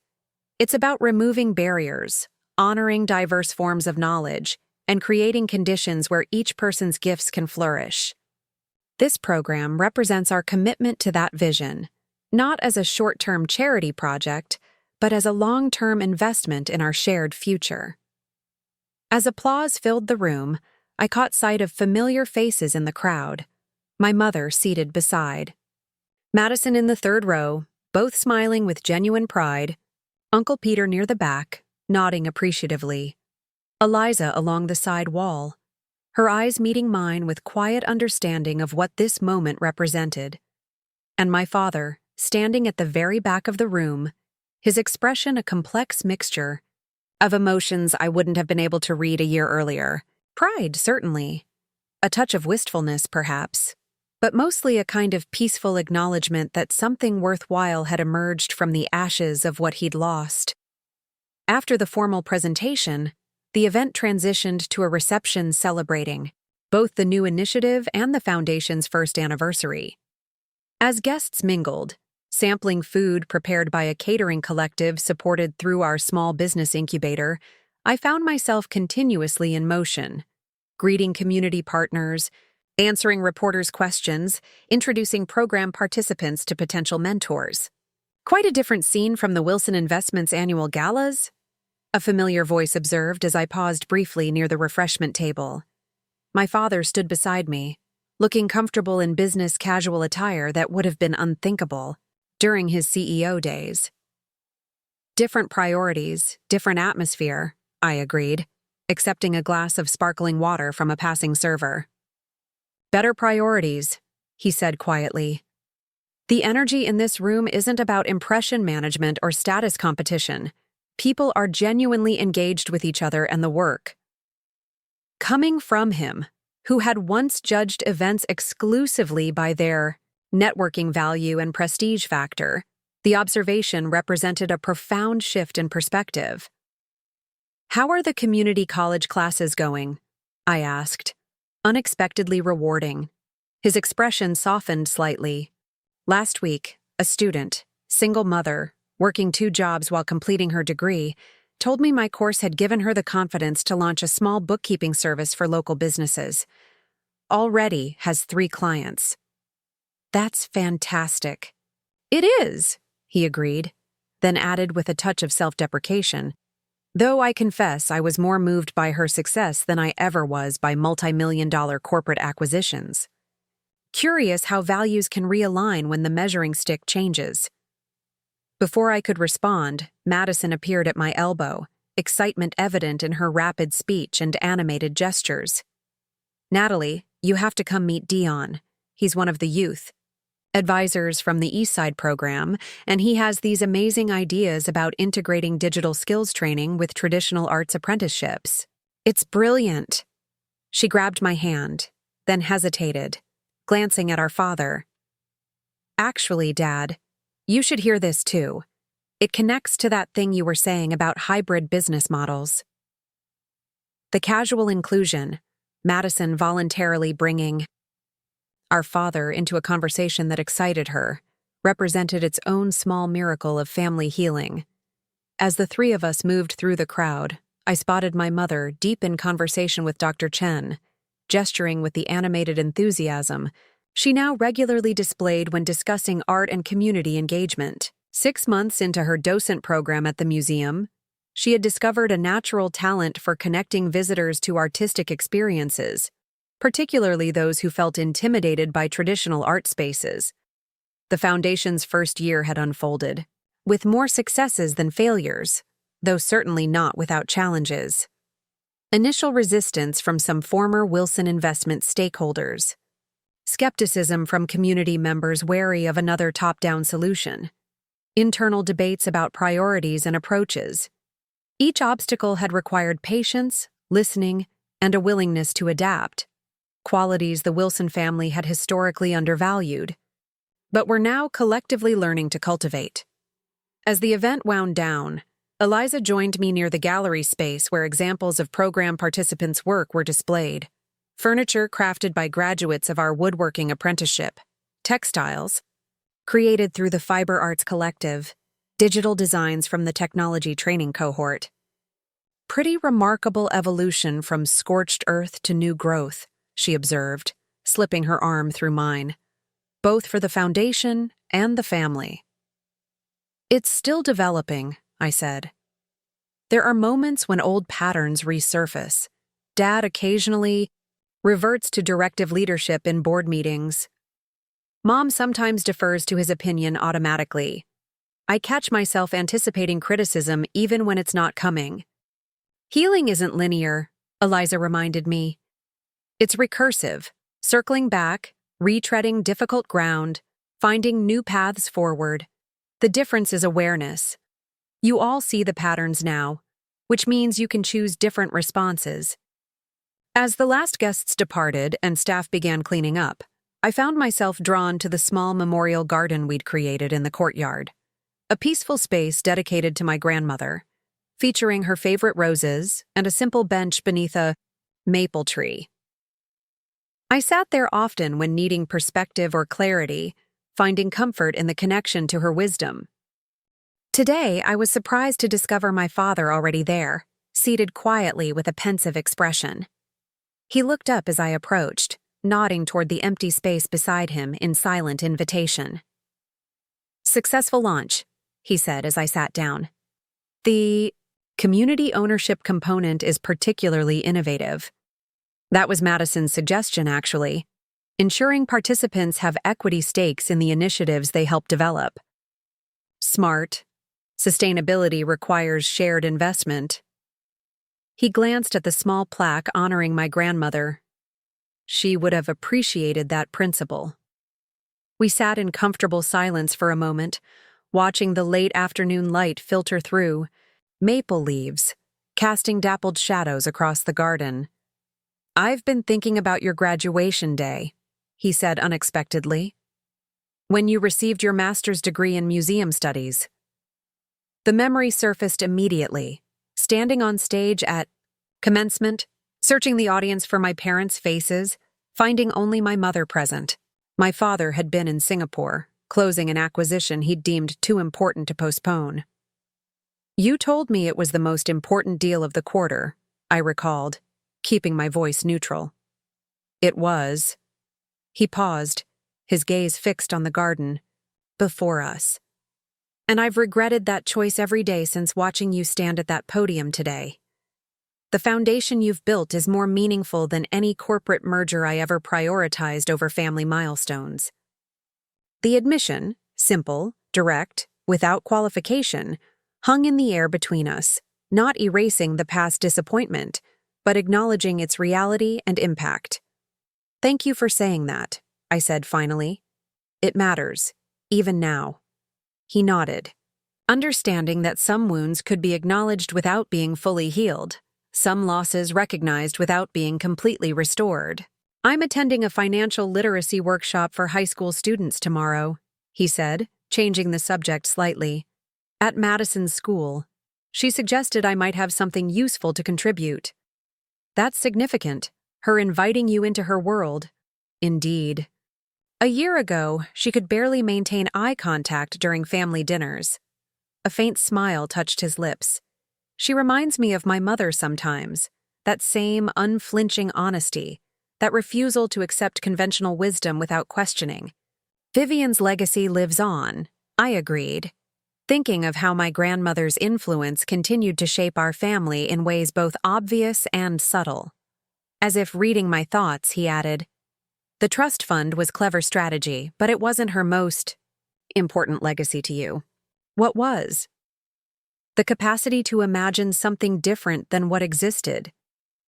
It's about removing barriers, honoring diverse forms of knowledge, and creating conditions where each person's gifts can flourish. This program represents our commitment to that vision, not as a short-term charity project, but as a long-term investment in our shared future. As applause filled the room, I caught sight of familiar faces in the crowd, my mother seated beside. Madison in the third row, both smiling with genuine pride, Uncle Peter near the back, nodding appreciatively, Eliza along the side wall, her eyes meeting mine with quiet understanding of what this moment represented, and my father, standing at the very back of the room, his expression a complex mixture of emotions I wouldn't have been able to read a year earlier. Pride, certainly. A touch of wistfulness, perhaps. But mostly a kind of peaceful acknowledgement that something worthwhile had emerged from the ashes of what he'd lost. After the formal presentation, the event transitioned to a reception celebrating both the new initiative and the Foundation's first anniversary. As guests mingled, sampling food prepared by a catering collective supported through our small business incubator, I found myself continuously in motion, greeting community partners, answering reporters' questions, introducing program participants to potential mentors. Quite a different scene from the Wilson Investments annual galas, a familiar voice observed as I paused briefly near the refreshment table. My father stood beside me, looking comfortable in business casual attire that would have been unthinkable during his CEO days. Different priorities, different atmosphere, I agreed, accepting a glass of sparkling water from a passing server. Better priorities, he said quietly. The energy in this room isn't about impression management or status competition. People are genuinely engaged with each other and the work. Coming from him, who had once judged events exclusively by their networking value and prestige factor, the observation represented a profound shift in perspective. "How are the community college classes going?" I asked, unexpectedly rewarding. His expression softened slightly. Last week, a student, single mother, working 2 jobs while completing her degree, told me my course had given her the confidence to launch a small bookkeeping service for local businesses. Already has 3 clients. That's fantastic. It is, he agreed, then added with a touch of self-deprecation, though I confess I was more moved by her success than I ever was by multi-million-dollar corporate acquisitions. Curious how values can realign when the measuring stick changes. Before I could respond, Madison appeared at my elbow, excitement evident in her rapid speech and animated gestures. "Natalie, you have to come meet Dion. He's one of the youth advisors from the Eastside program, and he has these amazing ideas about integrating digital skills training with traditional arts apprenticeships. It's brilliant." She grabbed my hand, then hesitated, glancing at our father. "Actually, Dad, you should hear this too. It connects to that thing you were saying about hybrid business models." The casual inclusion, Madison voluntarily bringing our father into a conversation that excited her, represented its own small miracle of family healing. As the 3 of us moved through the crowd, I spotted my mother deep in conversation with Dr. Chen, gesturing with the animated enthusiasm she now regularly displayed when discussing art and community engagement. 6 months into her docent program at the museum, she had discovered a natural talent for connecting visitors to artistic experiences, particularly those who felt intimidated by traditional art spaces. The Foundation's first year had unfolded, with more successes than failures, though certainly not without challenges. Initial resistance from some former Wilson Investment stakeholders. Skepticism from community members wary of another top-down solution. Internal debates about priorities and approaches. Each obstacle had required patience, listening, and a willingness to adapt, qualities the Wilson family had historically undervalued, but were now collectively learning to cultivate. As the event wound down, Eliza joined me near the gallery space where examples of program participants' work were displayed. Furniture crafted by graduates of our woodworking apprenticeship, textiles created through the Fiber Arts Collective, digital designs from the technology training cohort. pretty remarkable evolution from scorched earth to new growth, she observed, slipping her arm through mine, both for the foundation and the family. It's still developing, I said. There are moments when old patterns resurface. Dad occasionally reverts to directive leadership in board meetings. Mom sometimes defers to his opinion automatically. I catch myself anticipating criticism even when it's not coming. Healing isn't linear, Eliza reminded me. It's recursive, circling back, retreading difficult ground, finding new paths forward. The difference is awareness. You all see the patterns now, which means you can choose different responses. As the last guests departed and staff began cleaning up, I found myself drawn to the small memorial garden we'd created in the courtyard, a peaceful space dedicated to my grandmother, featuring her favorite roses and a simple bench beneath a maple tree. I sat there often when needing perspective or clarity, finding comfort in the connection to her wisdom. Today, I was surprised to discover my father already there, seated quietly with a pensive expression. He looked up as I approached, nodding toward the empty space beside him in silent invitation. "Successful launch," he said as I sat down. "The community ownership component is particularly innovative." That was Madison's suggestion, actually, ensuring participants have equity stakes in the initiatives they help develop. Smart. Sustainability requires shared investment. He glanced at the small plaque honoring my grandmother. She would have appreciated that principle. We sat in comfortable silence for a moment, watching the late afternoon light filter through, maple leaves, casting dappled shadows across the garden. "I've been thinking about your graduation day," he said unexpectedly. "When you received your master's degree in museum studies." The memory surfaced immediately, standing on stage at commencement, searching the audience for my parents' faces, finding only my mother present. My father had been in Singapore, closing an acquisition he'd deemed too important to postpone. "You told me it was the most important deal of the quarter," I recalled, keeping my voice neutral. "It was." He paused, his gaze fixed on the garden, before us. "And I've regretted that choice every day since watching you stand at that podium today. The foundation you've built is more meaningful than any corporate merger I ever prioritized over family milestones." The admission, simple, direct, without qualification, hung in the air between us, not erasing the past disappointment, but acknowledging its reality and impact. "Thank you for saying that," I said finally. "It matters, even now." He nodded, understanding that some wounds could be acknowledged without being fully healed, some losses recognized without being completely restored. "I'm attending a financial literacy workshop for high school students tomorrow," he said, changing the subject slightly. "At Madison's school. She suggested I might have something useful to contribute." "That's significant, her inviting you into her world." "Indeed." A year ago, she could barely maintain eye contact during family dinners. A faint smile touched his lips. "She reminds me of my mother sometimes, that same unflinching honesty, that refusal to accept conventional wisdom without questioning." "Vivian's legacy lives on," I agreed, thinking of how my grandmother's influence continued to shape our family in ways both obvious and subtle. As if reading my thoughts, he added, "The trust fund was clever strategy, but it wasn't her most important legacy to you." "What was?" "The capacity to imagine something different than what existed,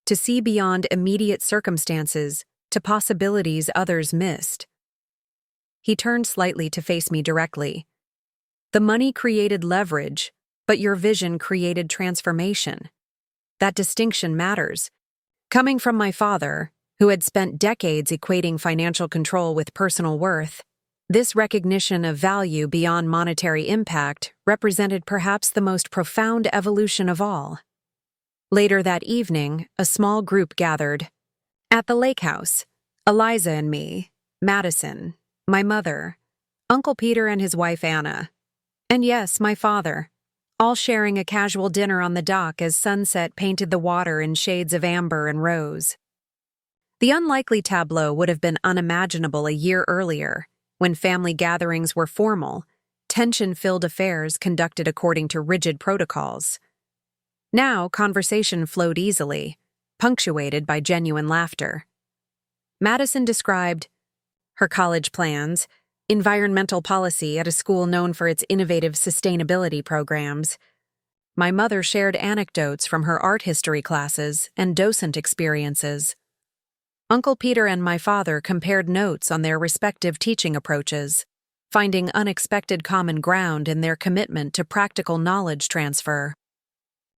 to see beyond immediate circumstances to possibilities others missed." He turned slightly to face me directly. "The money created leverage, but your vision created transformation. That distinction matters." Coming from my father, who had spent decades equating financial control with personal worth, this recognition of value beyond monetary impact represented perhaps the most profound evolution of all. Later that evening, a small group gathered. At the lake house, Eliza and me, Madison, my mother, Uncle Peter and his wife Anna, and yes, my father, all sharing a casual dinner on the dock as sunset painted the water in shades of amber and rose. The unlikely tableau would have been unimaginable a year earlier, when family gatherings were formal, tension-filled affairs conducted according to rigid protocols. Now, conversation flowed easily, punctuated by genuine laughter. Madison described her college plans, environmental policy at a school known for its innovative sustainability programs. My mother shared anecdotes from her art history classes and docent experiences. Uncle Peter and my father compared notes on their respective teaching approaches, finding unexpected common ground in their commitment to practical knowledge transfer.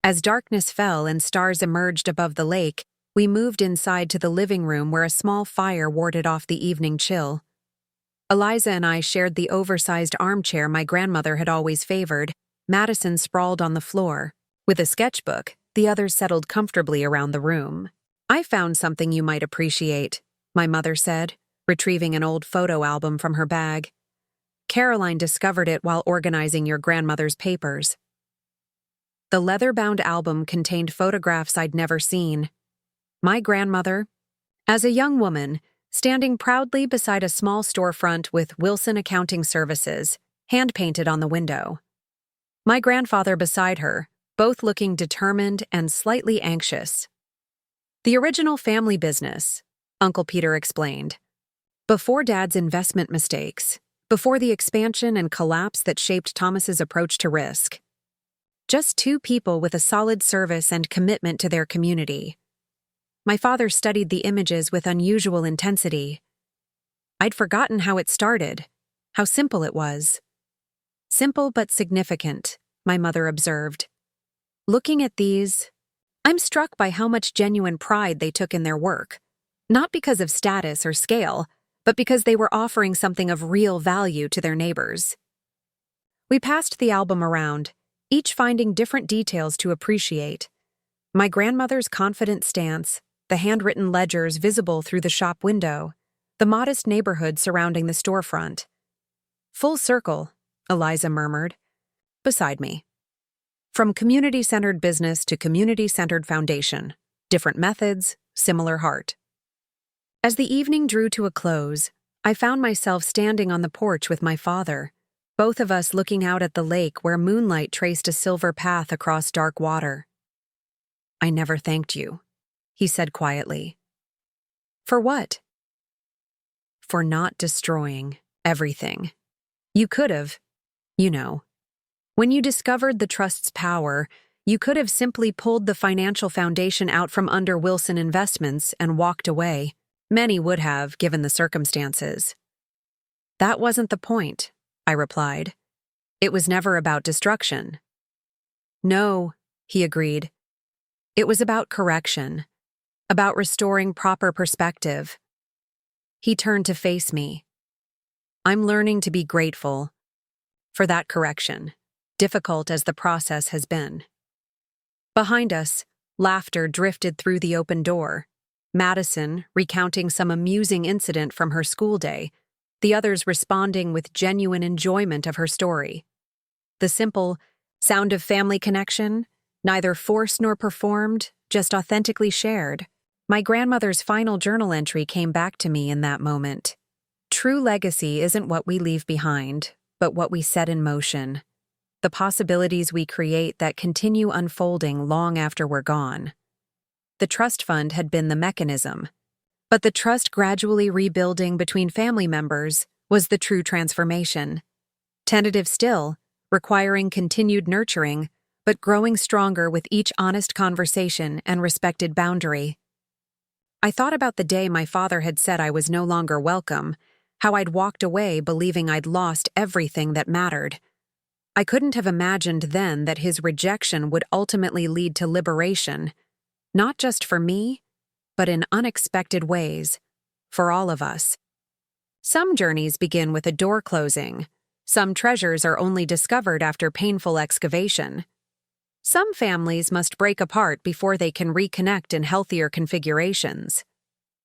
As darkness fell and stars emerged above the lake, we moved inside to the living room where a small fire warded off the evening chill. Eliza and I shared the oversized armchair my grandmother had always favored. Madison sprawled on the floor. With a sketchbook, the others settled comfortably around the room. "I found something you might appreciate," my mother said, retrieving an old photo album from her bag. "Caroline discovered it while organizing your grandmother's papers." The leather-bound album contained photographs I'd never seen. My grandmother, as a young woman, standing proudly beside a small storefront with Wilson Accounting Services, hand-painted on the window. My grandfather beside her, both looking determined and slightly anxious. "The original family business," Uncle Peter explained. "Before Dad's investment mistakes, before the expansion and collapse that shaped Thomas's approach to risk. Just two people with a solid service and commitment to their community." My father studied the images with unusual intensity. "I'd forgotten how it started, how simple it was." "Simple but significant," my mother observed. "Looking at these, I'm struck by how much genuine pride they took in their work, not because of status or scale, but because they were offering something of real value to their neighbors." We passed the album around, each finding different details to appreciate. My grandmother's confident stance, the handwritten ledgers visible through the shop window, the modest neighborhood surrounding the storefront. "Full circle," Eliza murmured, beside me. "From community-centered business to community-centered foundation. Different methods, similar heart." As the evening drew to a close, I found myself standing on the porch with my father, both of us looking out at the lake where moonlight traced a silver path across dark water. "I never thanked you," he said quietly. "For what?" "For not destroying everything. You could have, you know. When you discovered the trust's power, you could have simply pulled the financial foundation out from under Wilson Investments and walked away. Many would have, given the circumstances." "That wasn't the point," I replied. "It was never about destruction." "No," he agreed. "It was about correction. About restoring proper perspective." He turned to face me. "I'm learning to be grateful for that correction, difficult as the process has been." Behind us, laughter drifted through the open door. Madison recounting some amusing incident from her school day, the others responding with genuine enjoyment of her story. The simple sound of family connection, neither forced nor performed, just authentically shared. My grandmother's final journal entry came back to me in that moment. "True legacy isn't what we leave behind, but what we set in motion. The possibilities we create that continue unfolding long after we're gone." The trust fund had been the mechanism, but the trust gradually rebuilding between family members was the true transformation. Tentative still, requiring continued nurturing, but growing stronger with each honest conversation and respected boundary. I thought about the day my father had said I was no longer welcome, how I'd walked away believing I'd lost everything that mattered. I couldn't have imagined then that his rejection would ultimately lead to liberation, not just for me, but in unexpected ways, for all of us. Some journeys begin with a door closing. Some treasures are only discovered after painful excavation. Some families must break apart before they can reconnect in healthier configurations.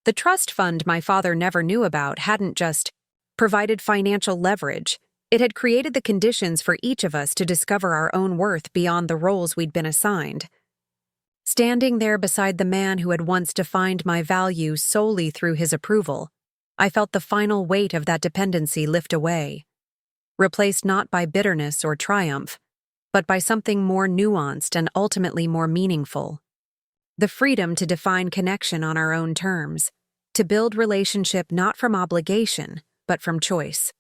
The trust fund my father never knew about hadn't just provided financial leverage, It had created the conditions for each of us to discover our own worth beyond the roles we'd been assigned. Standing there beside the man who had once defined my value solely through his approval, I felt the final weight of that dependency lift away, replaced not by bitterness or triumph, but by something more nuanced and ultimately more meaningful. The freedom to define connection on our own terms, to build relationship not from obligation, but from choice.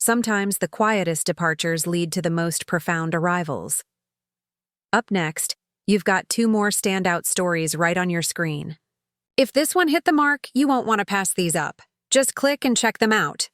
Sometimes the quietest departures lead to the most profound arrivals. Up next, you've got 2 more standout stories right on your screen. If this one hit the mark, you won't want to pass these up. Just click and check them out.